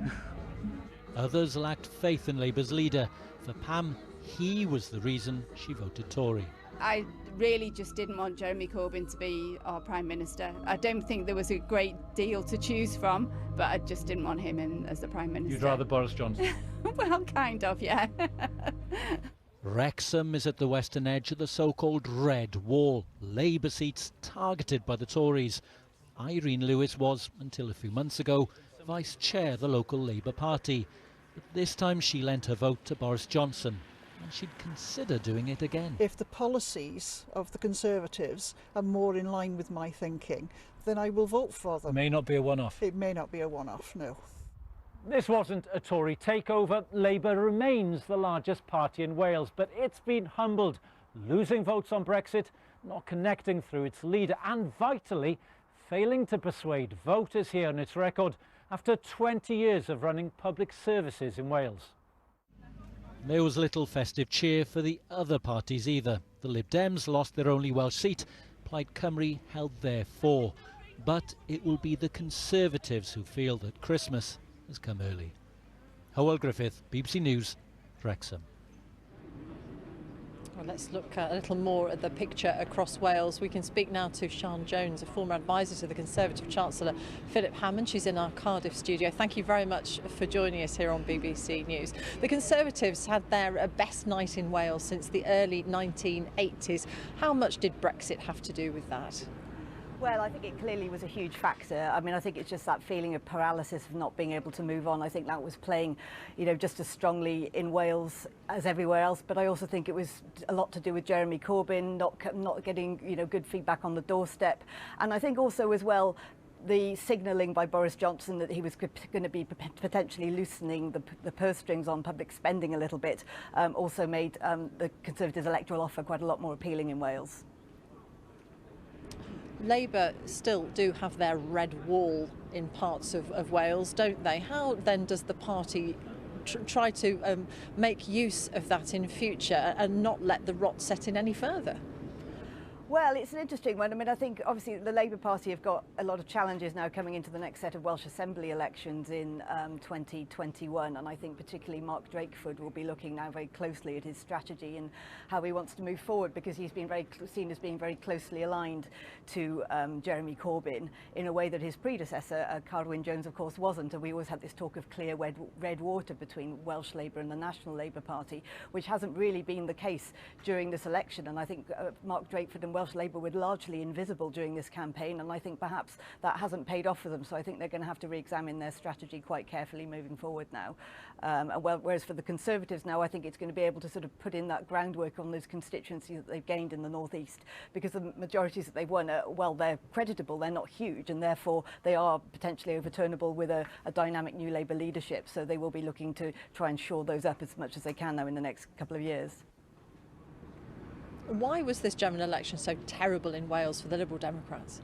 Others lacked faith in Labour's leader. For Pam, he was the reason she voted Tory. I really just didn't want Jeremy Corbyn to be our Prime Minister. I don't think there was a great deal to choose from, but I just didn't want him in as the Prime Minister. You'd rather Boris Johnson? Well, kind of, yeah. Wrexham is at the western edge of the so-called Red Wall. Labour seats targeted by the Tories. Irene Lewis was, until a few months ago, vice chair of the local Labour Party. But this time she lent her vote to Boris Johnson, and she'd consider doing it again. If the policies of the Conservatives are more in line with my thinking, then I will vote for them. It may not be a one-off. It may not be a one-off, no. This wasn't a Tory takeover. Labour remains the largest party in Wales, but it's been humbled, losing votes on Brexit, not connecting through its leader, and vitally failing to persuade voters here on its record after 20 years of running public services in Wales. There was little festive cheer for the other parties either. The Lib Dems lost their only Welsh seat. Plaid Cymru held their 4. But it will be the Conservatives who feel that Christmas has come early. Howell Griffith, BBC News, Wrexham. Well, let's look a little more at the picture across Wales. We can speak now to Sian Jones, a former advisor to the Conservative Chancellor Philip Hammond. She's in our Cardiff studio. Thank you very much for joining us here on BBC News. The Conservatives had their best night in Wales since the early 1980s. How much did Brexit have to do with that? Well, I think it clearly was a huge factor. I mean, I think it's just that feeling of paralysis of not being able to move on. I think that was playing, just as strongly in Wales as everywhere else. But I also think it was a lot to do with Jeremy Corbyn not getting, good feedback on the doorstep. And I think also as well, the signalling by Boris Johnson that he was going to be potentially loosening the purse strings on public spending a little bit also made the Conservatives' electoral offer quite a lot more appealing in Wales. Labour still do have their red wall in parts of Wales, don't they? How then does the party try to make use of that in future and not let the rot set in any further? Well, it's an interesting one. I mean, I think obviously the Labour Party have got a lot of challenges now coming into the next set of Welsh Assembly elections in 2021, and I think particularly Mark Drakeford will be looking now very closely at his strategy and how he wants to move forward, because he's been seen as being very closely aligned to Jeremy Corbyn in a way that his predecessor, Carwyn Jones, of course, wasn't. And we always had this talk of clear red water between Welsh Labour and the National Labour Party, which hasn't really been the case during this election. And I think Mark Drakeford and Welsh Labour were largely invisible during this campaign, and I think perhaps that hasn't paid off for them. So I think they're going to have to re-examine their strategy quite carefully moving forward now. Whereas for the Conservatives now, I think it's going to be able to sort of put in that groundwork on those constituencies that they've gained in the North East, because the majorities that they've won are, well, they're creditable, they're not huge, and therefore they are potentially overturnable with a dynamic new Labour leadership. So they will be looking to try and shore those up as much as they can now in the next couple of years. Why was this general election so terrible in Wales for the Liberal Democrats?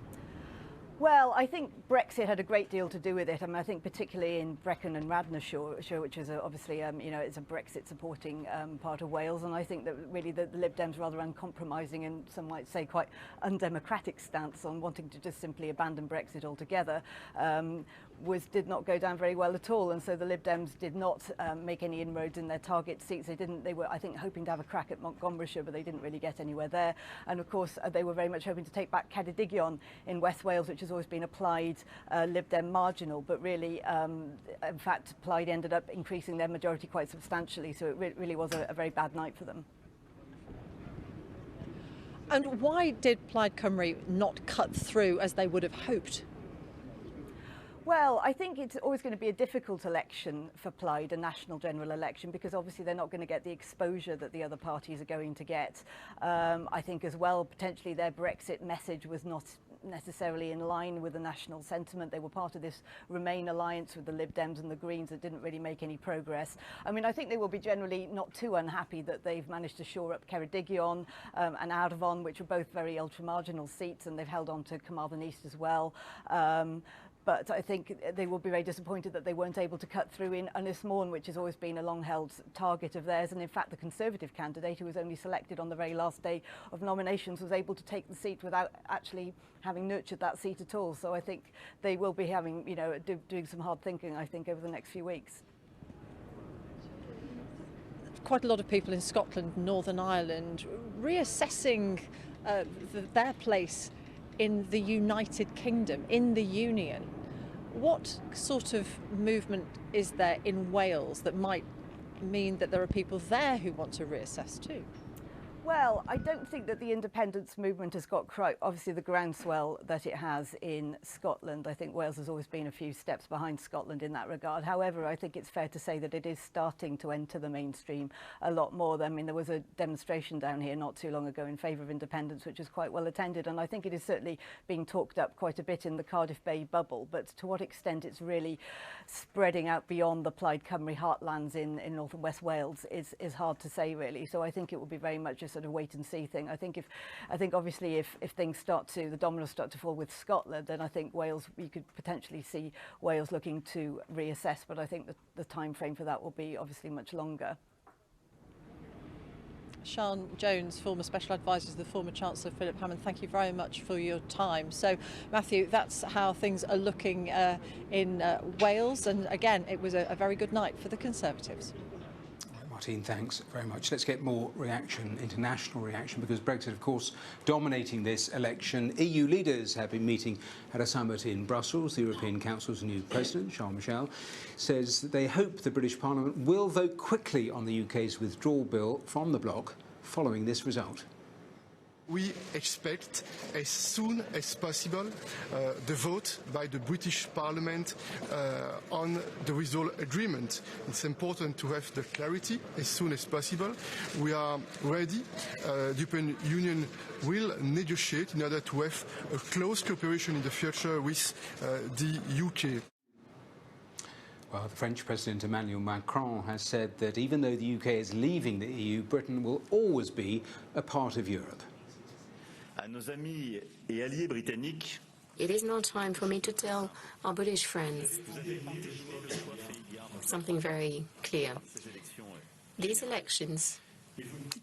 Well, I think Brexit had a great deal to do with it. I mean, I think particularly in Brecon and Radnorshire, which is obviously, it's a Brexit-supporting part of Wales, and I think that really the Lib Dems' rather uncompromising and some might say quite undemocratic stance on wanting to just simply abandon Brexit altogether did not go down very well at all. And so the Lib Dems did not make any inroads in their target seats. They were, I think, hoping to have a crack at Montgomeryshire, but they didn't really get anywhere there. And of course, they were very much hoping to take back Ceredigion in West Wales, which has always been a Plaid Lib Dem marginal, but really, in fact, Plaid ended up increasing their majority quite substantially. So it really was a very bad night for them. And why did Plaid Cymru not cut through as they would have hoped? Well, I think it's always going to be a difficult election for Plaid, a national general election, because obviously they're not going to get the exposure that the other parties are going to get. I think as well, potentially their Brexit message was not necessarily in line with the national sentiment. They were part of this Remain alliance with the Lib Dems and the Greens that didn't really make any progress. I mean, I think they will be generally not too unhappy that they've managed to shore up Ceredigion and Arfon, which are both very ultra-marginal seats, and they've held on to Carmarthen East as well. But I think they will be very disappointed that they weren't able to cut through in Ynys Môn, which has always been a long-held target of theirs. And in fact, the Conservative candidate, who was only selected on the very last day of nominations, was able to take the seat without actually having nurtured that seat at all. So I think they will be having, doing some hard thinking, I think, over the next few weeks. Quite a lot of people in Scotland, Northern Ireland, reassessing their place in the United Kingdom, in the Union. What sort of movement is there in Wales that might mean that there are people there who want to reassess too? Well, I don't think that the independence movement has got quite, obviously, the groundswell that it has in Scotland. I think Wales has always been a few steps behind Scotland in that regard. However, I think it's fair to say that it is starting to enter the mainstream a lot more. I mean, there was a demonstration down here not too long ago in favour of independence, which was quite well attended, and I think it is certainly being talked up quite a bit in the Cardiff Bay bubble. But to what extent it's really spreading out beyond the Plaid Cymru heartlands in North and West Wales is hard to say, really. So I think it will be very much a sort of wait and see thing. I think obviously if things the dominoes start to fall with Scotland, then I think Wales, you could potentially see Wales looking to reassess, but I think the time frame for that will be obviously much longer. Sian Jones, former Special Advisor to the former Chancellor Philip Hammond, thank you very much for your time. So, Matthew, that's how things are looking in Wales, and again, it was a very good night for the Conservatives. Martine, thanks very much. Let's get more reaction, international reaction, because Brexit, of course, dominating this election. EU leaders have been meeting at a summit in Brussels. The European Council's new president, Charles Michel, says that they hope the British Parliament will vote quickly on the UK's withdrawal bill from the bloc following this result. We expect as soon as possible the vote by the British Parliament on the withdrawal agreement. It's important to have the clarity as soon as possible. We are ready. The European Union will negotiate in order to have a close cooperation in the future with the UK. Well, the French President Emmanuel Macron has said that even though the UK is leaving the EU, Britain will always be a part of Europe. It is now time for me to tell our British friends something very clear. These elections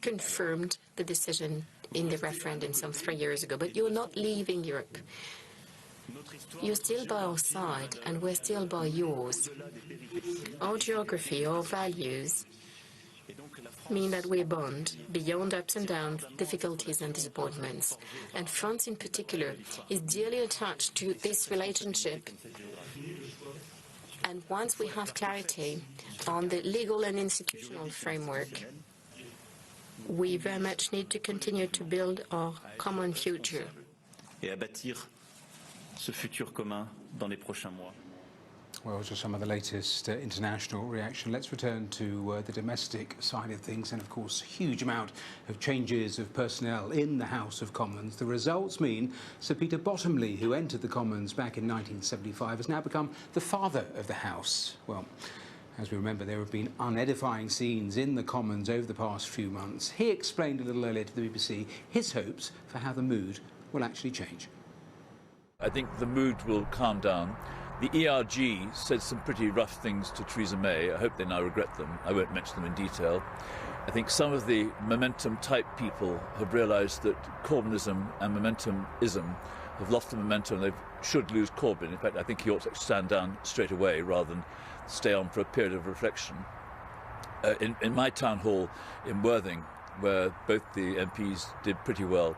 confirmed the decision in the referendum some 3 years ago, but you're not leaving Europe. You're still by our side, and we're still by yours. Our geography, our values mean that we bond beyond ups and downs, difficulties and disappointments. And France in particular is dearly attached to this relationship. And once we have clarity on the legal and institutional framework, we very much need to continue to build our common future. Et à bâtir ce futur commun dans les prochains mois. Well, just some of the latest international reaction. Let's return to the domestic side of things, and of course, huge amount of changes of personnel in the House of Commons. The results mean Sir Peter Bottomley, who entered the Commons back in 1975, has now become the father of the House. Well, as we remember, there have been unedifying scenes in the Commons over the past few months. He explained a little earlier to the BBC his hopes for how the mood will actually change. I think the mood will calm down. The ERG said some pretty rough things to Theresa May. I hope they now regret them. I won't mention them in detail. I think some of the momentum-type people have realised that Corbynism and momentumism have lost the momentum. They should lose Corbyn. In fact, I think he ought to stand down straight away rather than stay on for a period of reflection. In my town hall in Worthing, where both the MPs did pretty well,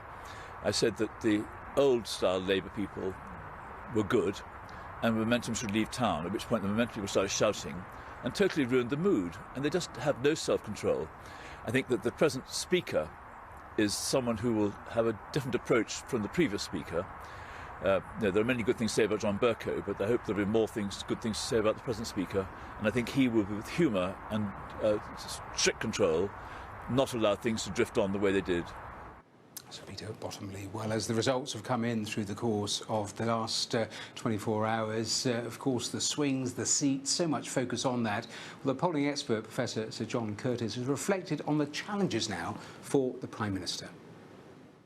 I said that the old-style Labour people were good, and momentum should leave town, at which point the momentum people started shouting and totally ruined the mood, and they just have no self-control. I think that the present speaker is someone who will have a different approach from the previous speaker. There are many good things to say about John Bercow, but I hope there will be more good things to say about the present speaker, and I think he will, with humour and strict control, not allow things to drift on the way they did. Sir Peter Bottomley. Well, as the results have come in through the course of the last 24 hours, of course, the swings, the seats, so much focus on that. Well, the polling expert, Professor Sir John Curtice, has reflected on the challenges now for the Prime Minister.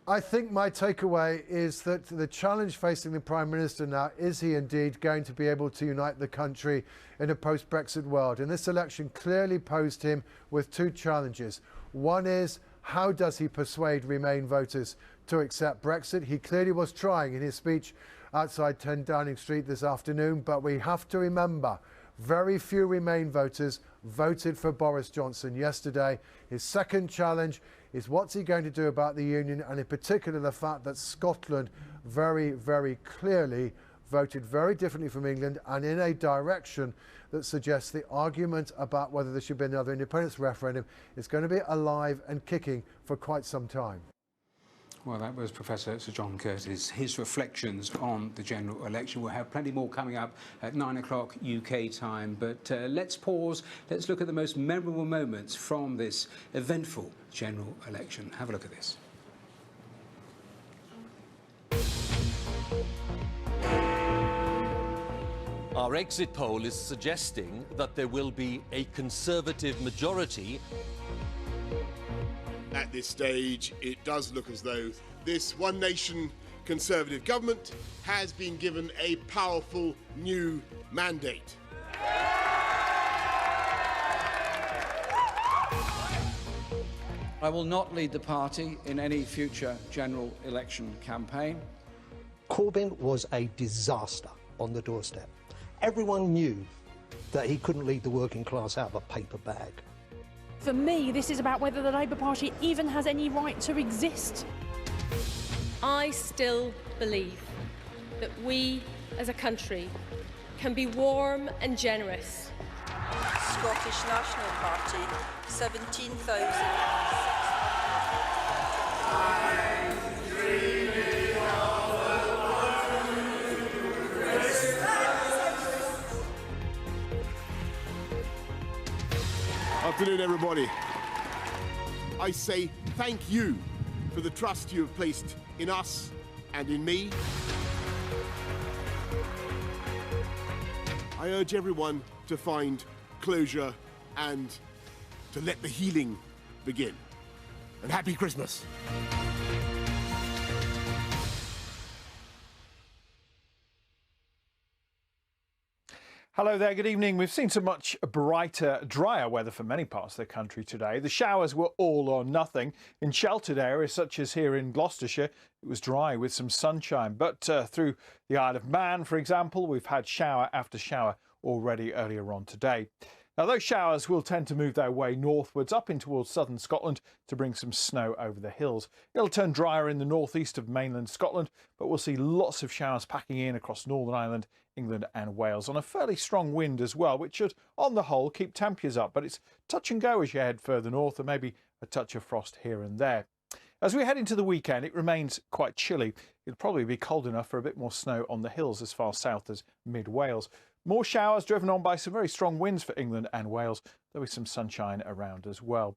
I think my takeaway is that the challenge facing the Prime Minister now, is he indeed going to be able to unite the country in a post-Brexit world? And this election clearly posed him with two challenges. One is, how does he persuade Remain voters to accept Brexit? He clearly was trying in his speech outside 10 Downing Street this afternoon, but we have to remember, very few Remain voters voted for Boris Johnson yesterday. His second challenge is, what's he going to do about the Union, and in particular the fact that Scotland very, very clearly voted very differently from England and in a direction that suggests the argument about whether there should be another independence referendum is going to be alive and kicking for quite some time. Well, that was Professor Sir John Curtice, his reflections on the general election. We'll have plenty more coming up at 9 o'clock UK time, but let's pause. Let's look at the most memorable moments from this eventful general election. Have a look at this. Our exit poll is suggesting that there will be a Conservative majority. At this stage, it does look as though this One Nation Conservative government has been given a powerful new mandate. I will not lead the party in any future general election campaign. Corbyn was a disaster on the doorstep. Everyone knew that he couldn't lead the working class out of a paper bag. For me, this is about whether the Labour Party even has any right to exist. I still believe that we, as a country, can be warm and generous. Scottish National Party, 17,000. Afternoon, everybody. I say thank you for the trust you have placed in us and in me. I urge everyone to find closure and to let the healing begin. And happy Christmas. Hello there, good evening. We've seen some much brighter, drier weather for many parts of the country today. The showers were all or nothing. In sheltered areas such as here in Gloucestershire, it was dry with some sunshine. But through the Isle of Man, for example, we've had shower after shower already earlier on today. Now, those showers will tend to move their way northwards up in towards southern Scotland to bring some snow over the hills. It'll turn drier in the northeast of mainland Scotland, but we'll see lots of showers packing in across Northern Ireland, England and Wales on a fairly strong wind as well, which should, on the whole, keep temperatures up. But it's touch and go as you head further north, and maybe a touch of frost here and there. As we head into the weekend, it remains quite chilly. It'll probably be cold enough for a bit more snow on the hills as far south as mid-Wales. More showers driven on by some very strong winds for England and Wales. There'll be some sunshine around as well.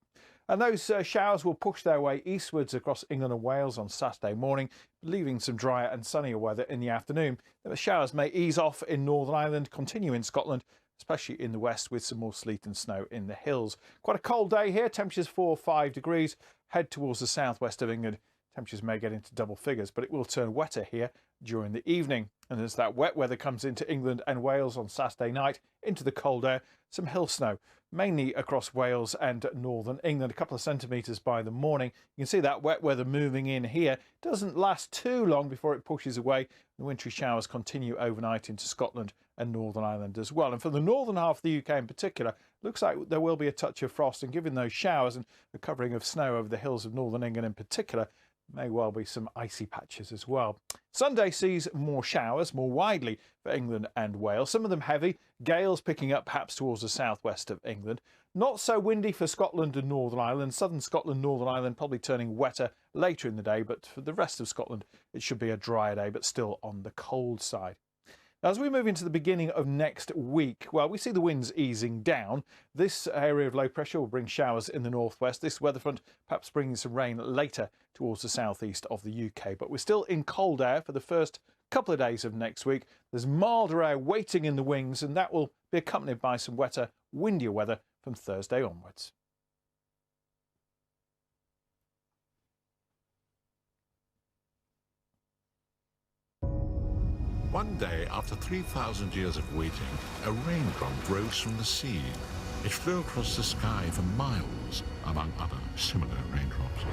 And those showers will push their way eastwards across England and Wales on Saturday morning, leaving some drier and sunnier weather in the afternoon. The showers may ease off in Northern Ireland, continue in Scotland, especially in the west with some more sleet and snow in the hills. Quite a cold day here, temperatures 4 or 5 degrees. Head towards the southwest of England, temperatures may get into double figures, but it will turn wetter here during the evening. And as that wet weather comes into England and Wales on Saturday night, into the cold air, some hill snow, mainly across Wales and northern England, a couple of centimetres by the morning. You can see that wet weather moving in here. It doesn't last too long before it pushes away. The wintry showers continue overnight into Scotland and Northern Ireland as well. And for the northern half of the UK in particular, looks like there will be a touch of frost, and given those showers and the covering of snow over the hills of northern England in particular, may well be some icy patches as well. Sunday sees more showers more widely for England and Wales, some of them heavy, gales picking up perhaps towards the southwest of England. Not so windy for Scotland and Northern Ireland. Southern Scotland, Northern Ireland probably turning wetter later in the day, but for the rest of Scotland it should be a drier day, but still on the cold side. Now, as we move into the beginning of next week, well, we see the winds easing down. This area of low pressure will bring showers in the northwest. This weather front perhaps bringing some rain later towards the southeast of the UK. But we're still in cold air for the first couple of days of next week. There's milder air waiting in the wings, and that will be accompanied by some wetter, windier weather from Thursday onwards. One day, after 3,000 years of waiting, a raindrop rose from the sea. It flew across the sky for miles, among other similar raindrops.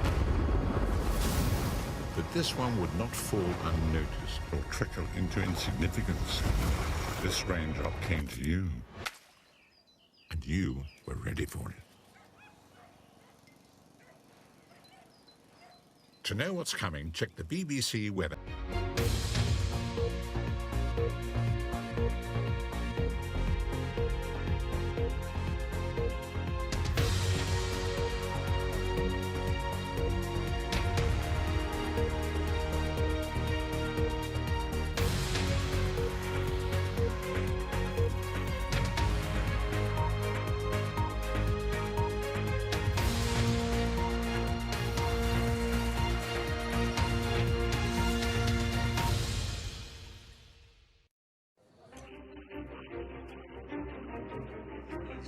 But this one would not fall unnoticed or trickle into insignificance. This raindrop came to you, and you were ready for it. To know what's coming, check the BBC weather.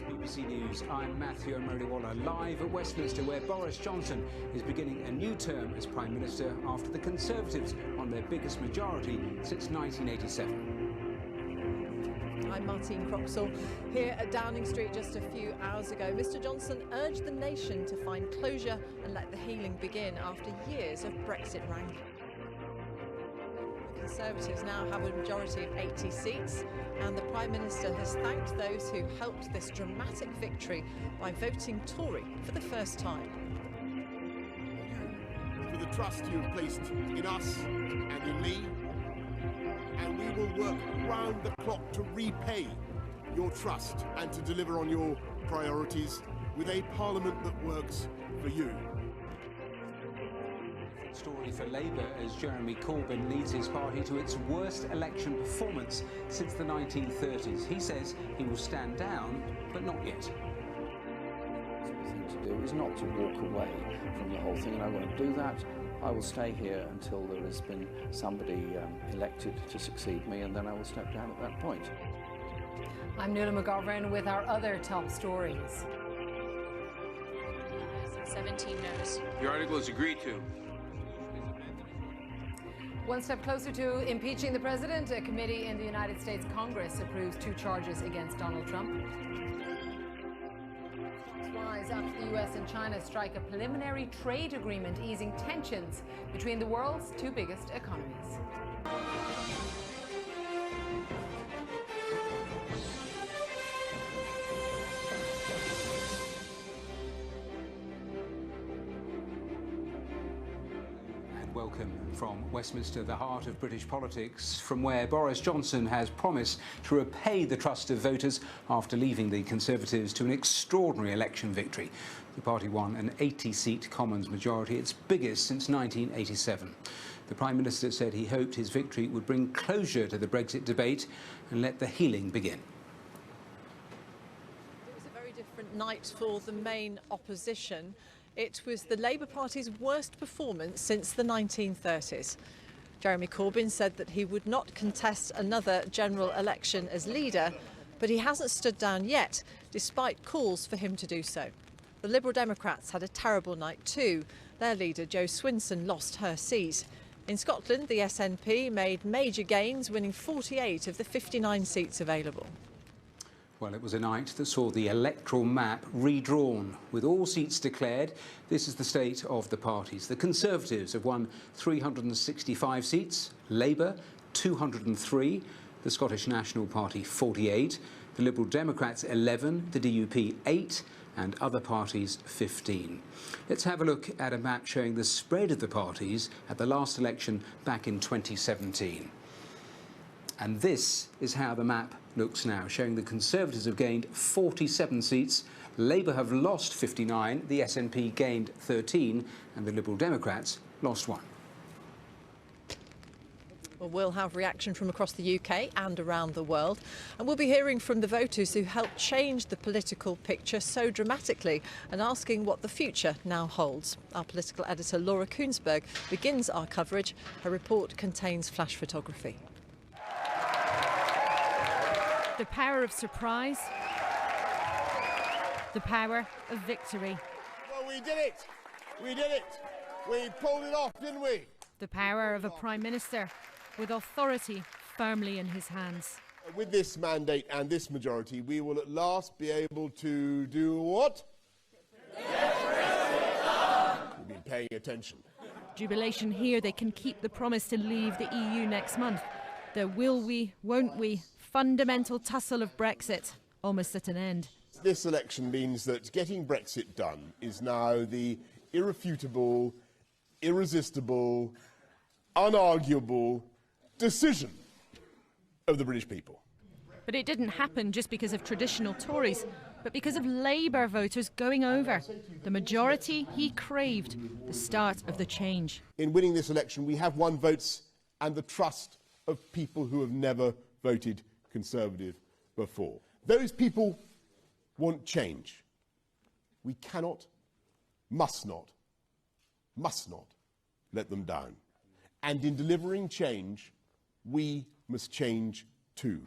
BBC News, I'm Matthew Amroliwala, live at Westminster, where Boris Johnson is beginning a new term as Prime Minister after the Conservatives won their biggest majority since 1987. I'm Martine Croxall, here at Downing Street just a few hours ago. Mr Johnson urged the nation to find closure and let the healing begin after years of Brexit wrangling. Conservatives now have a majority of 80 seats, and the Prime Minister has thanked those who helped this dramatic victory by voting Tory for the first time. For the trust you have placed in us and in me, and we will work round the clock to repay your trust and to deliver on your priorities with a Parliament that works for you. Story for Labour as Jeremy Corbyn leads his party to its worst election performance since the 1930s. He says he will stand down, but not yet. The thing to do is not to walk away from the whole thing, and I won't do that. I will stay here until there has been somebody elected to succeed me, and then I will step down at that point. I'm Nuala McGovern with our other top stories. 17 noes. The article is agreed to. One step closer to impeaching the president, a committee in the United States Congress approves 2 charges against Donald Trump. Rise after the US and China strike a preliminary trade agreement easing tensions between the world's 2 biggest economies. Welcome from Westminster, the heart of British politics, from where Boris Johnson has promised to repay the trust of voters after leaving the Conservatives to an extraordinary election victory. The party won an 80-seat Commons majority, its biggest since 1987. The Prime Minister said he hoped his victory would bring closure to the Brexit debate and let the healing begin. It was a very different night for the main opposition. It was the Labour Party's worst performance since the 1930s. Jeremy Corbyn said that he would not contest another general election as leader, but he hasn't stood down yet, despite calls for him to do so. The Liberal Democrats had a terrible night too. Their leader, Jo Swinson, lost her seat. In Scotland, the SNP made major gains, winning 48 of the 59 seats available. Well, it was a night that saw the electoral map redrawn. With all seats declared, this is the state of the parties. The Conservatives have won 365 seats, Labour 203, the Scottish National Party 48, the Liberal Democrats 11, the DUP 8, and other parties 15. Let's have a look at a map showing the spread of the parties at the last election back in 2017. And this is how the map looks now, showing the Conservatives have gained 47 seats, Labour have lost 59, the SNP gained 13, and the Liberal Democrats lost 1. Well, we'll have reaction from across the UK and around the world, and we'll be hearing from the voters who helped change the political picture so dramatically and asking what the future now holds. Our political editor Laura Koonsberg begins our coverage. Her report contains flash photography. The power of surprise, the power of victory. Well, we did it! We did it! We pulled it off, didn't we? The power of a Prime Minister with authority firmly in his hands. With this mandate and this majority, we will at last be able to do what? We've been paying attention. Jubilation here, they can keep the promise to leave the EU next month. The will we, won't we, fundamental tussle of Brexit almost at an end. This election means that getting Brexit done is now the irrefutable, irresistible, unarguable decision of the British people. But it didn't happen just because of traditional Tories, but because of Labour voters going over. The majority he craved, the start of the change. In winning this election, we have won votes and the trust of people who have never voted Conservative before. Those people want change. We cannot, must not let them down. And in delivering change, we must change too.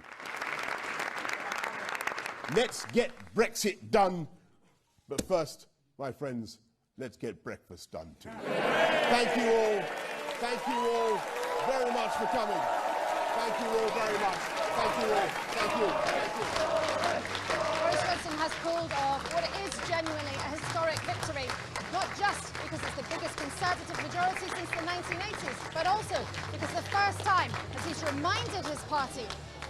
Let's get Brexit done, but first, my friends, let's get breakfast done too. Thank you all very much for coming. Thank you all very much. Thank you all. Thank you. Thank you. Boris Johnson has pulled off what is genuinely a historic victory, not just because it's the biggest Conservative Conservative majority since the 1980s, but also because the first time, as he's reminded his party,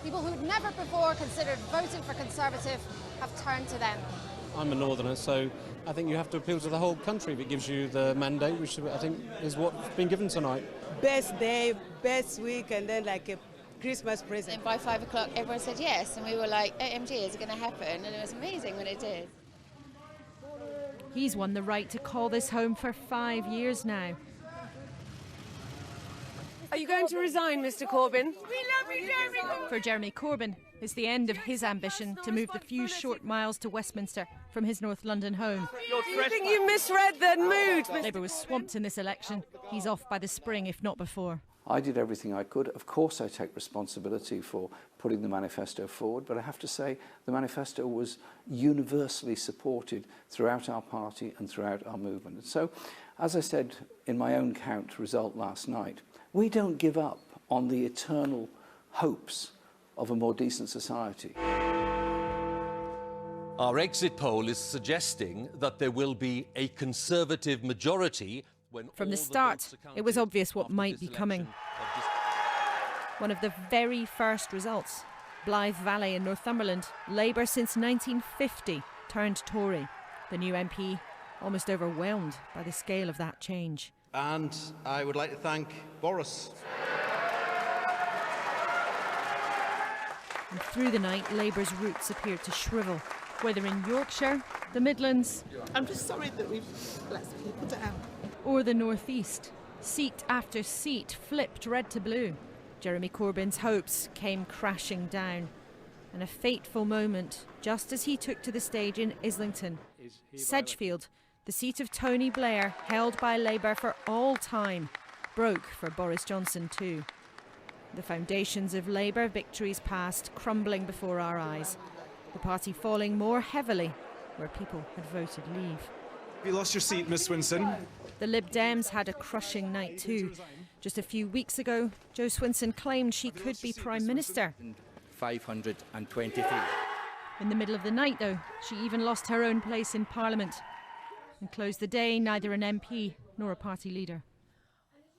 people who'd never before considered voting for Conservative have turned to them. I'm a northerner, so I think you have to appeal to the whole country if it gives you the mandate, which I think is what's been given tonight. Best day, best week, and then like a Christmas present. And by 5 o'clock, everyone said yes, and we were like, OMG, is it going to happen? And it was amazing when it did. He's won the right to call this home for 5 years now. Are you going to resign, Mr. Corbyn? We love you, Jeremy Corbyn. For Jeremy Corbyn, it's the end of his ambition to move the few short miles to Westminster from his North London home. You think you misread the mood? Labour was swamped in this election. He's off by the spring, if not before. I did everything I could. Of course, I take responsibility for putting the manifesto forward, but I have to say the manifesto was universally supported throughout our party and throughout our movement. And so, as I said in my own count result last night, we don't give up on the eternal hopes of a more decent society. Our exit poll is suggesting that there will be a Conservative majority when From the start, it was obvious what might be coming. One of the very first results, Blythe Valley in Northumberland, Labour since 1950 turned Tory. The new MP almost overwhelmed by the scale of that change. And I would like to thank Boris. And through the night, Labour's roots appeared to shrivel, whether in Yorkshire, the Midlands... I'm just sorry that we've let people down. ...or the North East. Seat after seat flipped red to blue. Jeremy Corbyn's hopes came crashing down. And a fateful moment, just as he took to the stage in Islington. Sedgefield, the seat of Tony Blair, held by Labour for all time, broke for Boris Johnson too. The foundations of Labour victories past crumbling before our eyes. The party falling more heavily where people had voted leave. You lost your seat, Miss Swinson. The Lib Dems had a crushing night too. Just a few weeks ago, Jo Swinson claimed she could be Prime Minister. 523. In the middle of the night, though, she even lost her own place in Parliament and closed the day neither an MP nor a party leader.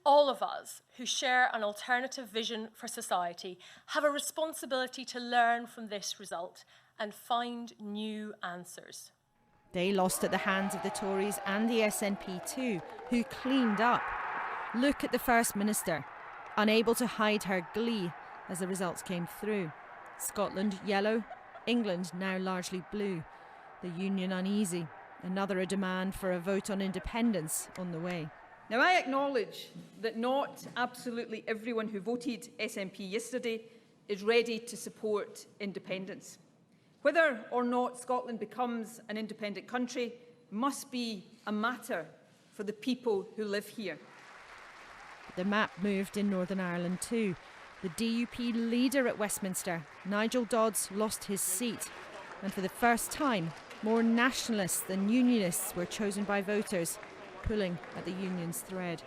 All of us who share an alternative vision for society have a responsibility to learn from this result and find new answers. They lost at the hands of the Tories and the SNP too, who cleaned up. Look at the First Minister, unable to hide her glee as the results came through. Scotland yellow, England now largely blue. The Union uneasy, another a demand for a vote on independence on the way. Now, I acknowledge that not absolutely everyone who voted SNP yesterday is ready to support independence. Whether or not Scotland becomes an independent country must be a matter for the people who live here. The map moved in Northern Ireland too. The DUP leader at Westminster, Nigel Dodds, lost his seat. And for the first time, more nationalists than unionists were chosen by voters, pulling at the union's thread.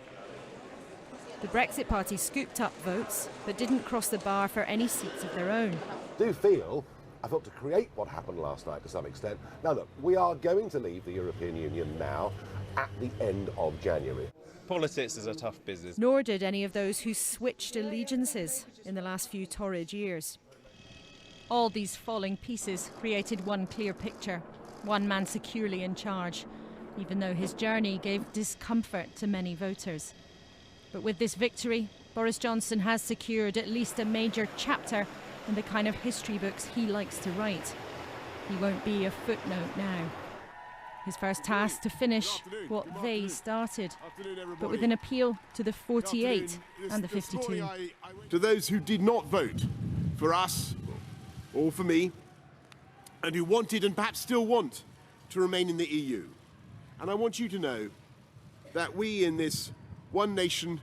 The Brexit Party scooped up votes, but didn't cross the bar for any seats of their own. I do feel I've got to create what happened last night to some extent. Now look, we are going to leave the European Union now at the end of January. Politics is a tough business. Nor did any of those who switched allegiances in the last few torrid years. All these falling pieces created one clear picture, one man securely in charge, even though his journey gave discomfort to many voters. But with this victory, Boris Johnson has secured at least a major chapter in the kind of history books he likes to write. He won't be a footnote now. His first task to finish what they started, but with an appeal to the 48 and the 52. To those who did not vote for us or for me, and who wanted and perhaps still want to remain in the EU. And I want you to know that we in this one nation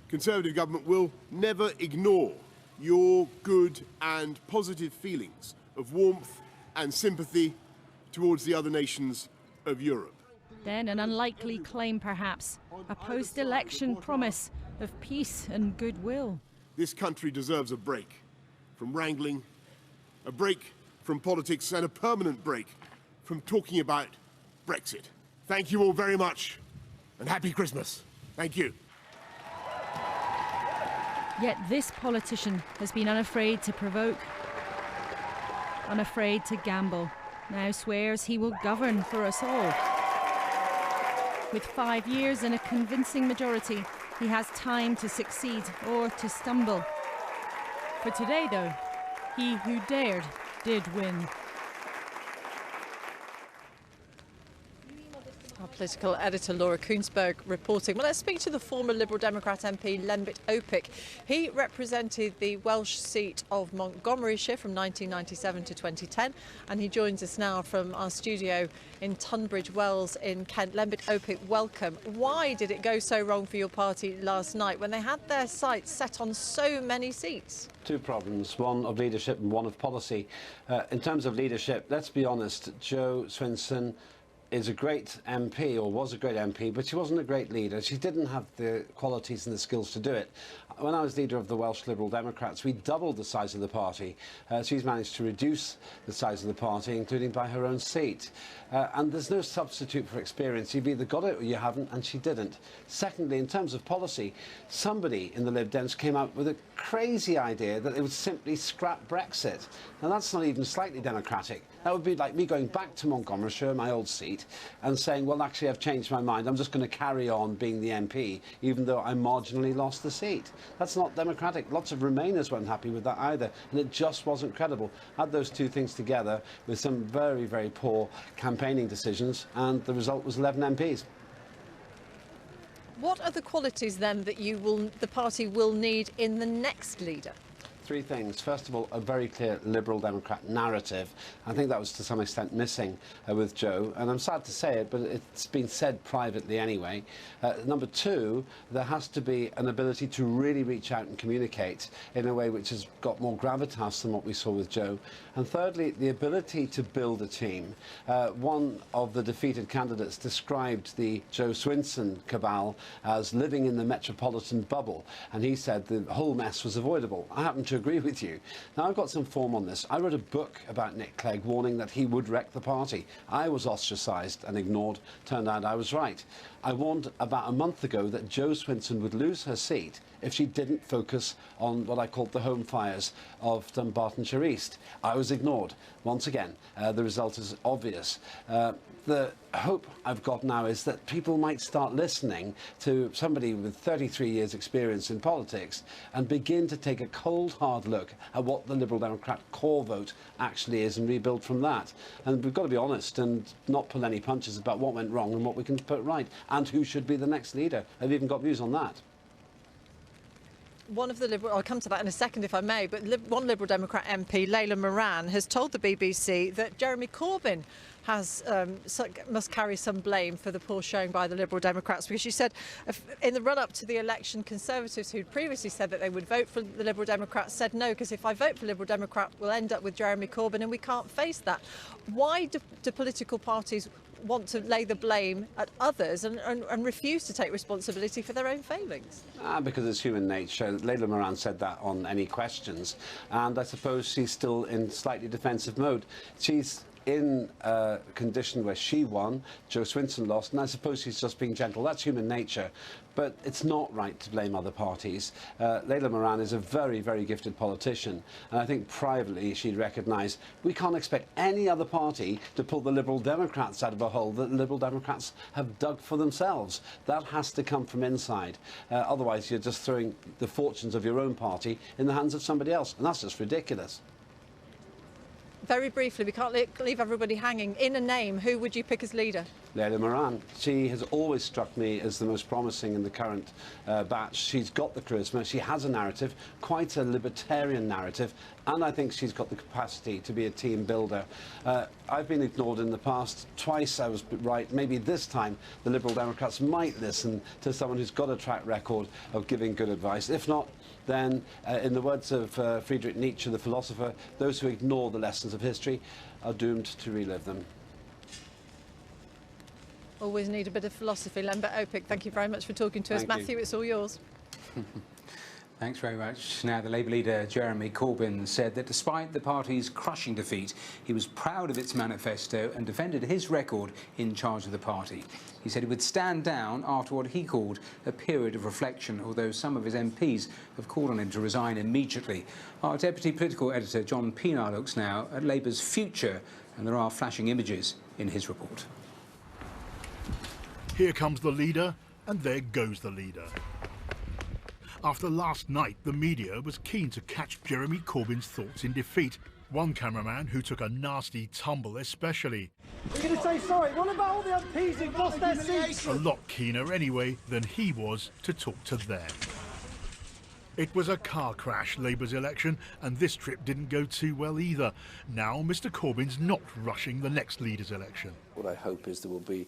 Conservative government will never ignore your good and positive feelings of warmth and sympathy towards the other nations of Europe. Then an unlikely claim perhaps, a post-election promise of peace and goodwill. This country deserves a break from wrangling, a break from politics, and a permanent break from talking about Brexit. Thank you all very much, and happy Christmas. Thank you. Yet this politician has been unafraid to provoke, unafraid to gamble, now swears he will govern for us all. With 5 years and a convincing majority, he has time to succeed or to stumble. For today, though, he who dared did win. Our political editor Laura Koonsberg reporting. Well, let's speak to the former Liberal Democrat MP Lembit Opik. He represented the Welsh seat of Montgomeryshire from 1997 to 2010, and he joins us now from our studio in Tunbridge Wells in Kent. Lembit Opik, welcome. Why did it go so wrong for your party last night when they had their sights set on so many seats? Two problems, one of leadership and one of policy. In terms of leadership, let's be honest, Jo Swinson is a great MP, or was a great MP, but she wasn't a great leader. She didn't have the qualities and the skills to do it. When I was leader of the Welsh Liberal Democrats, we doubled the size of the party. She's managed to reduce the size of the party, including by her own seat. And there's no substitute for experience. You've either got it or you haven't, and she didn't. Secondly, in terms of policy, somebody in the Lib Dems came out with a crazy idea that they would simply scrap Brexit. Now, that's not even slightly democratic. That would be like me going back to Montgomeryshire, my old seat, and saying, well, actually, I've changed my mind. I'm just going to carry on being the MP, even though I marginally lost the seat. That's not democratic. Lots of Remainers weren't happy with that either, and it just wasn't credible. Add those two things together with some very, very poor campaigning decisions, and the result was 11 MPs. What are the qualities then that the party will need in the next leader? Three things. First of all, a very clear Liberal Democrat narrative. I think that was to some extent missing with Jo, and I'm sad to say it, but it's been said privately anyway. Number two, there has to be an ability to really reach out and communicate in a way which has got more gravitas than what we saw with Jo. And thirdly, the ability to build a team. One of the defeated candidates described the Jo Swinson cabal as living in the metropolitan bubble, and he said the whole mess was avoidable. I happen to agree with you. Now, I've got some form on this. I wrote a book about Nick Clegg warning that he would wreck the party. I was ostracised and ignored. Turned out I was right. I warned about a month ago that Jo Swinson would lose her seat if she didn't focus on what I called the home fires of Dumbartonshire East. I was ignored. Once again, the result is obvious. The hope I've got now is that people might start listening to somebody with 33 years experience in politics and begin to take a cold, hard look at what the Liberal Democrat core vote actually is and rebuild from that. And we've got to be honest and not pull any punches about what went wrong and what we can put right and who should be the next leader. I've even got views on that. One of the Liberal, I'll come to that in a second if I may, but one Liberal Democrat MP, Layla Moran, has told the BBC that Jeremy Corbyn must carry some blame for the poor showing by the Liberal Democrats, because she said in the run-up to the election, Conservatives who'd previously said that they would vote for the Liberal Democrats said no, because if I vote for Liberal Democrat, we'll end up with Jeremy Corbyn, and we can't face that. Why do political parties want to lay the blame at others and refuse to take responsibility for their own failings? Because it's human nature. Layla Moran said that on Any Questions, and I suppose she's still in slightly defensive mode. She's in a condition where she won, Jo Swinson lost, and I suppose she's just being gentle. That's human nature. But it's not right to blame other parties. Layla Moran is a very, very gifted politician, and I think privately she'd recognise we can't expect any other party to pull the Liberal Democrats out of a hole that the Liberal Democrats have dug for themselves. That has to come from inside. Otherwise, you're just throwing the fortunes of your own party in the hands of somebody else, and that's just ridiculous. Very briefly, we can't leave everybody hanging. In a name, who would you pick as leader? Layla Moran. She has always struck me as the most promising in the current batch. She's got the charisma, she has a narrative, quite a libertarian narrative, and I think she's got the capacity to be a team builder. I've been ignored in the past. Twice I was right. Maybe this time the Liberal Democrats might listen to someone who's got a track record of giving good advice. If not, then, in the words of Friedrich Nietzsche, the philosopher, those who ignore the lessons of history are doomed to relive them. Always need a bit of philosophy. Lembit Opik, thank you very much for talking to us. Thank Matthew, you. it's all yours. Thanks very much. Now, the Labour leader Jeremy Corbyn said that despite the party's crushing defeat, he was proud of its manifesto and defended his record in charge of the party. He said he would stand down after what he called a period of reflection, although some of his MPs have called on him to resign immediately. Our deputy political editor John Pienaar looks now at Labour's future, and there are flashing images in his report. Here comes the leader, and there goes the leader. After last night, the media was keen to catch Jeremy Corbyn's thoughts in defeat. One cameraman who took a nasty tumble especially. You're going to say sorry? What about all the MPs who've lost their seats? A lot keener anyway than he was to talk to them. It was a car crash, Labour's election, and this trip didn't go too well either. Now Mr Corbyn's not rushing the next leader's election. What I hope is there will be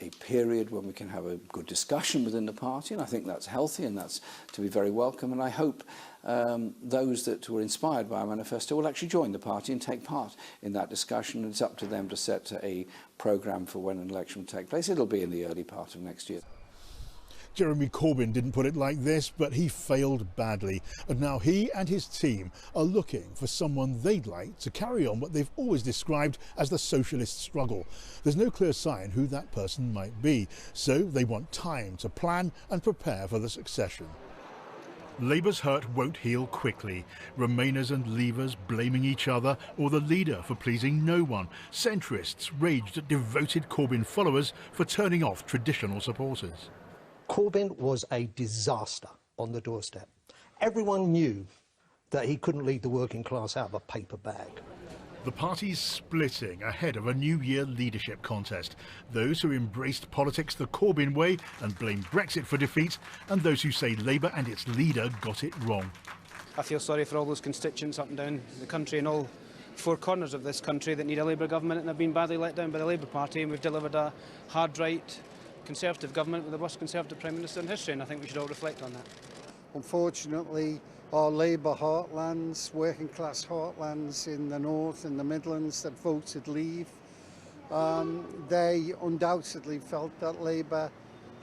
a period when we can have a good discussion within the party, and I think that's healthy and that's to be very welcome. And I hope those that were inspired by our manifesto will actually join the party and take part in that discussion. And it's up to them to set a programme for when an election will take place. It'll be in the early part of next year. Jeremy Corbyn didn't put it like this, but he failed badly. And now he and his team are looking for someone they'd like to carry on what they've always described as the socialist struggle. There's no clear sign who that person might be, so they want time to plan and prepare for the succession. Labour's hurt won't heal quickly. Remainers and Leavers blaming each other, or the leader for pleasing no one. Centrists raged at devoted Corbyn followers for turning off traditional supporters. Corbyn was a disaster on the doorstep. Everyone knew that he couldn't lead the working class out of a paper bag. The party's splitting ahead of a New Year leadership contest. Those who embraced politics the Corbyn way and blamed Brexit for defeat, and those who say Labour and its leader got it wrong. I feel sorry for all those constituents up and down the country and all four corners of this country that need a Labour government and have been badly let down by the Labour Party, and we've delivered a hard-right Conservative government with the worst Conservative Prime Minister in history, and I think we should all reflect on that. Unfortunately, our Labour heartlands, working class heartlands in the North and the Midlands that voted Leave, they undoubtedly felt that Labour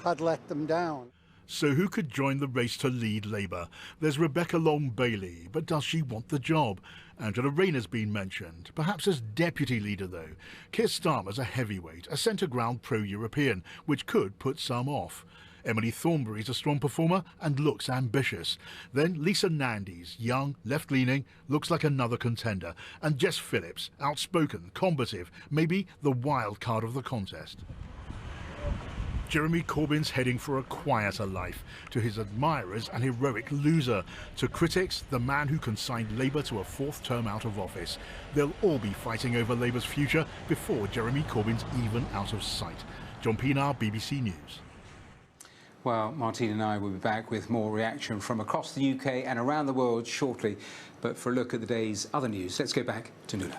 had let them down. So who could join the race to lead Labour? There's Rebecca Long-Bailey, but does she want the job? Angela Rayner's been mentioned, perhaps as deputy leader though. Keir Starmer's a heavyweight, a centre-ground pro-European, which could put some off. Emily Thornberry's a strong performer and looks ambitious. Then Lisa Nandy's young, left-leaning, looks like another contender. And Jess Phillips, outspoken, combative, maybe the wild card of the contest. Jeremy Corbyn's heading for a quieter life. To his admirers, an heroic loser. To critics, the man who consigned Labour to a fourth term out of office. They'll all be fighting over Labour's future before Jeremy Corbyn's even out of sight. John Pienaar, BBC News. Well, Martine and I will be back with more reaction from across the UK and around the world shortly. But for a look at the day's other news, let's go back to Nuala.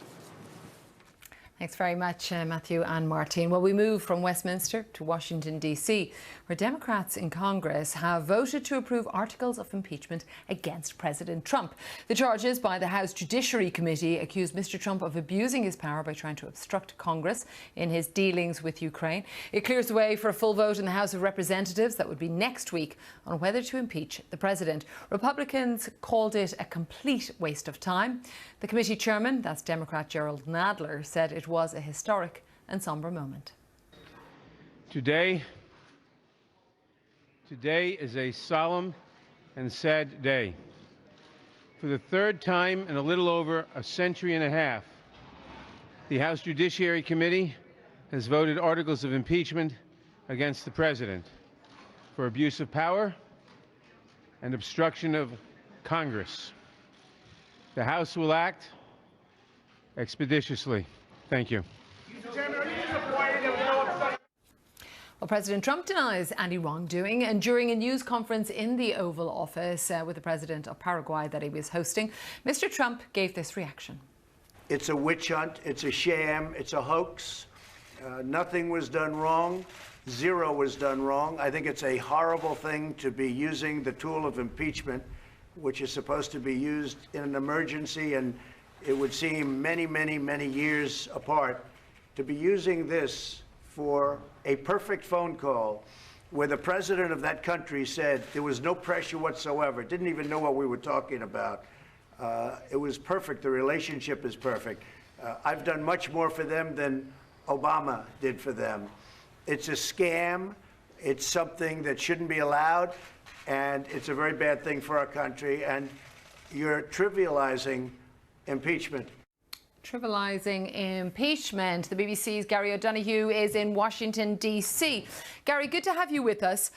Thanks very much, Matthew and Martine. Well, we move from Westminster to Washington, D.C., where Democrats in Congress have voted to approve articles of impeachment against President Trump. The charges by the House Judiciary Committee accuse Mr. Trump of abusing his power by trying to obstruct Congress in his dealings with Ukraine. It clears the way for a full vote in the House of Representatives that would be next week on whether to impeach the president. Republicans called it a complete waste of time. The committee chairman, that's Democrat Gerald Nadler, said it was a historic and somber moment. Today is a solemn and sad day. For the third time in a little over a century and a half, the House Judiciary Committee has voted articles of impeachment against the President for abuse of power and obstruction of Congress. The House will act expeditiously. Thank you. Well, President Trump denies any wrongdoing, and during a news conference in the Oval Office with the president of Paraguay that he was hosting, Mr. Trump gave this reaction. It's a witch hunt, it's a sham, it's a hoax. Nothing was done wrong. Zero was done wrong. I think it's a horrible thing to be using the tool of impeachment, which is supposed to be used in an emergency, and it would seem many, many, many years apart, to be using this for a perfect phone call where the president of that country said there was no pressure whatsoever, didn't even know what we were talking about. It was perfect. The relationship is perfect. I've done much more for them than Obama did for them. It's a scam. It's something that shouldn't be allowed, and it's a very bad thing for our country, and you're trivializing impeachment. Trivialising impeachment. The BBC's Gary O'Donoghue is in Washington, D.C. Gary, good to have you with us.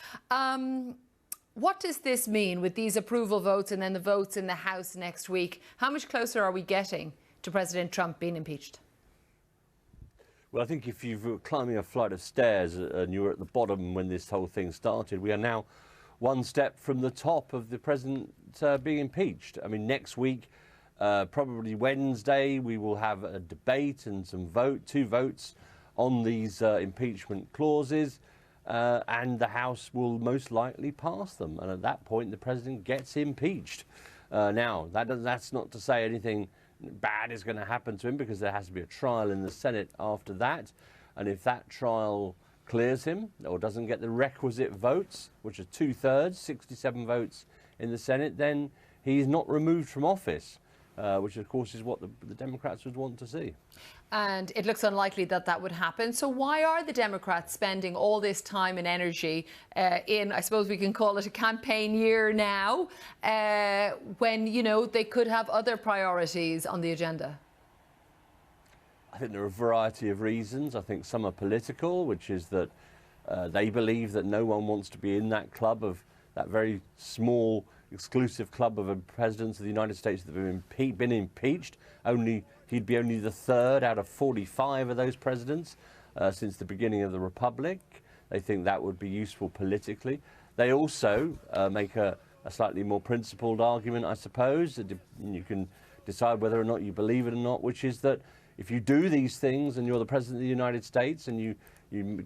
What does this mean with these approval votes and then the votes in the House next week? How much closer are we getting to President Trump being impeached? Well, I think if you were climbing a flight of stairs and you were at the bottom when this whole thing started, we are now one step from the top of the president being impeached. I mean, next week, probably Wednesday, we will have a debate and two votes on these impeachment clauses, and the House will most likely pass them. And at that point, the president gets impeached. Now, that's not to say anything bad is going to happen to him, because there has to be a trial in the Senate after that. And if that trial clears him or doesn't get the requisite votes, which are 2/3, 67 votes in the Senate, then he's not removed from office, which of course is what the Democrats would want to see. And it looks unlikely that that would happen. So why are the Democrats spending all this time and energy in, I suppose we can call it a campaign year now, when, you know, they could have other priorities on the agenda? I think there are a variety of reasons. I think some are political, which is that they believe that no one wants to be in that club, of that very small exclusive club of presidents of the United States that have been impeached. He'd be only the third out of 45 of those presidents since the beginning of the Republic. They think that would be useful politically. They also make a slightly more principled argument, I suppose, that you can decide whether or not you believe it or not, which is that if you do these things and you're the president of the United States and you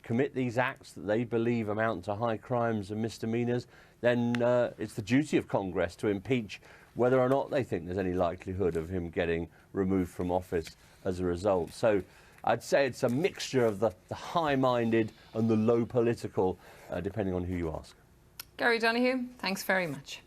commit these acts that they believe amount to high crimes and misdemeanors, then it's the duty of Congress to impeach whether or not they think there's any likelihood of him getting removed from office as a result. So I'd say it's a mixture of the high-minded and the low political, depending on who you ask. Gary O'Donoghue, thanks very much.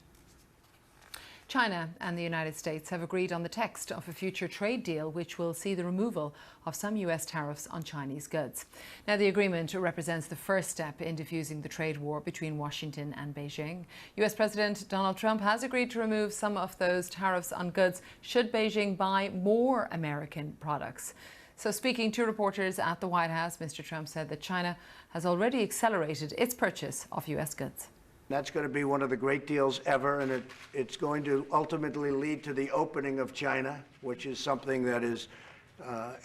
China and the United States have agreed on the text of a future trade deal which will see the removal of some US tariffs on Chinese goods. Now, the agreement represents the first step in diffusing the trade war between Washington and Beijing. US President Donald Trump has agreed to remove some of those tariffs on goods should Beijing buy more American products. So, speaking to reporters at the White House, Mr. Trump said that China has already accelerated its purchase of US goods. That's going to be one of the great deals ever, and it's going to ultimately lead to the opening of China, which is something that is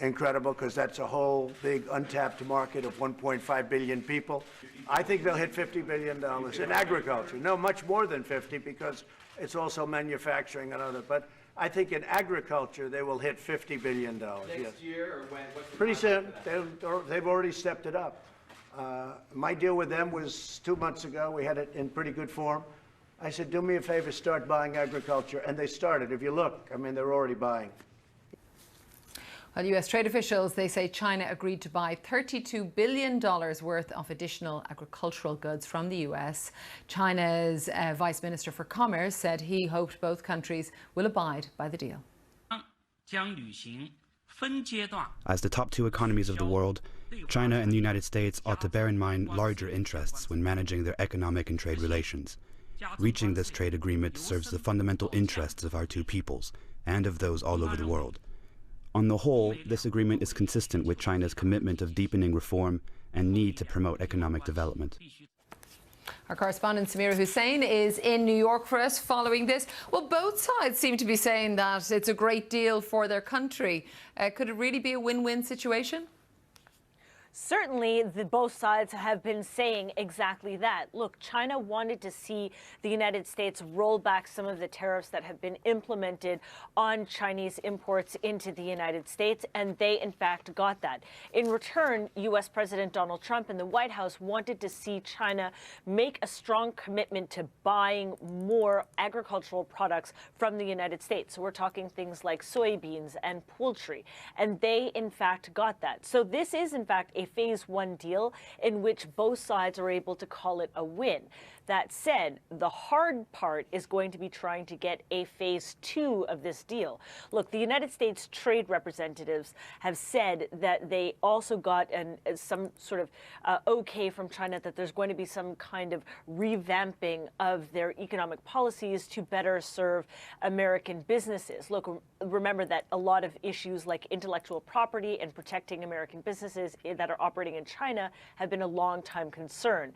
incredible, because that's a whole big untapped market of 1.5 billion people. I think they'll hit $50 billion in agriculture. No, much more than 50, because it's also manufacturing and other. But I think in agriculture they will hit $50 billion. Next year, or when? Pretty soon. They've already stepped it up. My deal with them was 2 months ago. We had it in pretty good form. I said, do me a favor, start buying agriculture. And they started. If you look, I mean, they're already buying. Well, US trade officials, they say China agreed to buy $32 billion worth of additional agricultural goods from the US. China's Vice Minister for Commerce said he hoped both countries will abide by the deal. As the top two economies of the world, China and the United States ought to bear in mind larger interests when managing their economic and trade relations. Reaching this trade agreement serves the fundamental interests of our two peoples and of those all over the world. On the whole, this agreement is consistent with China's commitment of deepening reform and need to promote economic development. Our correspondent Samira Hussein is in New York for us following this. Well, both sides seem to be saying that it's a great deal for their country. Could it really be a win-win situation? Certainly, both sides have been saying exactly that. Look, China wanted to see the United States roll back some of the tariffs that have been implemented on Chinese imports into the United States, and they, in fact, got that. In return, U.S. President Donald Trump and the White House wanted to see China make a strong commitment to buying more agricultural products from the United States. So we're talking things like soybeans and poultry, and they, in fact, got that. So this is, in fact, a phase 1 deal in which both sides are able to call it a win. That said, the hard part is going to be trying to get a phase 2 of this deal. Look, the United States trade representatives have said that they also got some sort of okay from China that there's going to be some kind of revamping of their economic policies to better serve American businesses. Look, remember that a lot of issues like intellectual property and protecting American businesses that are operating in China have been a long-time concern.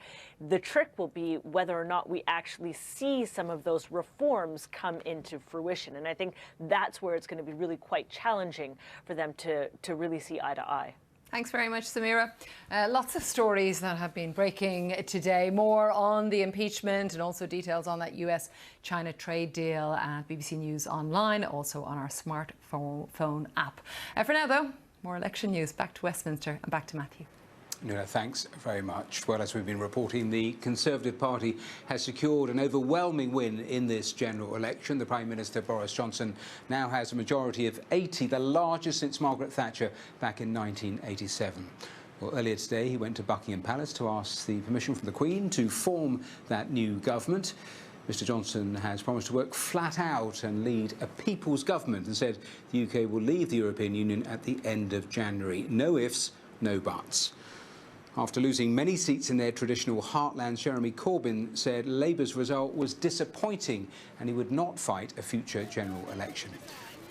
The trick will be whether or not we actually see some of those reforms come into fruition. And I think that's where it's going to be really quite challenging for them to really see eye to eye. Thanks very much, Samira. Lots of stories that have been breaking today. More on the impeachment and also details on that US-China trade deal at BBC News Online, also on our smartphone app. For now, though, more election news. Back to Westminster and back to Matthew. Nuala, thanks very much. Well, as we've been reporting, the Conservative Party has secured an overwhelming win in this general election. The Prime Minister, Boris Johnson, now has a majority of 80, the largest since Margaret Thatcher back in 1987. Well, earlier today, he went to Buckingham Palace to ask the permission from the Queen to form that new government. Mr Johnson has promised to work flat out and lead a people's government and said the UK will leave the European Union at the end of January. No ifs, no buts. After losing many seats in their traditional heartland, Jeremy Corbyn said Labour's result was disappointing and he would not fight a future general election.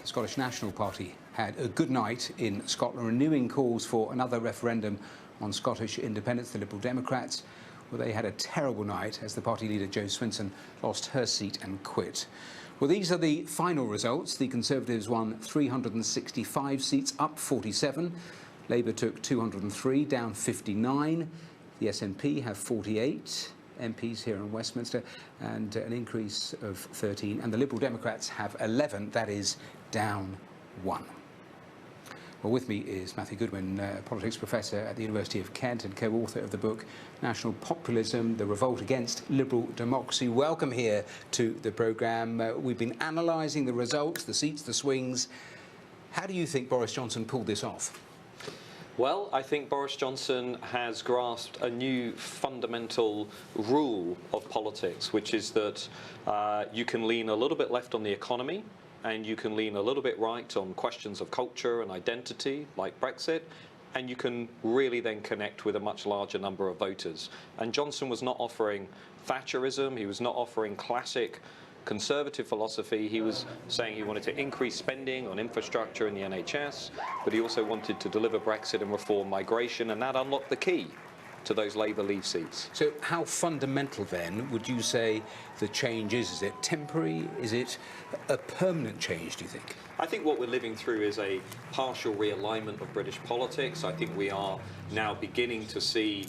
The Scottish National Party had a good night in Scotland, renewing calls for another referendum on Scottish independence. The Liberal Democrats, well, they had a terrible night as the party leader Jo Swinson lost her seat and quit. Well, these are the final results. The Conservatives won 365 seats, up 47. Labour took 203, down 59. The SNP have 48 MPs here in Westminster and an increase of 13. And the Liberal Democrats have 11, that is down 1. Well, with me is Matthew Goodwin, politics professor at the University of Kent and co-author of the book National Populism, The Revolt Against Liberal Democracy. Welcome here to the programme. We've been analysing the results, the seats, the swings. How do you think Boris Johnson pulled this off? Well, I think Boris Johnson has grasped a new fundamental rule of politics, which is that you can lean a little bit left on the economy and you can lean a little bit right on questions of culture and identity, like Brexit, and you can really then connect with a much larger number of voters. And Johnson was not offering Thatcherism, he was not offering classic Conservative philosophy. He was saying he wanted to increase spending on infrastructure and the NHS, but he also wanted to deliver Brexit and reform migration, and that unlocked the key to those Labour Leave seats. So how fundamental then would you say the change is? Is it temporary? Is it a permanent change, do you think? I think what we're living through is a partial realignment of British politics. I think we are now beginning to see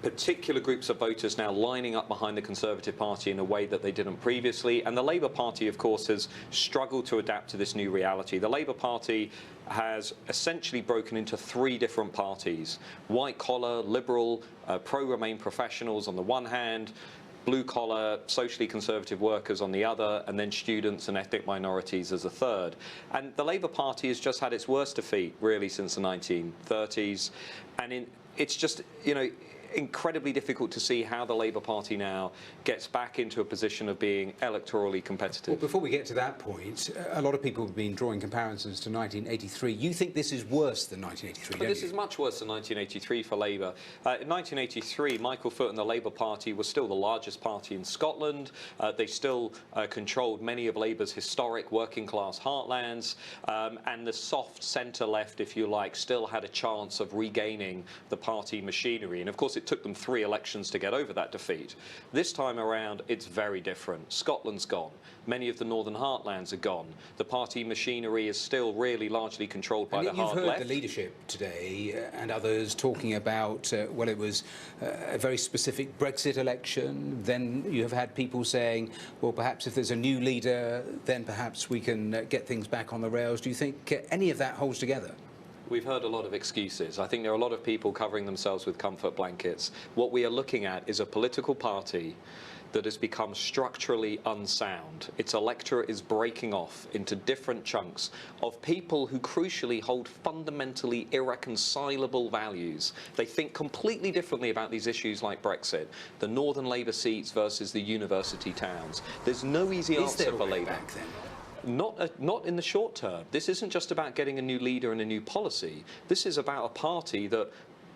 particular groups of voters now lining up behind the Conservative Party in a way that they didn't previously. And the Labour Party, of course, has struggled to adapt to this new reality. The Labour Party has essentially broken into 3 different parties: white-collar, liberal, pro-Remain professionals on the one hand, blue-collar, socially conservative workers on the other, and then students and ethnic minorities as a third. And the Labour Party has just had its worst defeat, really, since the 1930s. And it's just, you know, incredibly difficult to see how the Labour Party now gets back into a position of being electorally competitive. Well, before we get to that point, a lot of people have been drawing comparisons to 1983. You think this is worse than 1983, But this is much worse than 1983 for Labour. In 1983, Michael Foot and the Labour Party was still the largest party in Scotland. They still controlled many of Labour's historic working-class heartlands, and the soft centre-left, if you like, still had a chance of regaining the party machinery. And of course, it took them 3 elections to get over that defeat. This time around, it's very different. Scotland's gone. Many of the northern heartlands are gone. The party machinery is still really largely controlled by the hard left. You've heard the leadership today and others talking about, well, it was a very specific Brexit election. Then you have had people saying, well, perhaps if there's a new leader, then perhaps we can get things back on the rails. Do you think any of that holds together? We've heard a lot of excuses. I think there are a lot of people covering themselves with comfort blankets. What we are looking at is a political party that has become structurally unsound. Its electorate is breaking off into different chunks of people who crucially hold fundamentally irreconcilable values. They think completely differently about these issues like Brexit, the Northern Labour seats versus the university towns. There's no easy answer for Labour. Back then? Not in the short term. This isn't just about getting a new leader and a new policy. This is about a party that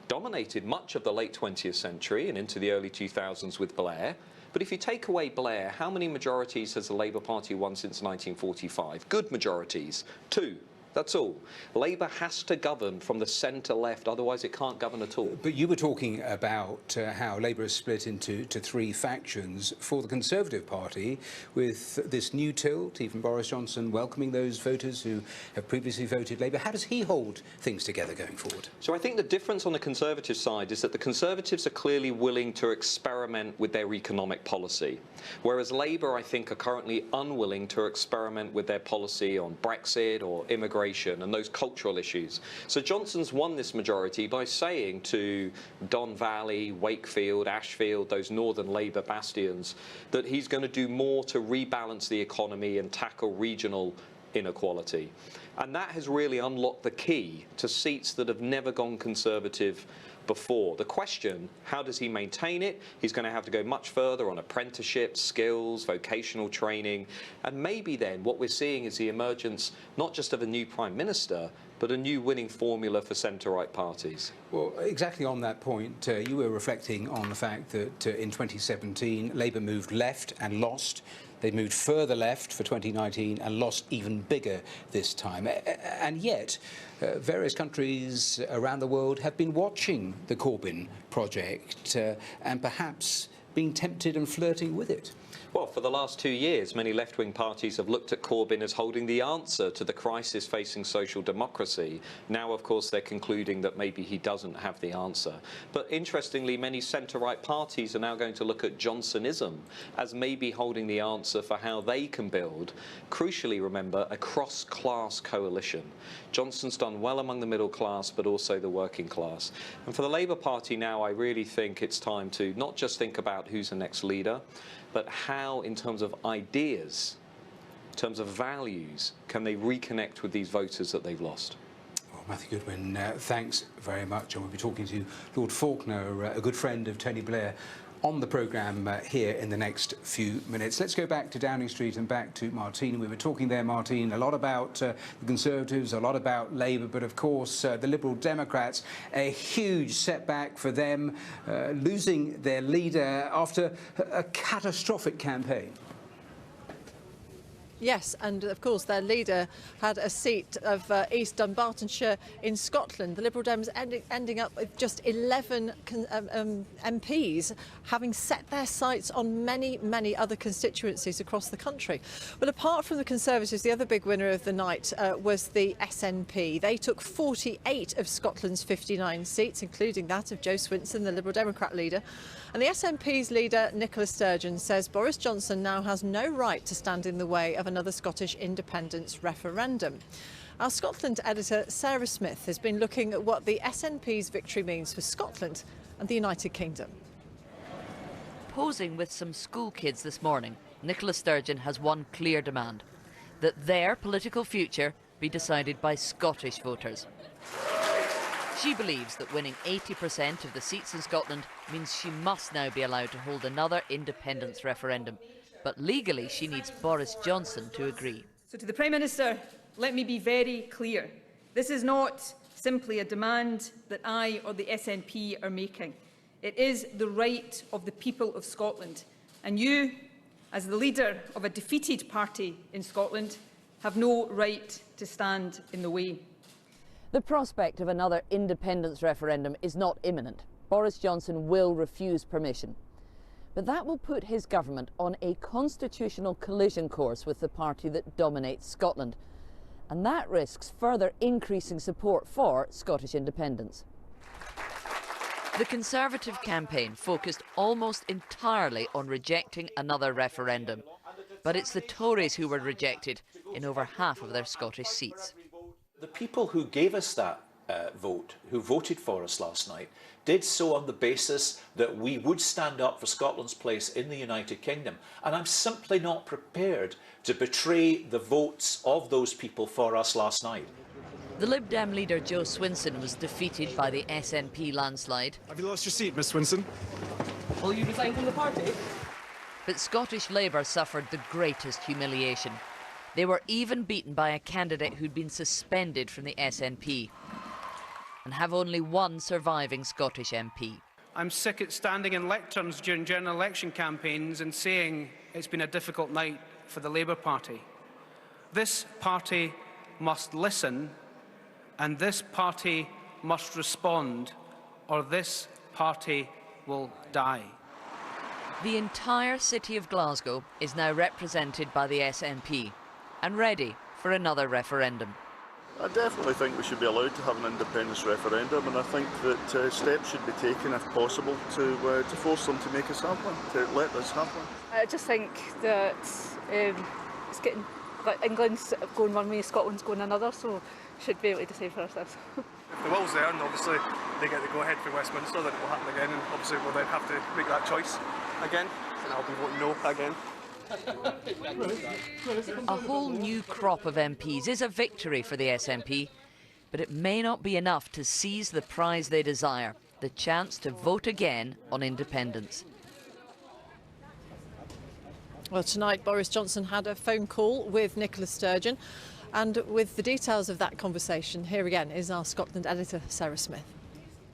dominated much of the late 20th century and into the early 2000s with Blair. But if you take away Blair, how many majorities has the Labour Party won since 1945? Good majorities. 2. That's all. Labour has to govern from the centre-left, otherwise it can't govern at all. But you were talking about how Labour is split into 3 factions. For the Conservative Party, with this new tilt, even Boris Johnson welcoming those voters who have previously voted Labour, how does he hold things together going forward? So I think the difference on the Conservative side is that the Conservatives are clearly willing to experiment with their economic policy, whereas Labour, I think, are currently unwilling to experiment with their policy on Brexit or immigration and those cultural issues. So Johnson's won this majority by saying to Don Valley, Wakefield, Ashfield, those Northern Labour bastions, that he's going to do more to rebalance the economy and tackle regional inequality. And that has really unlocked the key to seats that have never gone Conservative before. The question, how does he maintain it? He's going to have to go much further on apprenticeships, skills, vocational training, and maybe then what we're seeing is the emergence not just of a new Prime Minister, but a new winning formula for centre-right parties. Well, exactly on that point, you were reflecting on the fact that in 2017, Labour moved left and lost. They moved further left for 2019 and lost even bigger this time. And yet, various countries around the world have been watching the Corbyn project and perhaps being tempted and flirting with it. Well, for the last 2 years, many left-wing parties have looked at Corbyn as holding the answer to the crisis facing social democracy. Now, of course, they're concluding that maybe he doesn't have the answer. But interestingly, many centre-right parties are now going to look at Johnsonism as maybe holding the answer for how they can build, crucially, remember, a cross-class coalition. Johnson's done well among the middle class, but also the working class. And for the Labour Party now, I really think it's time to not just think about who's the next leader, but how, in terms of ideas, in terms of values, can they reconnect with these voters that they've lost? Well, Matthew Goodwin, thanks very much. And we'll be talking to Lord Faulkner, a good friend of Tony Blair, on the programme here in the next few minutes. Let's go back to Downing Street and back to Martine. We were talking there, Martine, a lot about the Conservatives, a lot about Labour, but of course the Liberal Democrats, a huge setback for them, losing their leader after a catastrophic campaign. Yes, and of course their leader had a seat of East Dunbartonshire in Scotland. The Liberal Dems ending up with just 11 MPs, having set their sights on many, many other constituencies across the country. But apart from the Conservatives, the other big winner of the night was the SNP. They took 48 of Scotland's 59 seats, including that of Joe Swinson, the Liberal Democrat leader. And the SNP's leader, Nicola Sturgeon, says Boris Johnson now has no right to stand in the way of another Scottish independence referendum. Our Scotland editor, Sarah Smith, has been looking at what the SNP's victory means for Scotland and the United Kingdom. Posing with some school kids this morning, Nicola Sturgeon has one clear demand: that their political future be decided by Scottish voters. She believes that winning 80% of the seats in Scotland means she must now be allowed to hold another independence referendum. But legally, she needs Boris Johnson to agree. So to the Prime Minister, let me be very clear. This is not simply a demand that I or the SNP are making. It is the right of the people of Scotland. And you, as the leader of a defeated party in Scotland, have no right to stand in the way. The prospect of another independence referendum is not imminent. Boris Johnson will refuse permission. But that will put his government on a constitutional collision course with the party that dominates Scotland. And that risks further increasing support for Scottish independence. The Conservative campaign focused almost entirely on rejecting another referendum. But it's the Tories who were rejected in over half of their Scottish seats. The people who gave us that vote, who voted for us last night, did so on the basis that we would stand up for Scotland's place in the United Kingdom. And I'm simply not prepared to betray the votes of those people for us last night. The Lib Dem leader Joe Swinson was defeated by the SNP landslide. Have you lost your seat, Miss Swinson? Will you resign from the party? But Scottish Labour suffered the greatest humiliation. They were even beaten by a candidate who'd been suspended from the SNP and have only one surviving Scottish MP. I'm sick at standing in lecterns during general election campaigns and saying it's been a difficult night for the Labour Party. This party must listen, and this party must respond, or this party will die. The entire city of Glasgow is now represented by the SNP and ready for another referendum. I definitely think we should be allowed to have an independence referendum, and I think that steps should be taken, if possible, to force them to make us have one, to let us have one. I just think that it's getting, like, England's going one way, Scotland's going another, so should be able to decide for ourselves. If the will's there, and obviously they get the go-ahead for Westminster, then it will happen again, and obviously we'll then have to make that choice again, and I'll be voting no again. A whole new crop of MPs is a victory for the SNP, but it may not be enough to seize the prize they desire, the chance to vote again on independence. Well, tonight Boris Johnson had a phone call with Nicola Sturgeon, and with the details of that conversation, here again is our Scotland editor, Sarah Smith.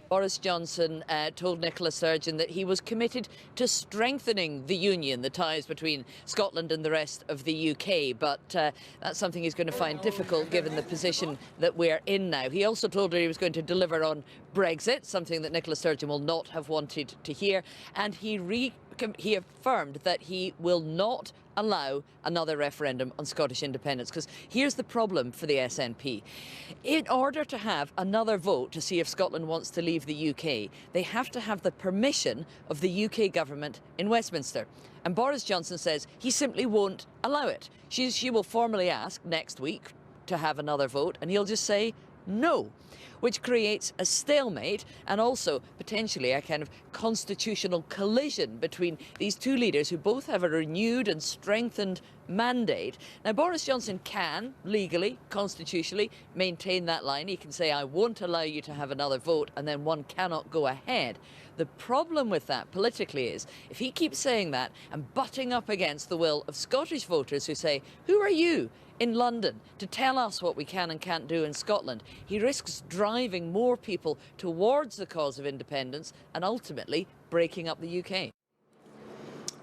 Boris Johnson told Nicola Sturgeon that he was committed to strengthening the union, the ties between Scotland and the rest of the UK, but that's something he's going to find difficult given the position that we're in now. He also told her he was going to deliver on Brexit, something that Nicola Sturgeon will not have wanted to hear, and he affirmed that he will not allow another referendum on Scottish independence, because here's the problem for the SNP. In order to have another vote to see if Scotland wants to leave the UK, they have to have the permission of the UK government in Westminster. And Boris Johnson says he simply won't allow it. She will formally ask next week to have another vote, and he'll just say no, which creates a stalemate and also potentially a kind of constitutional collision between these two leaders who both have a renewed and strengthened mandate. Now, Boris Johnson can legally, constitutionally maintain that line. He can say, I won't allow you to have another vote, and then one cannot go ahead. The problem with that politically is if he keeps saying that and butting up against the will of Scottish voters who say, who are you in London to tell us what we can and can't do in Scotland, he risks driving more people towards the cause of independence and ultimately breaking up the UK.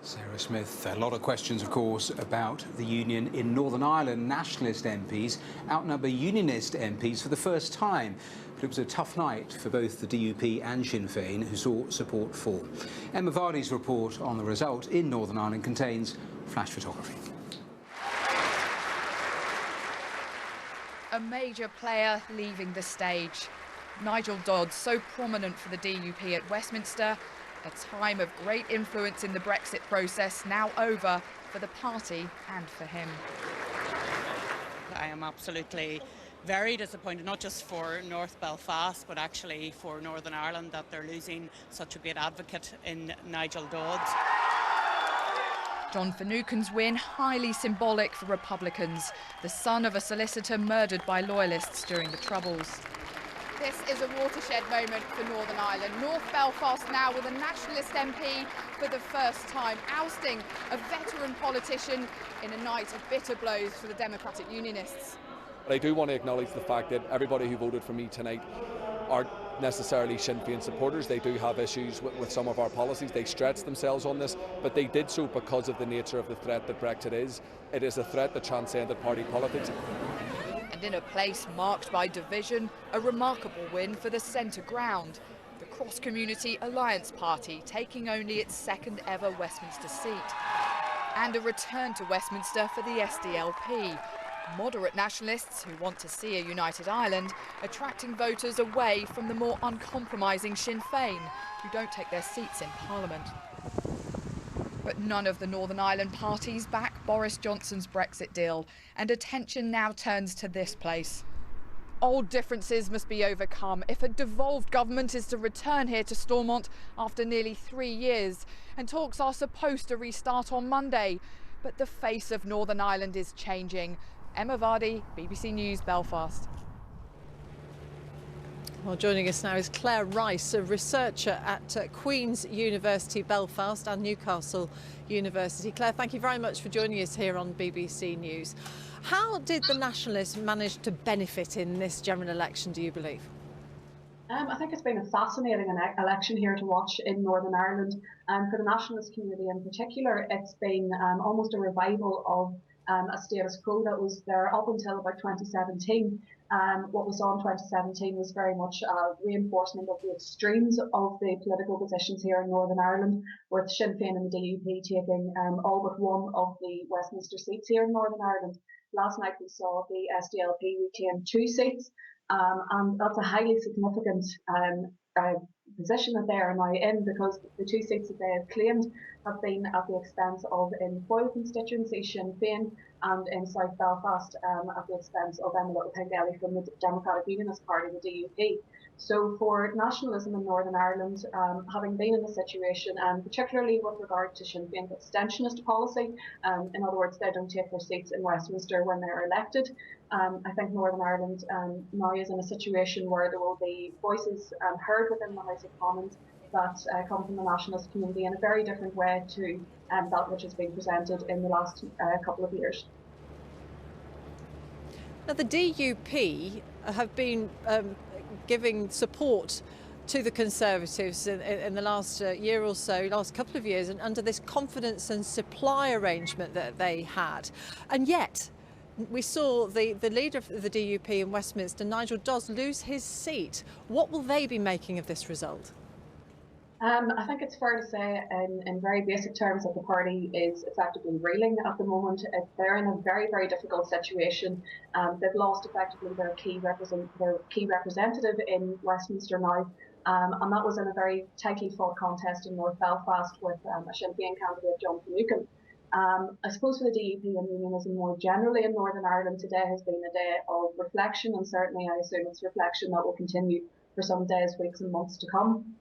Sarah Smith. A lot of questions, of course, about the union in Northern Ireland. Nationalist MPs outnumber unionist MPs for the first time. But it was a tough night for both the DUP and Sinn Féin, who saw support fall. Emma Vardy's report on the result in Northern Ireland contains flash photography. A major player leaving the stage. Nigel Dodd, so prominent for the DUP at Westminster, a time of great influence in the Brexit process now over for the party and for him. I am absolutely very disappointed, not just for North Belfast, but actually for Northern Ireland, that they're losing such a great advocate in Nigel Dodds. John Finucane's win, highly symbolic for Republicans, the son of a solicitor murdered by loyalists during the Troubles. This is a watershed moment for Northern Ireland. North Belfast now with a nationalist MP for the first time, ousting a veteran politician in a night of bitter blows for the Democratic Unionists. But I do want to acknowledge the fact that everybody who voted for me tonight aren't necessarily Sinn Féin supporters. They do have issues with some of our policies. They stretch themselves on this, but they did so because of the nature of the threat that Brexit is. It is a threat that transcended party politics. And in a place marked by division, a remarkable win for the centre ground. The Cross-Community Alliance Party taking only its second ever Westminster seat. And a return to Westminster for the SDLP. Moderate nationalists who want to see a united Ireland, attracting voters away from the more uncompromising Sinn Féin, who don't take their seats in Parliament. But none of the Northern Ireland parties back Boris Johnson's Brexit deal, and attention now turns to this place. old differences must be overcome if a devolved government is to return here to Stormont after nearly 3 years. And talks are supposed to restart on Monday. But the face of Northern Ireland is changing. Emma Vardy, BBC News, Belfast. Well, joining us now is Claire Rice, a researcher at Queen's University Belfast and Newcastle University. Claire, thank you very much for joining us here on BBC News. How did the Nationalists manage to benefit in this general election, do you believe? I think it's been a fascinating election here to watch in Northern Ireland. For the Nationalist community in particular, it's been almost a revival of a status quo that was there up until about 2017. What we saw in 2017 was very much a reinforcement of the extremes of the political positions here in Northern Ireland, with Sinn Féin and the DUP taking all but one of the Westminster seats here in Northern Ireland. Last night we saw the SDLP retain 2 seats, and that's a highly significant position that they are now in, because the 2 seats that they have claimed have been at the expense of in Foyle constituency Sinn Féin, and in South Belfast at the expense of Emma Little-Pengelly from the Democratic Unionist Party, the DUP. So for nationalism in Northern Ireland, having been in the situation, and particularly with regard to Sinn Féin's extensionist policy, in other words, they don't take their seats in Westminster when they're elected, I think Northern Ireland now is in a situation where there will be voices heard within the House of Commons that come from the nationalist community in a very different way to that which has been presented in the last couple of years. Now, the DUP have been giving support to the Conservatives in the last year or so, last couple of years, and under this confidence and supply arrangement that they had. And yet, we saw the leader of the DUP in Westminster, Nigel Dodds, lose his seat. What will they be making of this result? I think it's fair to say in very basic terms that the party is effectively reeling at the moment. They're in a very, very difficult situation. They've lost effectively their key representative in Westminster now, and that was in a very tightly fought contest in North Belfast with a Sinn Féin candidate, John Finucane. I suppose for the DUP and unionism more generally in Northern Ireland, today has been a day of reflection, and certainly I assume it's reflection that will continue for some days, weeks and months to come.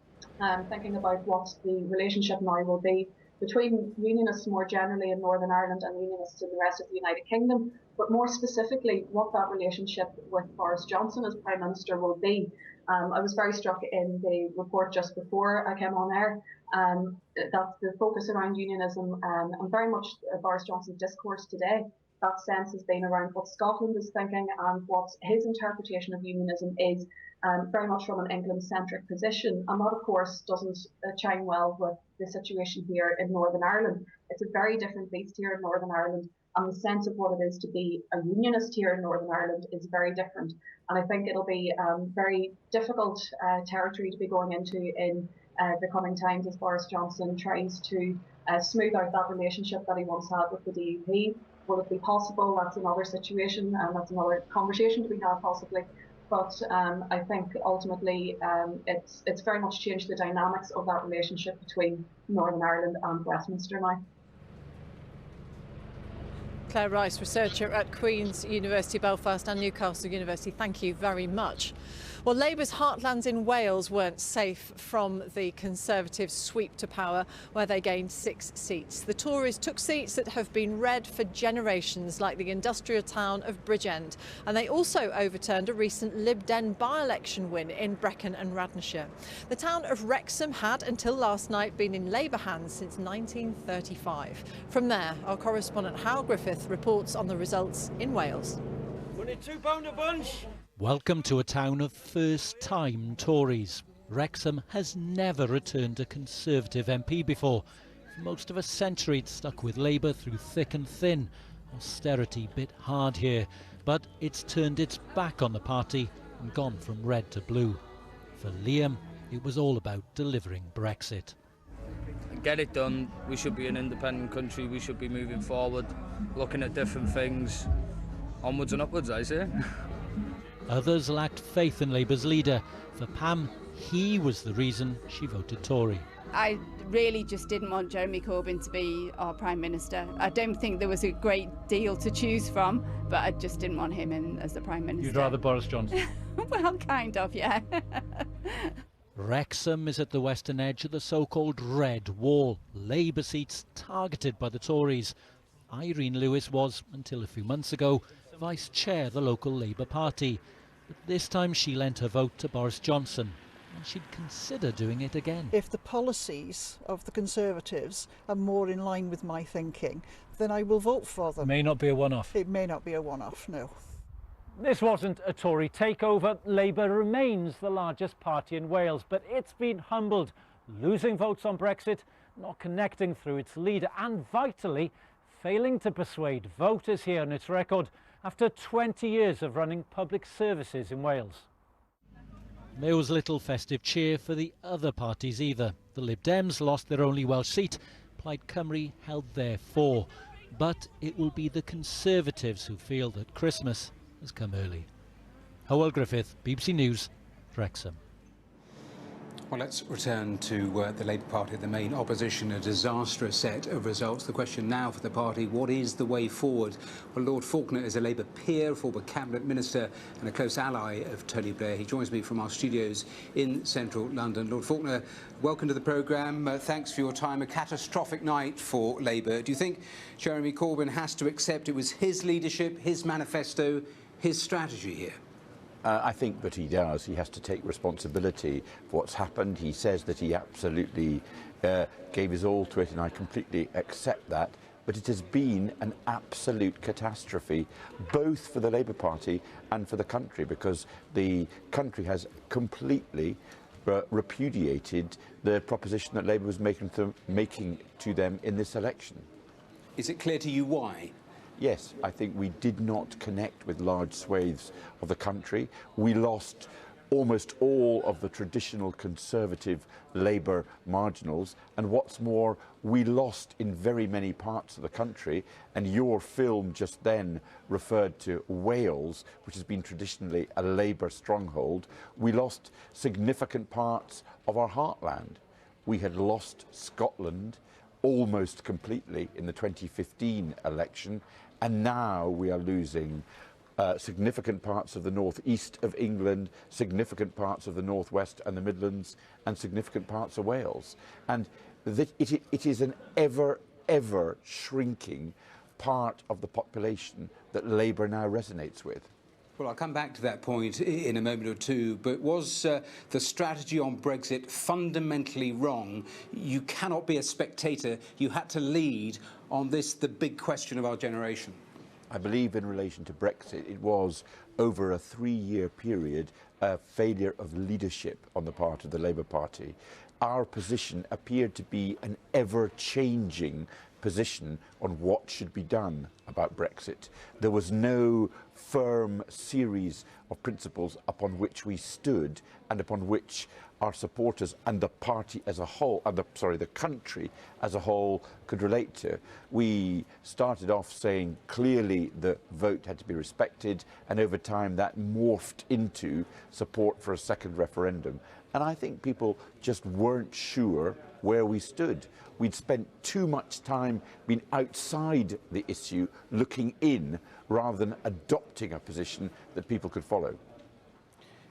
Thinking about what the relationship now will be between unionists more generally in Northern Ireland and unionists in the rest of the United Kingdom, but more specifically what that relationship with Boris Johnson as Prime Minister will be. I was very struck in the report just before I came on air that the focus around unionism and very much Boris Johnson's discourse today, that sense has been around what Scotland is thinking and what his interpretation of unionism is, very much from an England-centric position. And that, of course, doesn't chime well with the situation here in Northern Ireland. It's a very different beast here in Northern Ireland, and the sense of what it is to be a unionist here in Northern Ireland is very different. And I think it'll be very difficult territory to be going into in the coming times as Boris Johnson tries to smooth out that relationship that he once had with the DUP. Will it be possible? That's another situation, and that's another conversation to be had possibly. But I think ultimately it's very much changed the dynamics of that relationship between Northern Ireland and Westminster now. Claire Rice, researcher at Queen's University Belfast and Newcastle University, thank you very much. Well, Labour's heartlands in Wales weren't safe from the Conservative sweep to power, where they gained 6 seats. The Tories took seats that have been red for generations, like the industrial town of Bridgend, and they also overturned a recent Lib Dem by-election win in Brecon and Radnorshire. The town of Wrexham had, until last night, been in Labour hands since 1935. From there, our correspondent Hal Griffith reports on the results in Wales. Only £2 a bunch. Welcome to a town of first-time Tories. Wrexham has never returned a Conservative MP before. For most of a century it's stuck with Labour through thick and thin. Austerity bit hard here, but it's turned its back on the party and gone from red to blue. For Liam, it was all about delivering Brexit. Get it done. We should be an independent country. We should be moving forward, looking at different things. Onwards and upwards, I say. Others lacked faith in Labour's leader. For Pam, he was the reason she voted Tory. I really just didn't want Jeremy Corbyn to be our Prime Minister. I don't think there was a great deal to choose from, but I just didn't want him in as the Prime Minister. You'd rather Boris Johnson? Well, kind of, yeah. Wrexham is at the western edge of the so-called Red Wall, Labour seats targeted by the Tories. Irene Lewis was, until a few months ago, vice chair of the local Labour Party. But this time she lent her vote to Boris Johnson, and she'd consider doing it again. If the policies of the Conservatives are more in line with my thinking, then I will vote for them. May not be a one-off. It may not be a one-off, no. This wasn't a Tory takeover. Labour remains the largest party in Wales, but it's been humbled, losing votes on Brexit, not connecting through its leader, and vitally failing to persuade voters here on its record after 20 years of running public services in Wales. There was little festive cheer for the other parties either. The Lib Dems lost their only Welsh seat. Plaid Cymru held their 4. But it will be the Conservatives who feel that Christmas has come early. Howell Griffith, BBC News, Wrexham. Well, let's return to the Labour Party, the main opposition, a disastrous set of results. The question now for the party, what is the way forward? Well, Lord Faulkner is a Labour peer, former Cabinet Minister and a close ally of Tony Blair. He joins me from our studios in central London. Lord Faulkner, welcome to the programme. Thanks for your time. A catastrophic night for Labour. Do you think Jeremy Corbyn has to accept it was his leadership, his manifesto, his strategy here? I think that he does. He has to take responsibility for what's happened. He says that he absolutely gave his all to it, and I completely accept that. But it has been an absolute catastrophe, both for the Labour Party and for the country, because the country has completely repudiated the proposition that Labour was making to them in this election. Is it clear to you why? Yes, I think we did not connect with large swathes of the country. We lost almost all of the traditional Conservative Labour marginals, and what's more, we lost in very many parts of the country, and your film just then referred to Wales, which has been traditionally a Labour stronghold. We lost significant parts of our heartland. We had lost Scotland almost completely in the 2015 election, and now we are losing significant parts of the northeast of England, significant parts of the northwest and the Midlands, and significant parts of Wales. And it is an ever shrinking part of the population that Labour now resonates with. Well, I'll come back to that point in a moment or two, but was the strategy on Brexit fundamentally wrong? You cannot be a spectator. You had to lead on this, the big question of our generation. I believe in relation to Brexit, it was, over a 3-year period, a failure of leadership on the part of the Labour Party. Our position appeared to be an ever-changing position on what should be done about Brexit. There was no firm series of principles upon which we stood and upon which our supporters and the party as a whole, and the country as a whole could relate to. We started off saying clearly the vote had to be respected, and over time that morphed into support for a second referendum. And I think people just weren't sure where we stood. We'd spent too much time being outside the issue, looking in, rather than adopting a position that people could follow.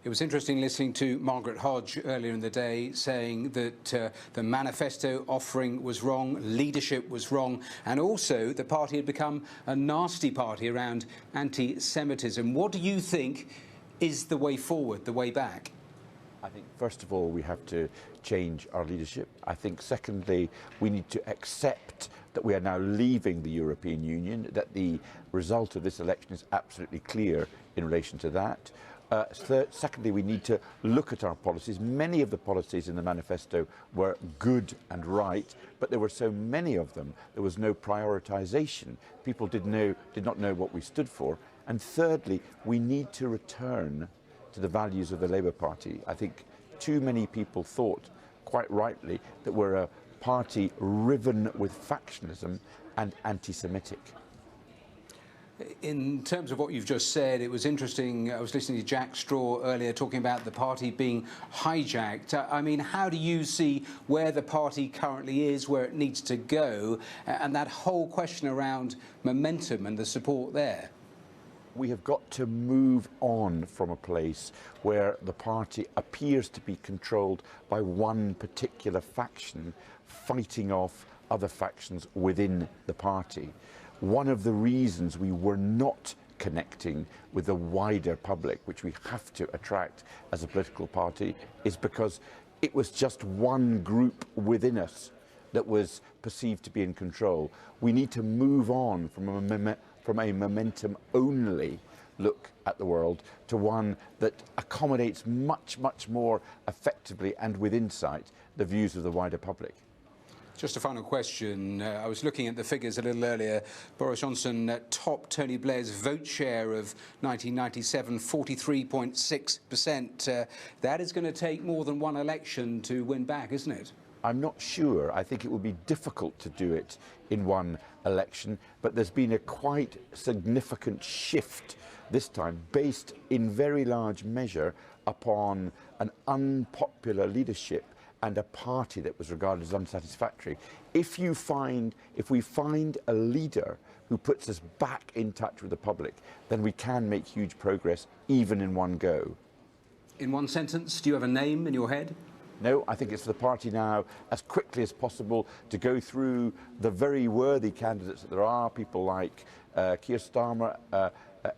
It was interesting listening to Margaret Hodge earlier in the day saying that the manifesto offering was wrong, leadership was wrong, and also the party had become a nasty party around anti-Semitism. What do you think is the way forward, the way back? I think, first of all, we have to change our leadership. I think, secondly, we need to accept that we are now leaving the European Union, that the result of this election is absolutely clear in relation to that. Secondly, we need to look at our policies. Many of the policies in the manifesto were good and right, but there were so many of them, there was no prioritisation. People did not know what we stood for. And thirdly, we need to return to the values of the Labour Party. I think too many people thought, quite rightly, that we're a party riven with factionalism and anti-Semitic. In terms of what you've just said, it was interesting. I was listening to Jack Straw earlier talking about the party being hijacked. I mean, how do you see where the party currently is, where it needs to go, and that whole question around momentum and the support there? We have got to move on from a place where the party appears to be controlled by one particular faction fighting off other factions within the party. One of the reasons we were not connecting with the wider public, which we have to attract as a political party, is because it was just one group within us that was perceived to be in control. We need to move on from a momentum-only look at the world to one that accommodates much, much more effectively and with insight the views of the wider public. Just a final question. I was looking at the figures a little earlier. Boris Johnson topped Tony Blair's vote share of 1997, 43.6%. That is going to take more than one election to win back, isn't it? I'm not sure. I think it would be difficult to do it in one election, but there's been a quite significant shift this time, based in very large measure upon an unpopular leadership and a party that was regarded as unsatisfactory. If we find a leader who puts us back in touch with the public, then we can make huge progress even in one go. In one sentence, do you have a name in your head? No, I think it's for the party now, as quickly as possible, to go through the very worthy candidates that there are, people like Keir Starmer,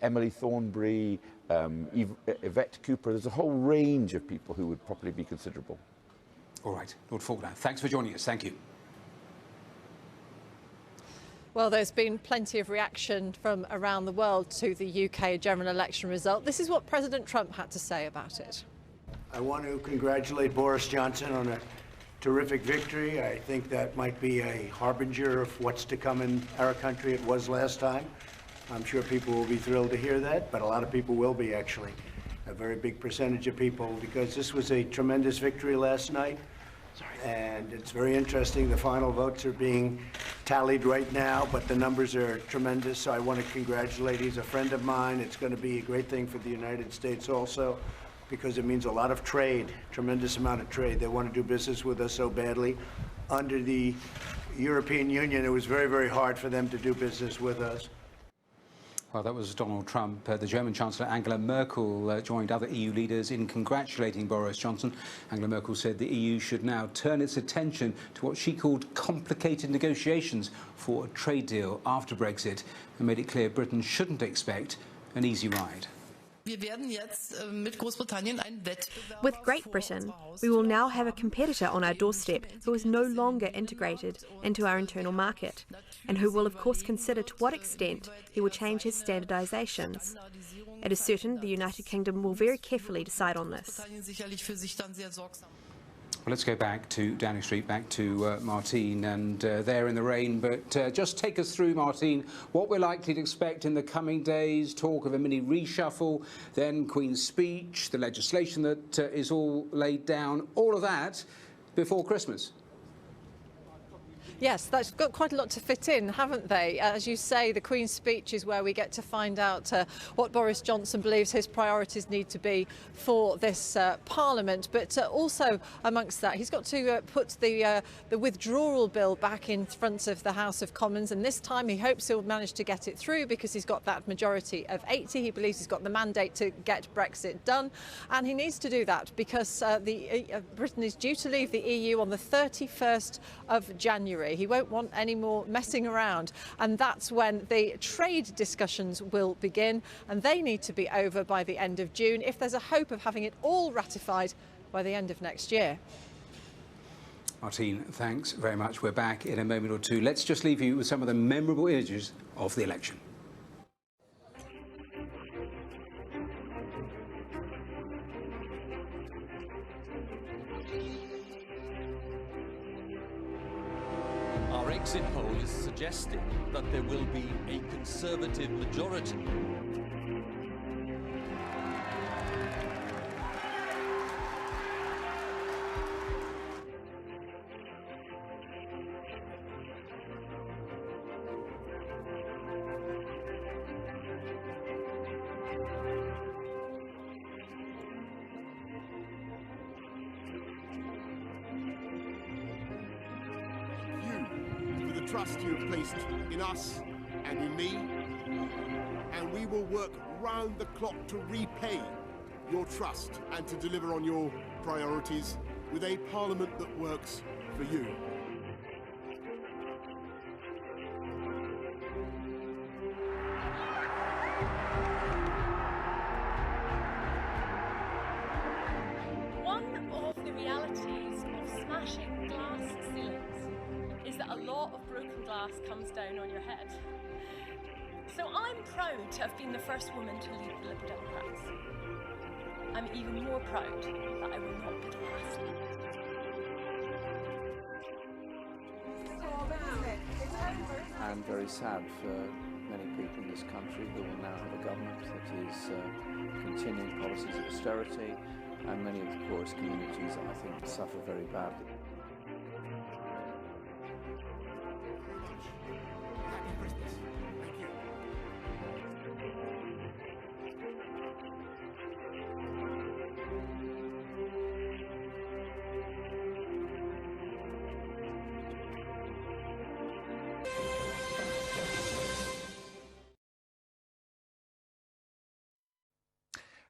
Emily Thornberry, Yvette Cooper. There's a whole range of people who would probably be considerable. All right, Lord Faulkner, thanks for joining us. Thank you. Well, there's been plenty of reaction from around the world to the UK general election result. This is what President Trump had to say about it. I want to congratulate Boris Johnson on a terrific victory. I think that might be a harbinger of what's to come in our country. It was last time. I'm sure people will be thrilled to hear that, but a lot of people will be, actually. A very big percentage of people, because this was a tremendous victory last night. And it's very interesting. The final votes are being tallied right now, but the numbers are tremendous. So I want to congratulate. He's a friend of mine. It's going to be a great thing for the United States also, because it means a lot of trade, tremendous amount of trade. They want to do business with us so badly. Under the European Union, it was very, very hard for them to do business with us. Well, that was Donald Trump. The German Chancellor Angela Merkel joined other EU leaders in congratulating Boris Johnson. Angela Merkel said the EU should now turn its attention to what she called complicated negotiations for a trade deal after Brexit, and made it clear Britain shouldn't expect an easy ride. With Great Britain, we will now have a competitor on our doorstep who is no longer integrated into our internal market, and who will of course consider to what extent he will change his standardisations. It is certain the United Kingdom will very carefully decide on this. Well, let's go back to Downing Street, back to Martine, and there in the rain. But just take us through, Martine, what we're likely to expect in the coming days. Talk of a mini reshuffle, then Queen's speech, the legislation that is all laid down, all of that before Christmas. Yes, that's got quite a lot to fit in, haven't they? As you say, the Queen's speech is where we get to find out what Boris Johnson believes his priorities need to be for this Parliament. But also amongst that, he's got to put the withdrawal bill back in front of the House of Commons. And this time he hopes he'll manage to get it through, because he's got that majority of 80. He believes he's got the mandate to get Brexit done. And he needs to do that because Britain is due to leave the EU on the 31st of January. He won't want any more messing around, and that's when the trade discussions will begin, and they need to be over by the end of June if there's a hope of having it all ratified by the end of next year. Martine, thanks very much. We're back in a moment or two. Let's just leave you with some of the memorable images of the election. Our exit poll is suggesting that there will be a Conservative majority. trust you have placed in us and in me, and we will work round the clock to repay your trust and to deliver on your priorities with a Parliament that works for you. One of the realities of smashing glass ceilings is that a lot of broken glass comes down on your head. So I'm proud to have been the first woman to lead the Liberal Democrats. I'm even more proud that I will not be the last. And very sad for many people in this country who will now have a government that is continuing policies of austerity, and many of the poorest communities, I think, suffer very badly. Happy Christmas. Thank you.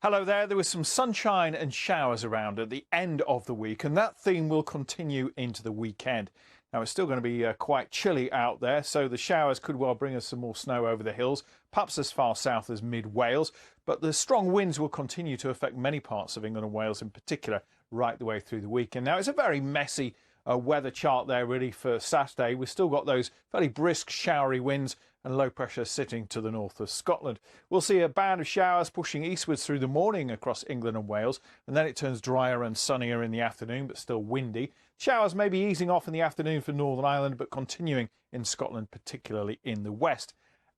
Hello there. There was some sunshine and showers around at the end of the week, and that theme will continue into the weekend. Now, it's still going to be quite chilly out there, so the showers could well bring us some more snow over the hills, perhaps as far south as mid-Wales, but the strong winds will continue to affect many parts of England and Wales in particular right the way through the weekend. Now, it's a very messy weather chart there really for Saturday. We've still got those fairly brisk showery winds and low pressure sitting to the north of Scotland. We'll see a band of showers pushing eastwards through the morning across England and Wales, and then it turns drier and sunnier in the afternoon, but still windy. Showers may be easing off in the afternoon for Northern Ireland, but continuing in Scotland, particularly in the west.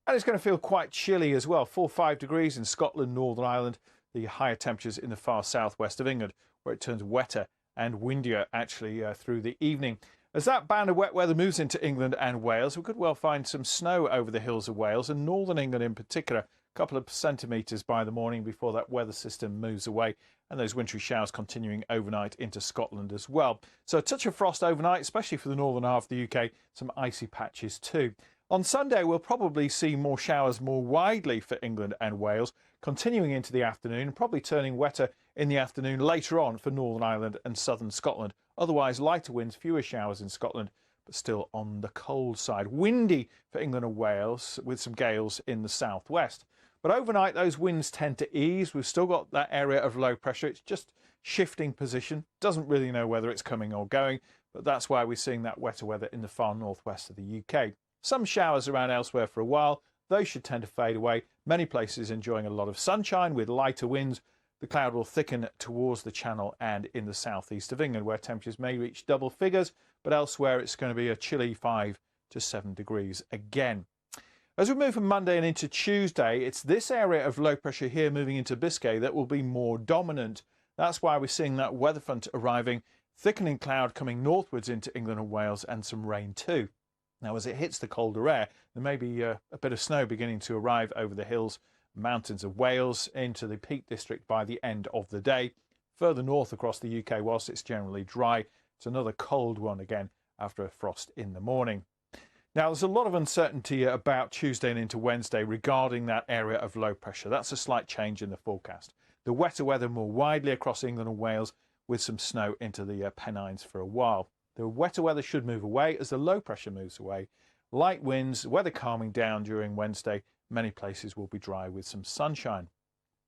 And it's going to feel quite chilly as well, 4 or 5 degrees in Scotland, Northern Ireland, the higher temperatures in the far southwest of England, where it turns wetter and windier actually through the evening. As that band of wet weather moves into England and Wales, we could well find some snow over the hills of Wales and northern England in particular, a couple of centimetres by the morning before that weather system moves away, and those wintry showers continuing overnight into Scotland as well. So a touch of frost overnight, especially for the northern half of the UK, some icy patches too. On Sunday, we'll probably see more showers more widely for England and Wales, continuing into the afternoon, probably turning wetter in the afternoon later on for Northern Ireland and southern Scotland. Otherwise, lighter winds, fewer showers in Scotland, but still on the cold side. Windy for England and Wales, with some gales in the southwest. But overnight, those winds tend to ease. We've still got that area of low pressure. It's just shifting position. Doesn't really know whether it's coming or going, but that's why we're seeing that wetter weather in the far northwest of the UK. Some showers around elsewhere for a while. Those should tend to fade away. Many places enjoying a lot of sunshine with lighter winds. The cloud will thicken towards the Channel and in the southeast of England, where temperatures may reach double figures, but elsewhere it's going to be a chilly 5 to 7 degrees again. As we move from Monday and into Tuesday, it's this area of low pressure here moving into Biscay that will be more dominant. That's why we're seeing that weather front arriving, thickening cloud coming northwards into England and Wales, and some rain too. Now, as it hits the colder air, there may be a bit of snow beginning to arrive over the hills, mountains of Wales into the Peak District by the end of the day. Further north across the UK, whilst it's generally dry, it's another cold one again after a frost in the morning. Now, there's a lot of uncertainty about Tuesday and into Wednesday regarding that area of low pressure. That's a slight change in the forecast. The wetter weather more widely across England and Wales, with some snow into the Pennines for a while. The wetter weather should move away as the low pressure moves away. Light winds, weather calming down during Wednesday. Many places will be dry with some sunshine.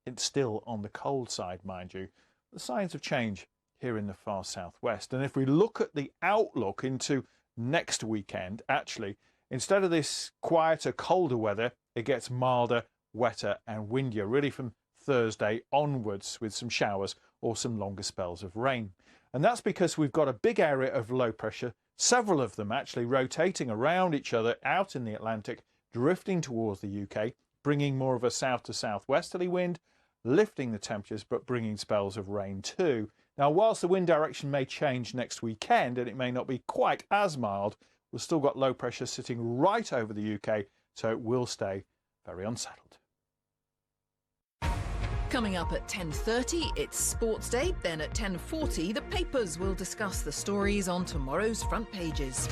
It's still on the cold side, mind you. The signs of change here in the far southwest. And if we look at the outlook into next weekend, actually, instead of this quieter, colder weather, it gets milder, wetter and windier, really from Thursday onwards, with some showers or some longer spells of rain. And that's because we've got a big area of low pressure, several of them actually rotating around each other out in the Atlantic, drifting towards the UK, bringing more of a south to southwesterly wind, lifting the temperatures but bringing spells of rain too. Now, whilst the wind direction may change next weekend and it may not be quite as mild, we've still got low pressure sitting right over the UK, so it will stay very unsettled. Coming up at 10:30, it's Sports Day. Then at 10:40, the papers will discuss the stories on tomorrow's front pages.